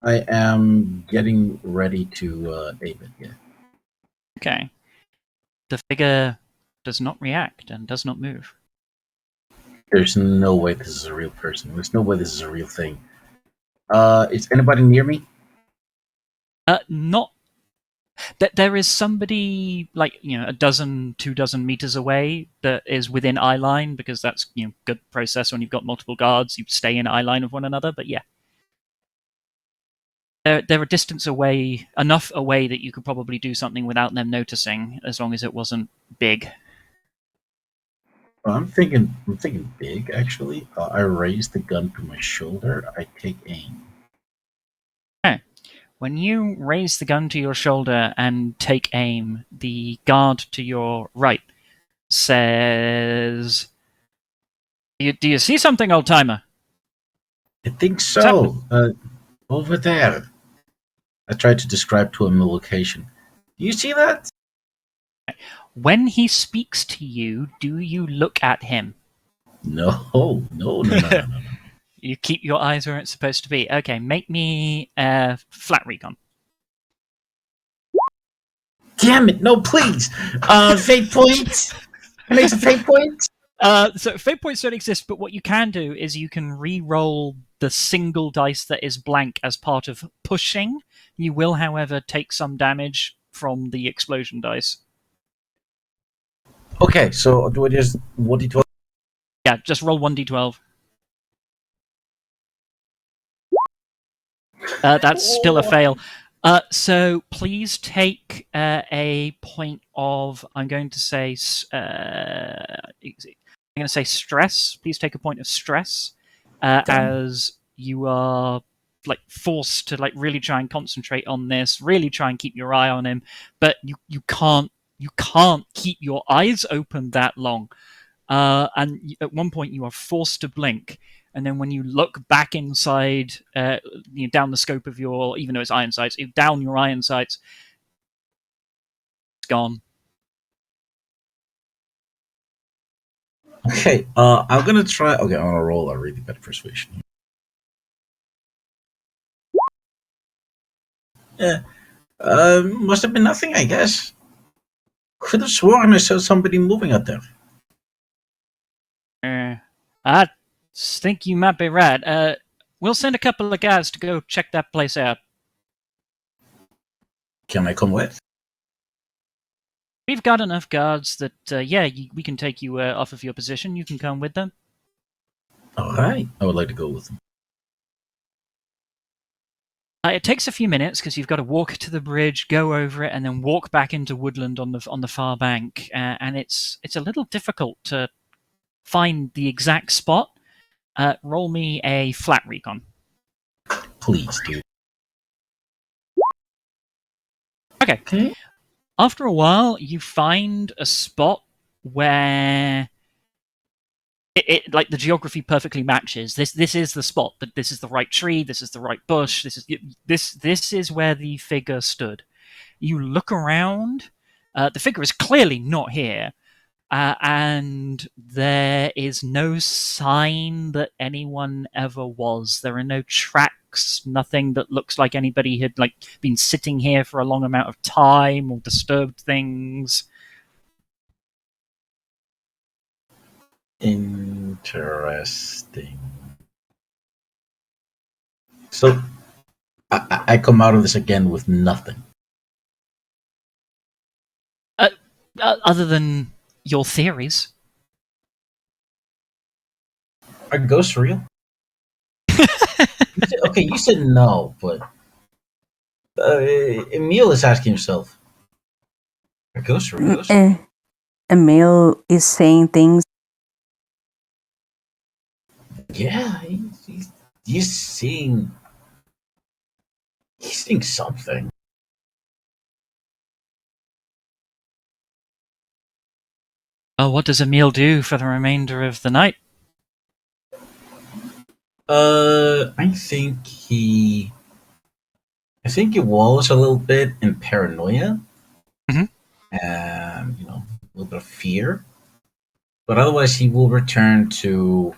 I am getting ready to aim it. Yeah.
Okay. The figure does not react and does not move.
There's no way this is a real person. There's no way this is a real thing. Is anybody near me?
Not that there is somebody like a dozen, 2 dozen meters away that is within eye line, because that's good process when you've got multiple guards. You stay in eye line of one another, but yeah. They're a distance away, enough away that you could probably do something without them noticing, as long as it wasn't big.
I'm thinking big actually. I raise the gun to my shoulder. I take aim.
Okay. When you raise the gun to your shoulder and take aim, the guard to your right says, "Do you see something, old timer?"
I think so. Over there. I tried to describe to him the location. Do you see that?
When he speaks to you, do you look at him?
No.
You keep your eyes where it's supposed to be. Okay, make me a flat recon.
Damn it! No, please. Fate point. Can I use a fate point?
So fate points don't exist, but what you can do is you can re-roll the single dice that is blank as part of pushing. You will, however, take some damage from the explosion dice.
Okay, so do I just what d12?
Yeah, just roll 1d12. That's still a fail. So please take a point of. I'm going to say stress. Please take a point of stress as you are like forced to like really try and concentrate on this, really try and keep your eye on him, but you can't keep your eyes open that long. And at one point you are forced to blink, and then when you look back inside, down the scope of your, even though it's iron sights, down your iron sights, it's gone.
Okay, I'm gonna try. Okay, I'm gonna roll a really bad persuasion. Yeah, must have been nothing, I guess. Could have sworn I saw somebody moving out there.
I think you might be right. We'll send a couple of guys to go check that place out.
Can I come with?
We've got enough guards that, we can take you off of your position. You can come with them.
All right, I would like to go with them.
It takes a few minutes because you've got to walk to the bridge, go over it, and then walk back into woodland on the far bank. And it's a little difficult to find the exact spot. Roll me a flat recon.
Please, dude.
Okay. After a while, you find a spot where it like the geography perfectly matches. This is the spot. That this is the right tree. This is the right bush. This is where the figure stood. You look around. The figure is clearly not here. And there is no sign that anyone ever was. There are no tracks, nothing that looks like anybody had like been sitting here for a long amount of time or disturbed things.
Interesting. So I come out of this again with nothing.
Other than your theories.
Are ghosts real? Okay, you said no, but Emil is asking himself. Are ghosts real?
Emil is saying things.
Yeah, he's seeing something.
Well, what does Emil do for the remainder of the night?
I think he wallows a little bit in paranoia,
Mhm.
and a little bit of fear. But otherwise, he will return to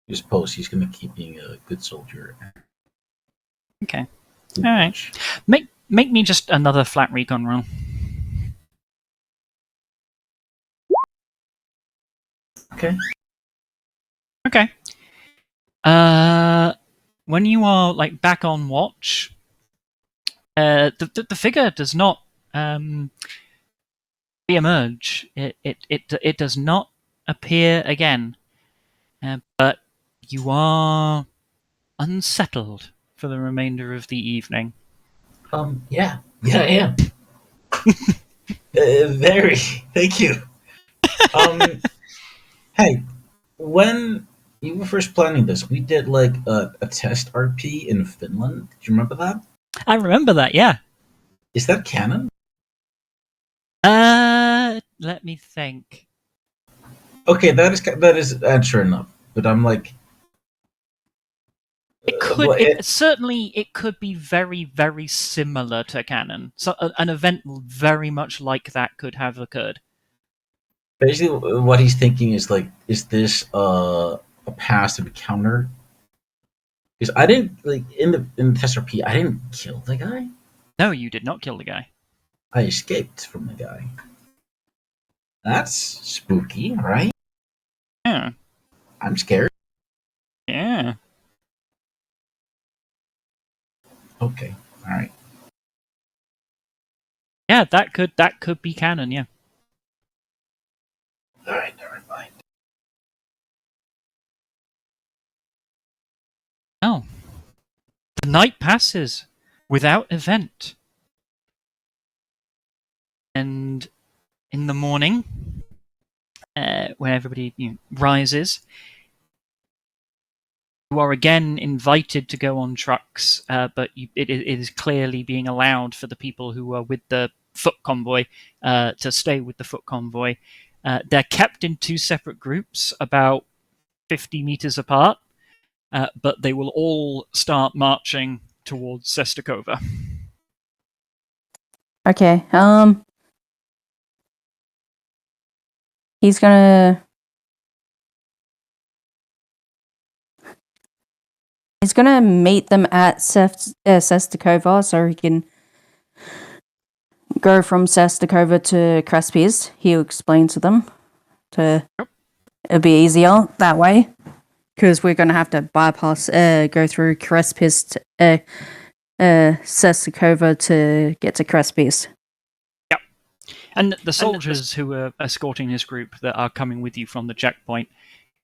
his post. He's going to keep being a good soldier.
Okay. All right. Make me just another flat recon roll.
Okay.
Okay. When you are like back on watch, the figure does not re-emerge. It does not appear again. But you are unsettled for the remainder of the evening.
Yeah, I am. Very. Thank you. Hey, when you were first planning this, we did like a test RP in Finland. Do you remember that?
I remember that, yeah.
Is that canon?
Let me think.
Okay, that is sure enough. But I'm like,
It could it could be very, very similar to canon. So an event very much like that could have occurred.
basically what he's thinking is like, is this a past encounter Because I didn't like in the Tester P. I didn't kill the guy.
No, you did not kill the guy.
I escaped from the guy. That's spooky, right?
Yeah.
I'm scared.
Yeah.
Okay, all right.
Yeah, that could be canon, yeah.
All right, never mind.
Oh. The night passes without event. And in the morning, when everybody rises, you are again invited to go on trucks, but it is clearly being allowed for the people who are with the foot convoy to stay with the foot convoy. They're kept in two separate groups, about 50 meters apart, but they will all start marching towards Sestakova.
Okay. He's gonna meet them at Sestakova so he can go from Sestakova to Crespies. He'll explain to them it'll be easier that way because we're gonna have to bypass go through Crespies Sestakova to get to Crespies.
And the soldiers who are escorting this group that are coming with you from the checkpoint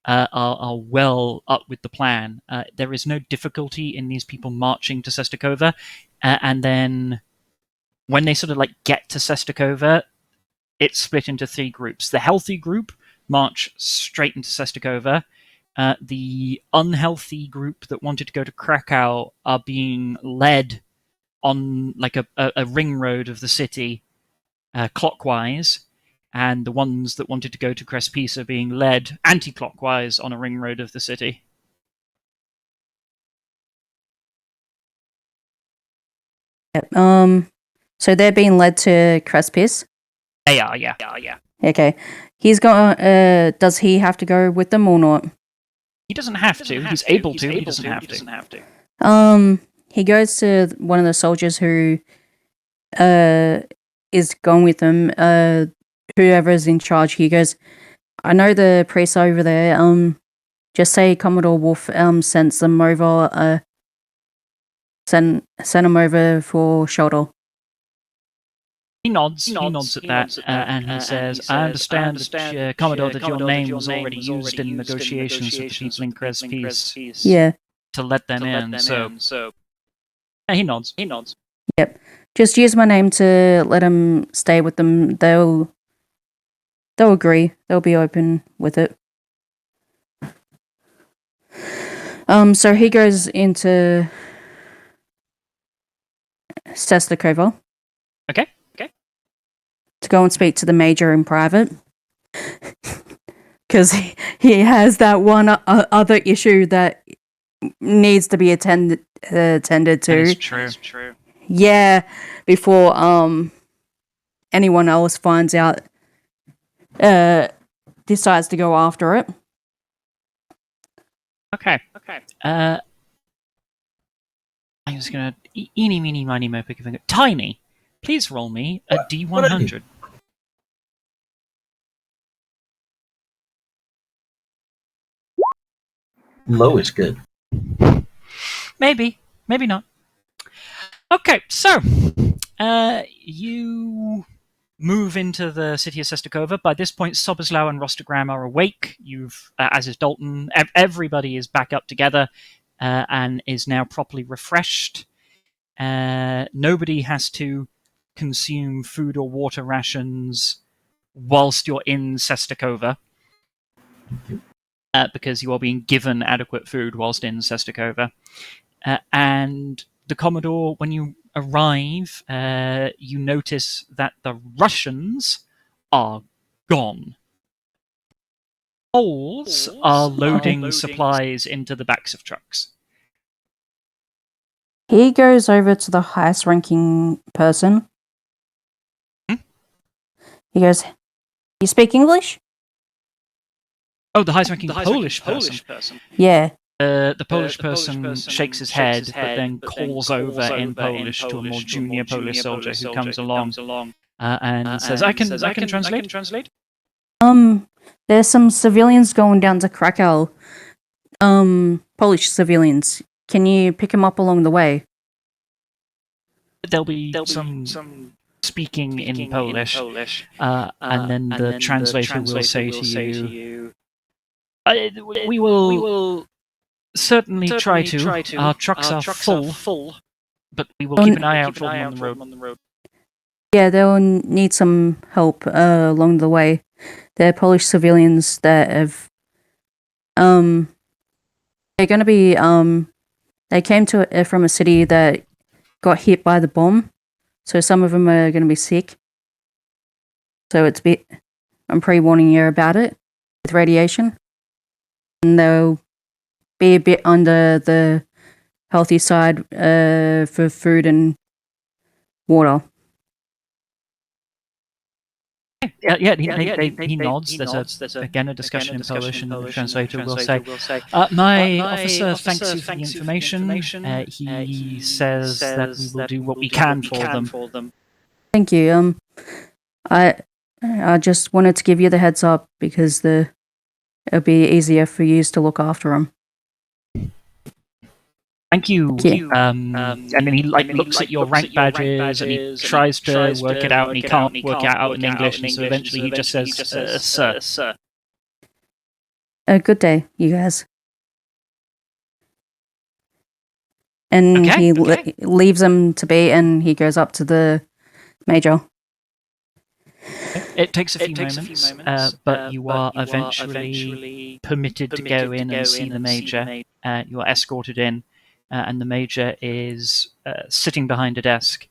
are well up with the plan. There is no difficulty in these people marching to Sestakova, and then when they sort of like get to Sestakova, it's split into three groups. The healthy group march straight into Sestakova. The unhealthy group that wanted to go to Krakow are being led on like a ring road of the city clockwise, and the ones that wanted to go to Crespisa are being led anti-clockwise on a ring road of the city.
Yep. So they're being led to Crespis.
They are, yeah.
Okay. He's got. Does he have to go with them or not?
He doesn't have to. He's able to. He doesn't have to.
He goes to one of the soldiers who is going with them. Whoever is in charge. He goes, I know the priest over there. Just say Commodore Wolf sends them over. Send them over for shoulder.
He nods at that, and he says, I understand that, Commodore, that your name was already used in negotiations with the people in Crespis.
Yeah.
To let them in, so... Yeah, he nods.
Yep. Just use my name to let them stay with them. They'll agree. They'll be open with it. So he goes into Sestakova.
Okay.
To go and speak to the major in private. Because he has that one other issue that needs to be attended to.
That is true.
Yeah, before anyone else finds out, decides to go after it.
Okay. I'm just gonna eeny, meeny, miny, mo, pick a finger. Tiny, please roll me a D100.
Low is good.
Maybe not. Okay, so you move into the city of Sestakova. By this point, Soboslaw and Rostogram are awake. As is Dalton, everybody is back up together and is now properly refreshed. Nobody has to consume food or water rations whilst you're in Sestakova. Because you are being given adequate food whilst in Sestakova. And the Commodore, when you arrive, you notice that the Russians are gone. Poles are loading supplies into the backs of trucks.
He goes over to the highest ranking person. He goes, you speak English?
Oh, the highest ranking Polish person.
Yeah.
The Polish person shakes his head, but then calls over in Polish to a more junior Polish soldier who comes along and says, "I can translate."
There's some civilians going down to Krakow. Polish civilians. Can you pick them up along the way?
There'll be some speaking in Polish, and then the translator will say to you, "We will certainly try to. Our trucks are full, but we will keep an eye out for them on the road."
Yeah, they'll need some help along the way. They're Polish civilians that have they're going to be they came to from a city that got hit by the bomb, so some of them are going to be sick. So I'm pre-warning you about it with radiation, and they'll be a bit under the healthy side for food and water.
He nods. There's again a discussion in Polish, and the translator will say, "My officer thanks you for the information. He says that we will do what we can for them."
Thank you. I just wanted to give you the heads up because it'll be easier for you to look after them.
Thank you. And then he looks at your rank badges and he tries to work it out and he can't work it out in English, and so eventually he just says, "Sir."
A good day, you guys. And he leaves them to be, and he goes up to the major.
It takes a few moments, but you are eventually permitted to go in and see the major. You are escorted in. And the major is sitting behind a desk.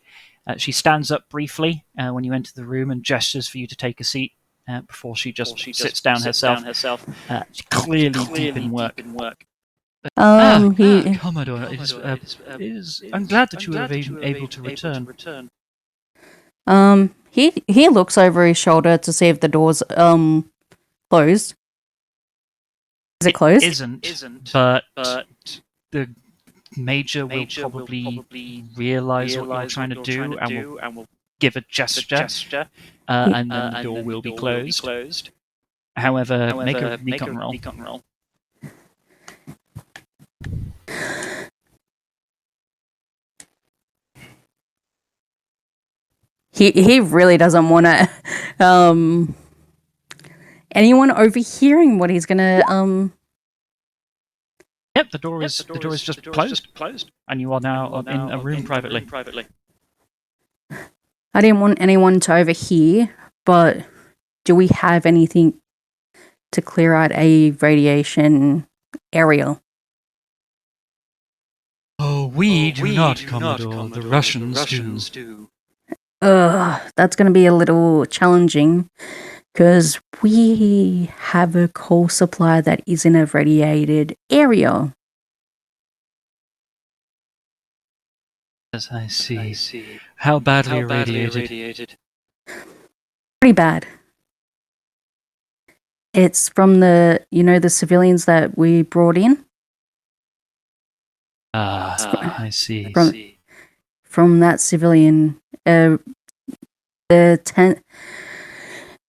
She stands up briefly when you enter the room and gestures for you to take a seat before she sits down herself. Clearly deep in work. Commodore, I'm glad that you were able to return.
He looks over his shoulder to see if the door's closed. Is it closed?
It isn't, but the major will probably realize what you're trying to do and will give a gesture, and then the door will be closed. However, make a recon roll.
He really doesn't want to anyone overhearing what he's gonna
Yep, the door is just closed, and you are now in a room privately.
I didn't want anyone to overhear, but do we have anything to clear out a radiation area?
Oh, we do not, Commodore. The Russians do.
That's going to be a little challenging because we have a coal supply that is in a radiated area.
As I see. How badly irradiated?
Pretty bad. It's from the civilians that we brought in.
I see.
From that civilian,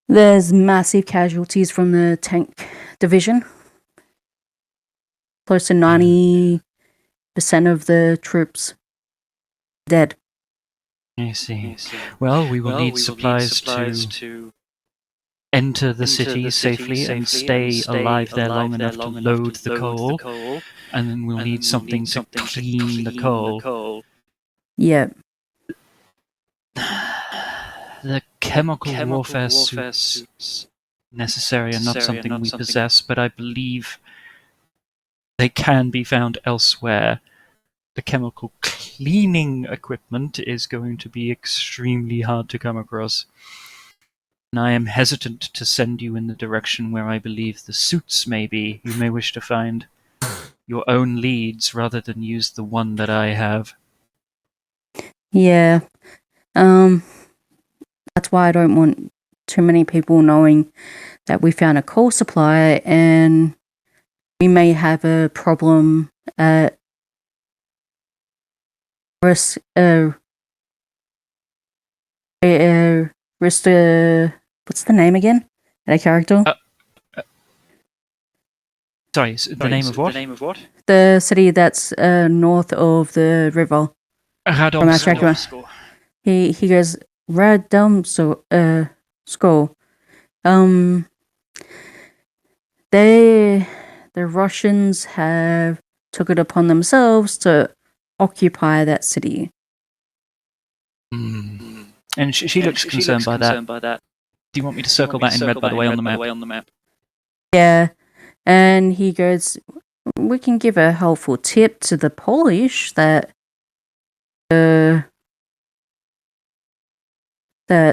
there's massive casualties from the tank division. Close to 90% of the troops dead.
I see. Well, we will need supplies to enter the city safely and stay alive there long enough to load the coal, and then we'll need something to clean the coal.
Yep.
The chemical warfare suits necessary are not something we possess, but I believe they can be found elsewhere. The chemical cleaning equipment is going to be extremely hard to come across. And I am hesitant to send you in the direction where I believe the suits may be. You may wish to find your own leads rather than use the one that I have.
Yeah. That's why I don't want too many people knowing that we found a coal supply, and we may have a problem at what's the name again? That character?
Sorry, the name of what?
The city that's north of the river. From our track. He goes School. The Russians have took it upon themselves to occupy that city.
And she looks concerned by that. Do you want me to circle that in red, by the way, on the map?
Yeah, and he goes, we can give a helpful tip to the Polish that that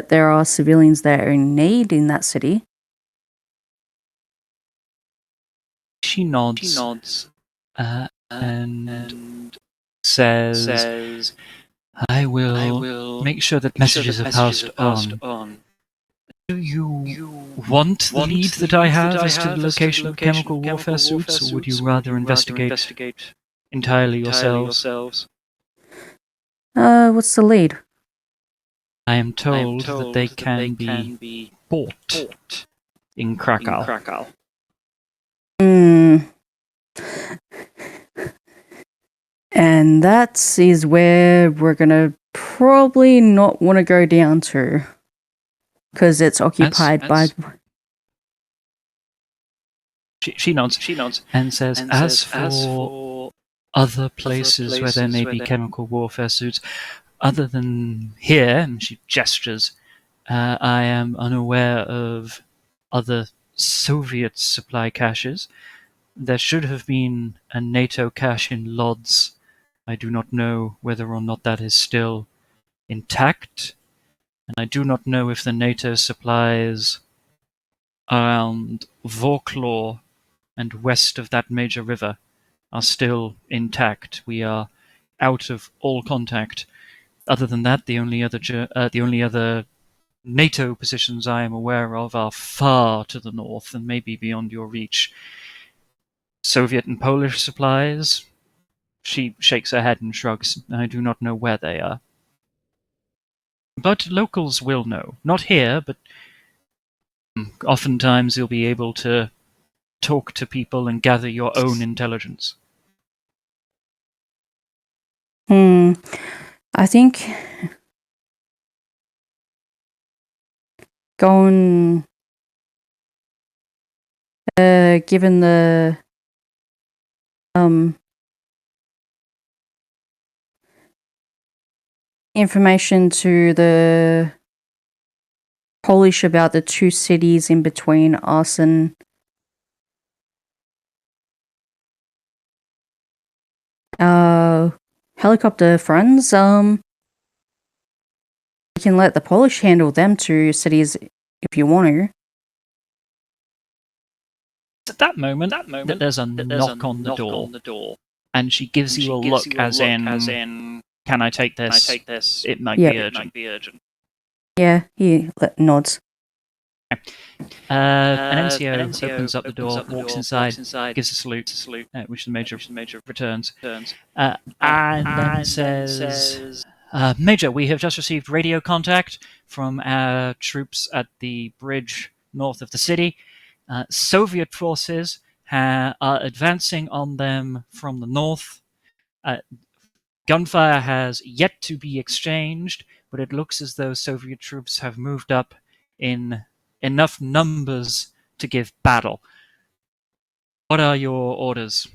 there are civilians that are in need in that city.
She nods, and says, I will make sure that messages are passed on. Do you want the lead that I have as to the location of chemical warfare suits, or would you rather investigate entirely yourselves?
What's the lead?
I am told that they can be bought in Krakow.
And that is where we're gonna probably not want to go down to, because it's occupied by.
She nods and says, as for other places where there may be chemical warfare suits, other than here, and she gestures, I am unaware of other Soviet supply caches. There should have been a NATO cache in Lodz. I do not know whether or not that is still intact, and I do not know if the NATO supplies around Vorklaw and west of that major river are still intact. We are out of all contact. Other than that, the only other NATO positions I am aware of are far to the north and maybe beyond your reach. Soviet and Polish supplies? She shakes her head and shrugs. I do not know where they are. But locals will know. Not here, but oftentimes you'll be able to talk to people and gather your own intelligence.
I think given the information to the Polish about the two cities in between us and helicopter friends, we can let the Polish handle them two cities if you want to.
At that moment, there's a knock on the door, and she gives you a look as in, can I take this? It might be urgent.
Yeah, he nods.
An NCO opens up the door, walks inside, gives a salute, which the Major returns, and then says, Major, we have just received radio contact from our troops at the bridge north of the city. Soviet forces are advancing on them from the north. Gunfire has yet to be exchanged, but it looks as though Soviet troops have moved up in enough numbers to give battle. What are your orders?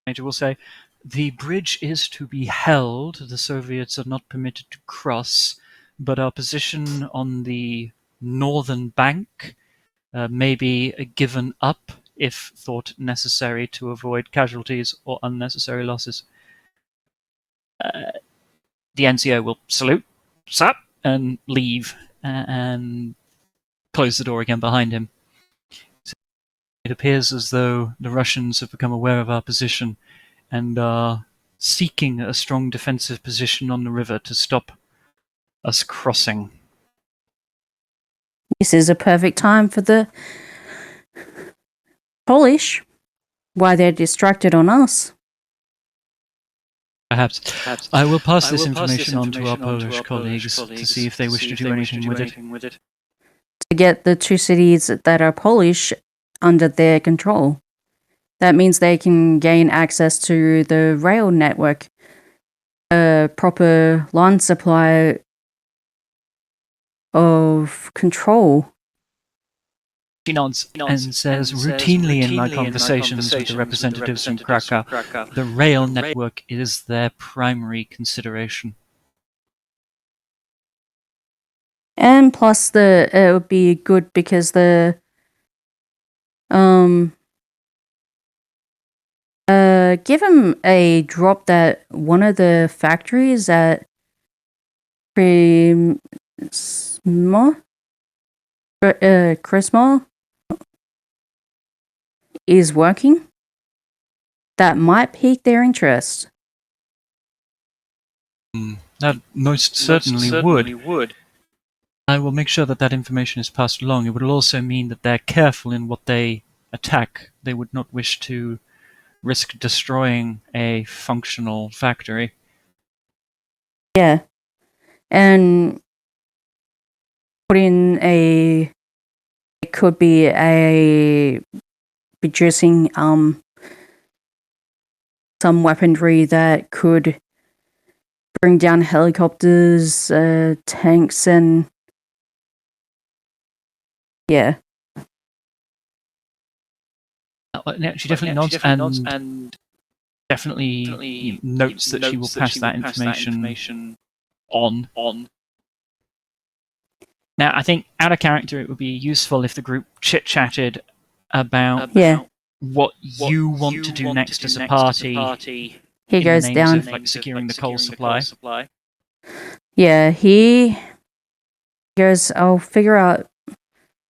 Major will say, the bridge is to be held. The Soviets are not permitted to cross, but our position on the northern bank may be given up if thought necessary to avoid casualties or unnecessary losses. The NCO will salute, sup, and leave, and close the door again behind him. It appears as though the Russians have become aware of our position and are seeking a strong defensive position on the river to stop us crossing.
This is a perfect time for the Polish. Why they're distracted on us.
Perhaps. I will pass this information on to our Polish colleagues to see if they wish to do anything with it.
To get the two cities that are Polish under their control. That means they can gain access to the rail network, a proper line supply of control.
She nods and says, routinely in my conversations with the representatives from Krakow, the rail network is their primary consideration.
And plus, it would be good because give them a drop that one of the factories at Christmas is working. That might pique their interest.
That most certainly would. I will make sure that that information is passed along. It would also mean that they're careful in what they attack. They would not wish to risk destroying a functional factory.
Yeah. And put in it could be a producing some weaponry that could bring down helicopters, tanks, and yeah.
She definitely nods and definitely notes that she will pass that information on. Now, I think out of character, it would be useful if the group chit-chatted about what you want to do next as a party.
He goes
in the
down.
names of, like, securing the coal supply.
Yeah, he goes, I'll figure out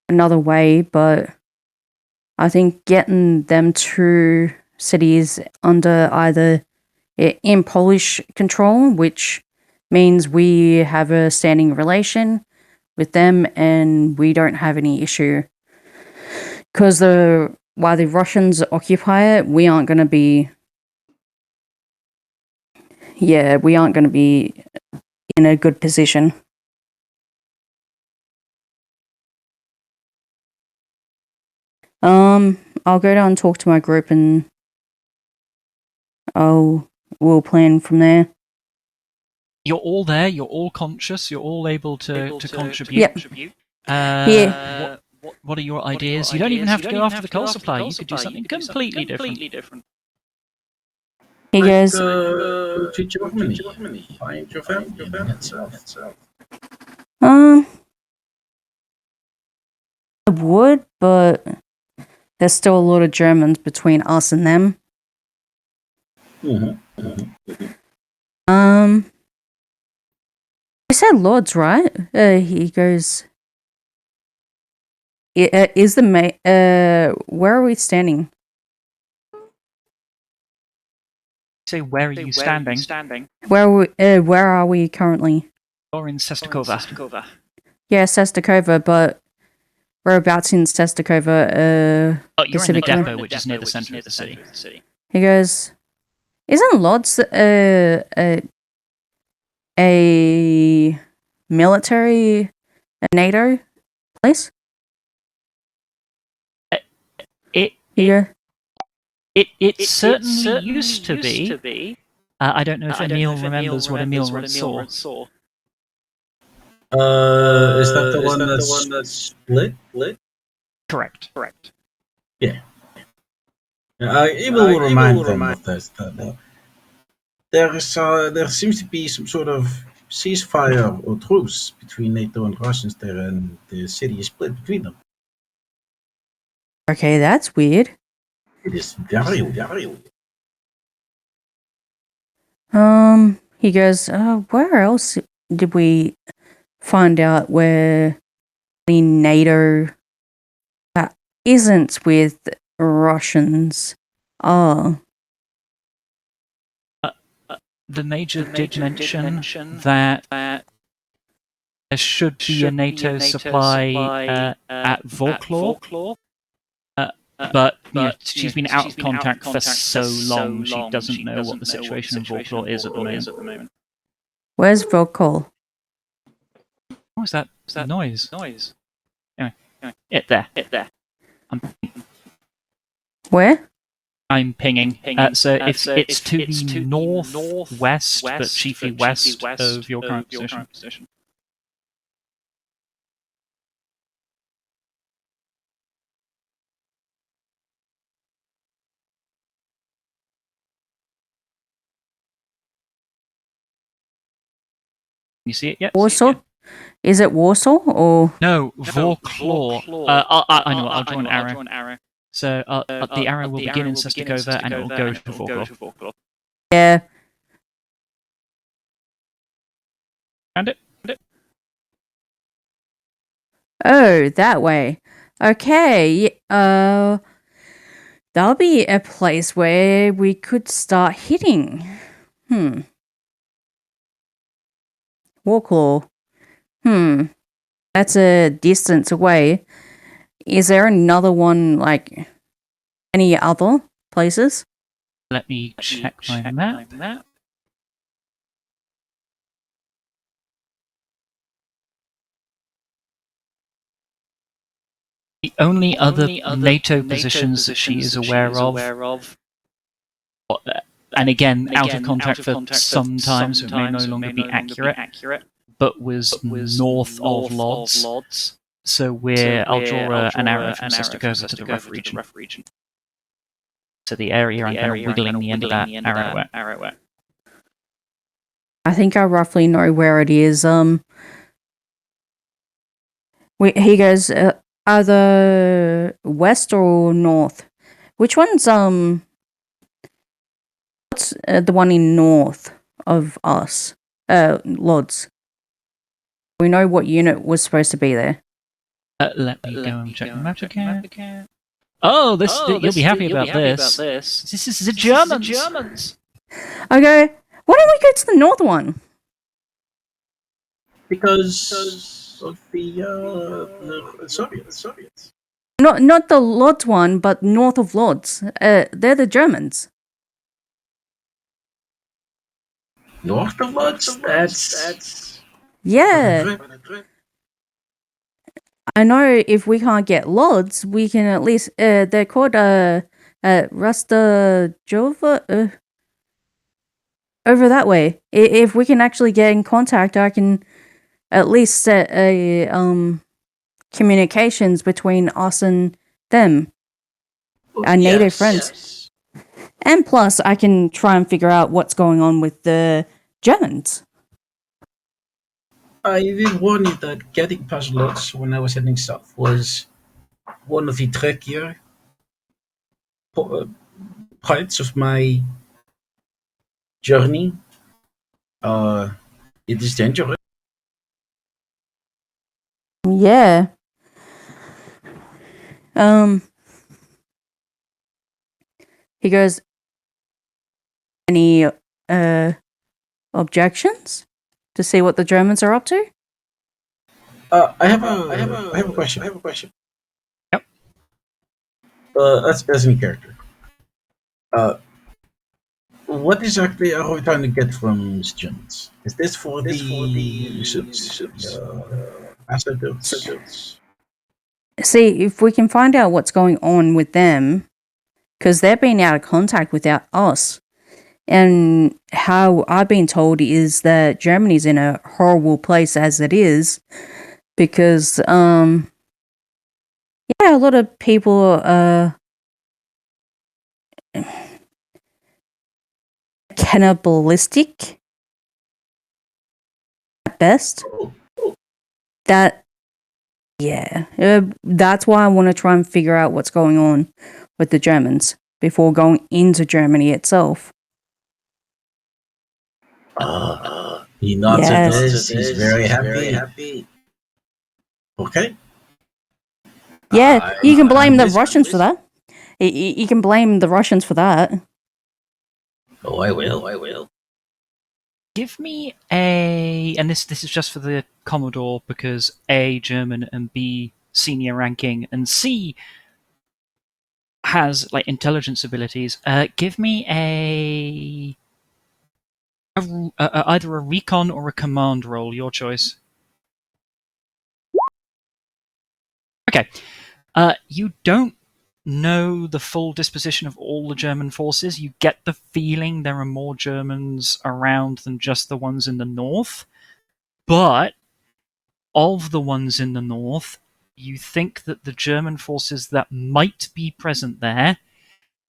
another way, but I think getting them two cities under either in Polish control, which means we have a standing relation with them and we don't have any issue. Because while the Russians occupy it, we aren't going to be in a good position. I'll go down and talk to my group and we'll plan from there.
You're all there, you're all conscious, you're all able to contribute.
Yep.
What are your ideas? You don't even have to go after the coal supply, you could do something completely different.
He goes,
To Germany. Find your family itself.
I would, but there's still a lot of Germans between us and them. I said Lords, right? He goes, is the where are we standing?
Say, where are you standing?
Where are we currently?
You're in Sestakova.
Yeah, Sestakova, but whereabouts in Sestakova?
You're in the depot, which is near the center of the city.
He goes, isn't Lodz a military NATO place?
It certainly used to be. I don't know if Emil remembers what Emil saw.
Is that the one that's split?
Correct.
Yeah. Emil will remind them of this. There seems to be some sort of ceasefire or truce between NATO and Russians there, and the city is split between them.
Okay, that's weird.
It is very weird.
He goes, where else did we find out where the NATO that isn't with Russians are?
The Major did mention that there should be a NATO supply at Vorklaw. but she's been out of contact for so long, she doesn't know what the situation in Vorklor is at the moment.
Where's Volkol?
What was that noise? Anyway, there.
Where?
I'm pinging. So it's to the northwest, but chiefly west of your current position. You see it yet?
Warsaw? Is it Warsaw or?
No, Vorklor. I know. I'll draw an arrow. So the arrow will begin in Sestakova and it will go to Vorklor.
Yeah.
Found it?
Oh, that way. Okay. That'll be a place where we could start hitting. Warclaw. That's a distance away. Is there another one, like, any other places?
Let me check my map. The only other NATO positions that she is aware of, and again, out of contact for some time, so it may no longer be accurate, but was north of Lodz. So I'll draw an arrow from Sestakova to the rough region. So the area I'm kind of wiggling the end of that arrow at.
I think I roughly know where it is. He goes, either west or north. Which one's, what's the one in north of us? Lodz. We know what unit was supposed to be there.
Let me go and check the map again. Oh, you'll be happy about this. This is the Germans.
Okay, why don't we go to the north one?
Because of the Soviets.
Not the Lodz one, but north of Lodz. They're the Germans.
North of Lodz? That's...
Yeah. I know if we can't get Lodz, we can at least... they're called, Rastajova, over that way. If we can actually get in contact, I can at least set a, communications between us and them. Our native friends.
Yes.
And plus, I can try and figure out what's going on with the Germans.
I did warn you that getting past Lodz when I was heading south was one of the trickier parts of my journey. It is dangerous.
Yeah. He goes, any objections to see what the Germans are up to?
I have a question.
Yep.
As in character. What exactly are we trying to get from these Germans? Is this for the assets?
See, if we can find out what's going on with them, because they've been out of contact without us. And how I've been told is that Germany's in a horrible place as it is, because, yeah, a lot of people cannibalistic at best. That's why I want to try and figure out what's going on with the Germans before going into Germany itself.
He nods
Yes.
at this. He's very happy. Okay.
Yeah, you can blame the Russians for that. You can blame the Russians for that.
Oh, I will.
Give me and this is just for the Commodore, because A, German, and B, senior ranking, and C, has like intelligence abilities. Give me either a recon or a command roll, your choice. Okay. You don't know the full disposition of all the German forces. You get the feeling there are more Germans around than just the ones in the north. But of the ones in the north, you think that the German forces that might be present there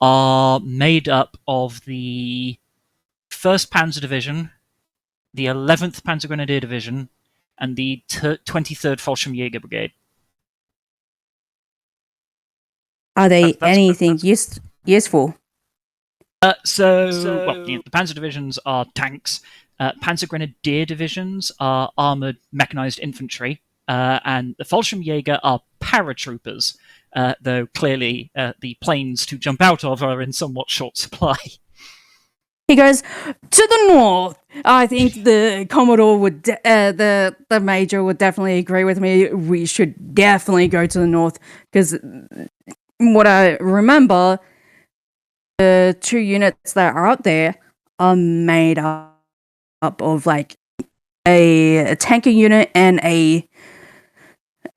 are made up of the 1st Panzer Division, the 11th Panzer Grenadier Division, and the 23rd Fallschirmjäger Brigade.
Are they
That's-
anything useful?
Well, the Panzer divisions are tanks. Panzer Grenadier divisions are armored mechanized infantry, and the Fallschirmjäger are paratroopers. Though clearly the planes to jump out of are in somewhat short supply.
He goes to the north. I think the Commodore would, the Major would definitely agree with me. We should definitely go to the north because what I remember, the 2 units that are up there are made up of like a tanker unit and a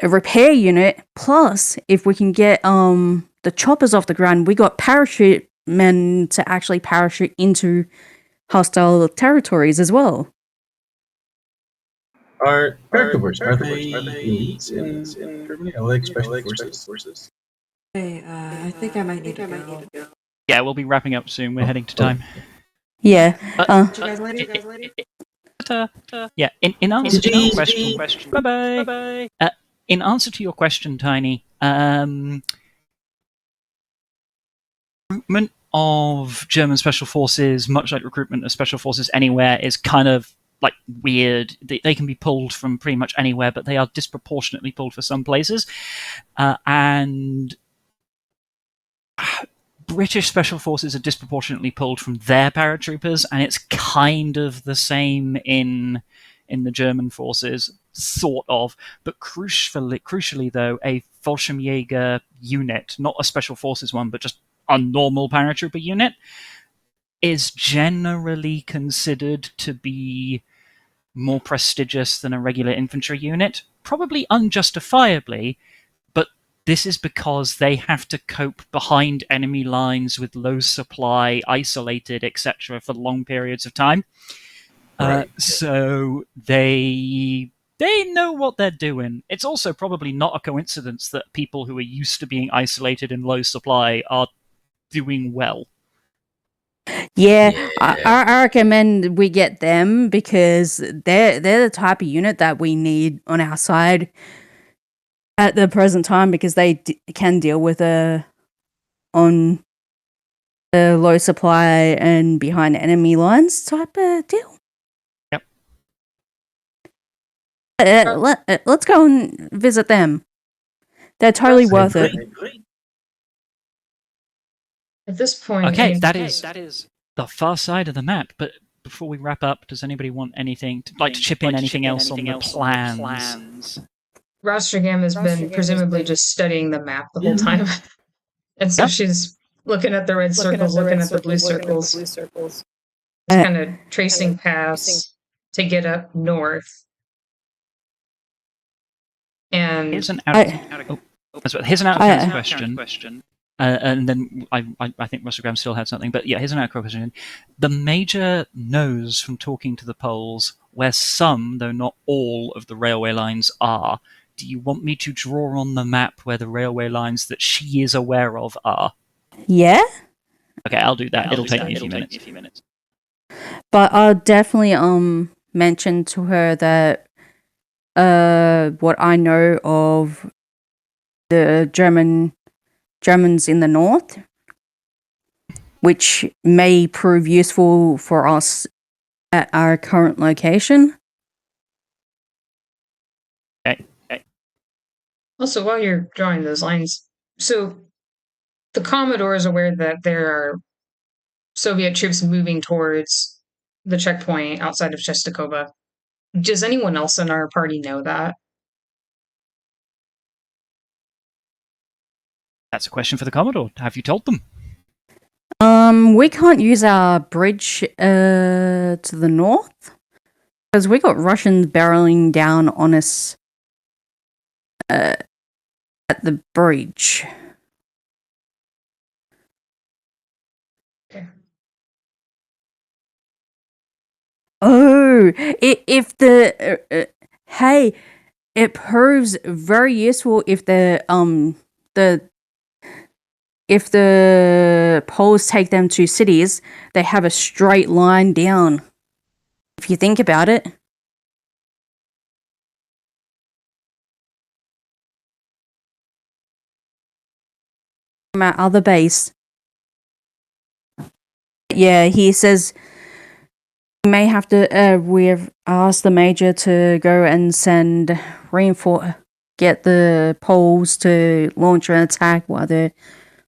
repair unit. Plus, if we can get the choppers off the ground, we got parachute men to actually parachute into hostile territories as well.
Are paratroopers, are they elites in Germany? Are like special forces?
Hey, I think I might need to go.
Yeah, we'll be wrapping up soon. We're heading to time.
Yeah.
See you guys later.
Yeah. In answer to
GG.
your question, bye bye. In answer to your question, Tiny, recruitment of German special forces, much like recruitment of special forces anywhere, is kind of like weird. They can be pulled from pretty much anywhere, but they are disproportionately pulled for some places. And British special forces are disproportionately pulled from their paratroopers, and it's kind of the same in the German forces, sort of. But crucially though, a Fallschirmjäger unit, not a special forces one, but just a normal paratrooper unit, is generally considered to be more prestigious than a regular infantry unit, probably unjustifiably, but this is because they have to cope behind enemy lines with low supply, isolated, etc., for long periods of time.
Right.
So they know what they're doing. It's also probably not a coincidence that people who are used to being isolated in low supply are doing well.
Yeah, I recommend we get them because they're the type of unit that we need on our side at the present time because they can deal with on the low supply and behind enemy lines type of deal.
Yep.
Let's go and visit them. They're totally worth it.
At this point,
Okay, that is the far side of the map. But before we wrap up, does anybody want anything to chip in anything else on the plans?
Rostregam has been presumably just studying the map the whole time. And so she's looking at the red circles, looking at the blue circles. Just kind of tracing paths to get up north. And
Here's an out of question. And then I think Rostogram still had something, but yeah, here's an out of question. The Major knows from talking to the Poles where some, though not all, of the railway lines are. Do you want me to draw on the map where the railway lines that she is aware of are?
Yeah?
Okay, I'll do that. It'll take me a few minutes.
But I'll definitely mention to her that what I know of the Germans in the north, which may prove useful for us at our current location.
Okay.
also, while you're drawing those lines, so the Commodore is aware that there are Soviet troops moving towards the checkpoint outside of Czestochowa. Does anyone else in our party know that?
That's a question for the Commodore. Have you told them?
We can't use our bridge to the north because we got Russians barreling down on us at the bridge.
Okay.
Oh, if the hey, it proves very useful if the if the poles take them to cities, they have a straight line down. If you think about it. From our other base. Yeah, he says we may have to, we've asked the major to go and send get the poles to launch an attack while they're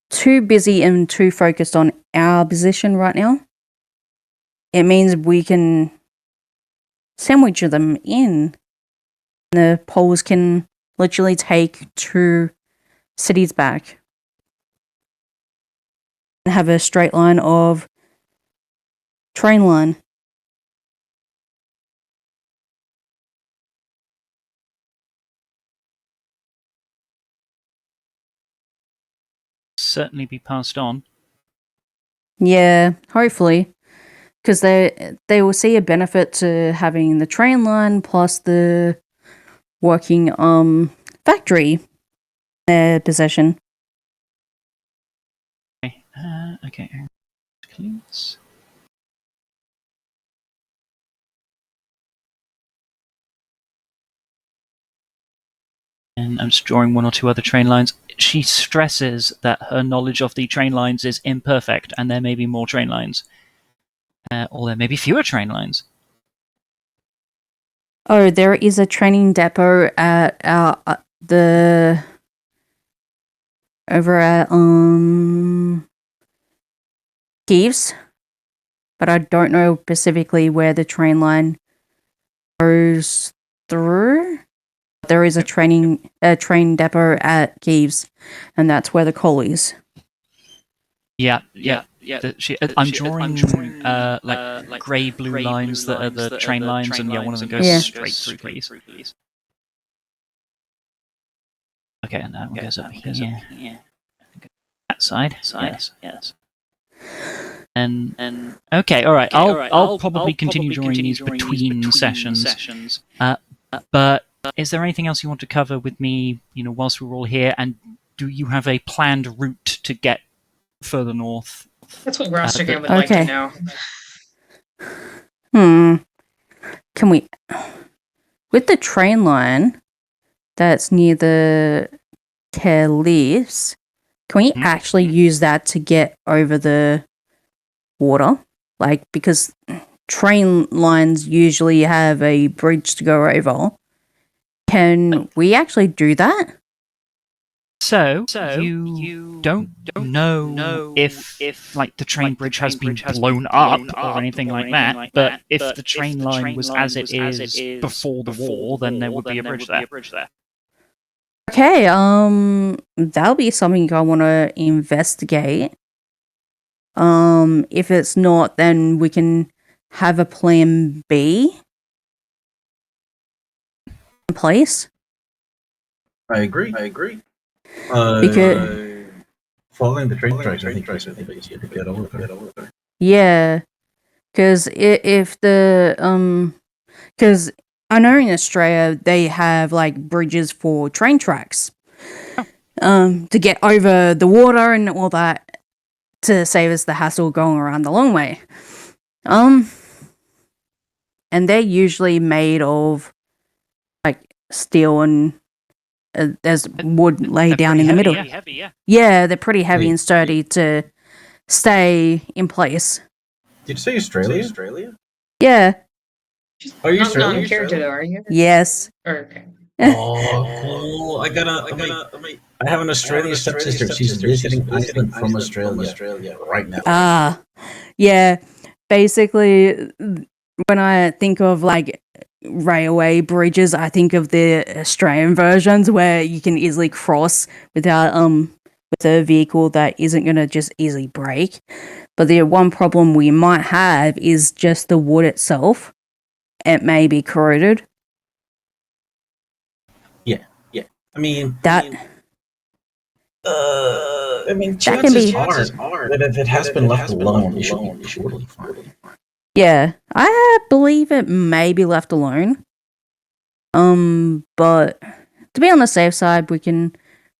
too busy and too focused on our position right now. It means we can sandwich them in. The poles can literally take 2 cities back. And have a straight line of train line.
Certainly be passed on.
Yeah, hopefully. Because they will see a benefit to having the train line plus the working factory in their possession.
Okay. Please. And I'm just drawing 1 or 2 other train lines. She stresses that her knowledge of the train lines is imperfect, and there may be more train lines. Or there may be fewer train lines.
Oh, there is a training depot at over at Kiev, but I don't know specifically where the train line goes through. There is a train depot at Kiev, and that's where the coal is.
Yeah. I'm drawing like grey-blue lines that are the train lines, and one of them goes straight through, please. Okay, and that one goes up here. That side. Yes. And okay, all right. I'll probably continue drawing these between sessions. But is there anything else you want to cover with me? Whilst we're all here, and do you have a planned route to get further north?
That's what Rostergame would like to know.
Can we, with the train line that's near the Caliph, can we actually use that to get over the water? Like, because train lines usually have a bridge to go over. Can we actually do that?
So you don't know if like the train bridge has been blown up or anything like that, but if the train line was as it is before the war, then there would be a bridge there.
Okay, that'll be something I want to investigate. If it's not, then we can have a plan B in place.
I agree.
Because
following the train tracks, I think it's easier to get over there.
yeah, because if the because I know in Australia they have like bridges for train tracks, to get over the water and all that to save us the hassle going around the long way. And they're usually made of like steel and there's wood laid down in the middle.
Heavy,
yeah, they're pretty heavy and sturdy to stay in place.
Did you say Australia?
Yeah.
Are you
not
Australian?
in character though, are you?
Yes.
Okay.
Oh, cool! I have an Australian stepsister. She's visiting Iceland from Australia right now.
Yeah. Basically, when I think of like railway bridges, I think of the Australian versions where you can easily cross without with a vehicle that isn't going to just easily break. But the one problem we might have is just the wood itself. It may be corroded.
I mean,
That
chance
can
is
be
hard, but if it has been left alone, it should be totally fine.
yeah, I believe it may be left alone. But to be on the safe side, we can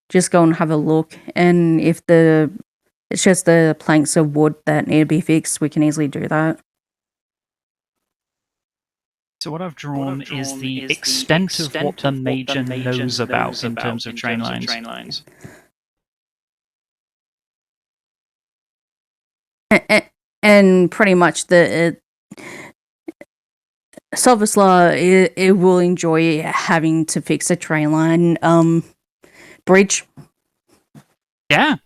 just go and have a look, and if it's just the planks of wood that need to be fixed, we can easily do that.
So what I've drawn is the extent of what the Major knows about in terms of train lines.
And pretty much the Silverslaw, it will enjoy having to fix a train line bridge.
Yeah.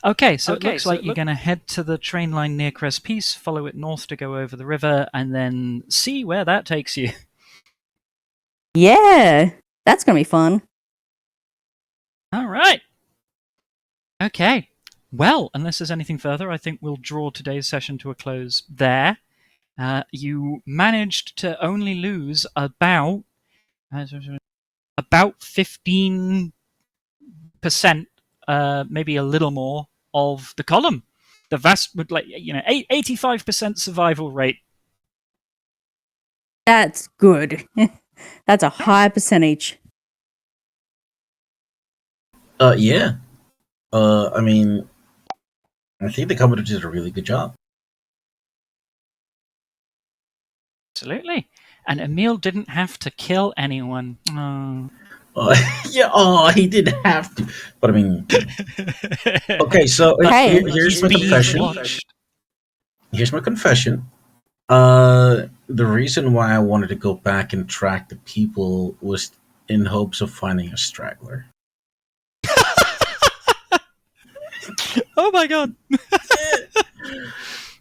Okay, so it looks like you're going to head to the train line near Crest Peace, follow it north to go over the river, and then see where that takes you.
Yeah, that's gonna be fun.
All right. Okay. Well, unless there's anything further, I think we'll draw today's session to a close there. You managed to only lose about 15%, maybe a little more, of the column. The vast, 85% survival rate.
That's good. That's a high percentage.
Yeah. I mean, I think the company did a really good job.
Absolutely. And Emil didn't have to kill anyone. Oh.
Yeah. He didn't have to, but I mean, okay. So
Hey.
here's my confession. Here's my confession. The reason why I wanted to go back and track the people was in hopes of finding a straggler.
Oh my god.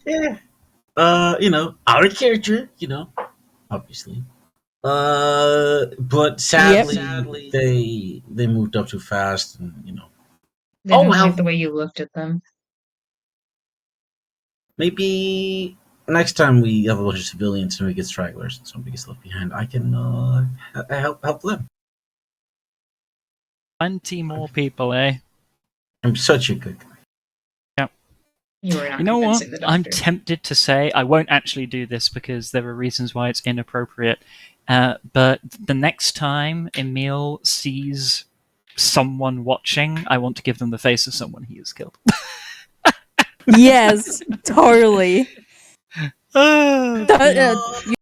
Yeah. Out of character, obviously. But sadly, they moved up too fast, and
They didn't like the way you looked at them.
maybe next time we have a bunch of civilians and we get stragglers and somebody gets left behind, I can help them.
Plenty more people, eh?
I'm such a good guy.
You were not
You know what?
convincing the doctor.
I'm tempted to say I won't actually do this because there are reasons why it's inappropriate. But the next time Emil sees someone watching, I want to give them the face of someone he has killed.
Yes, totally.
Ah.
So,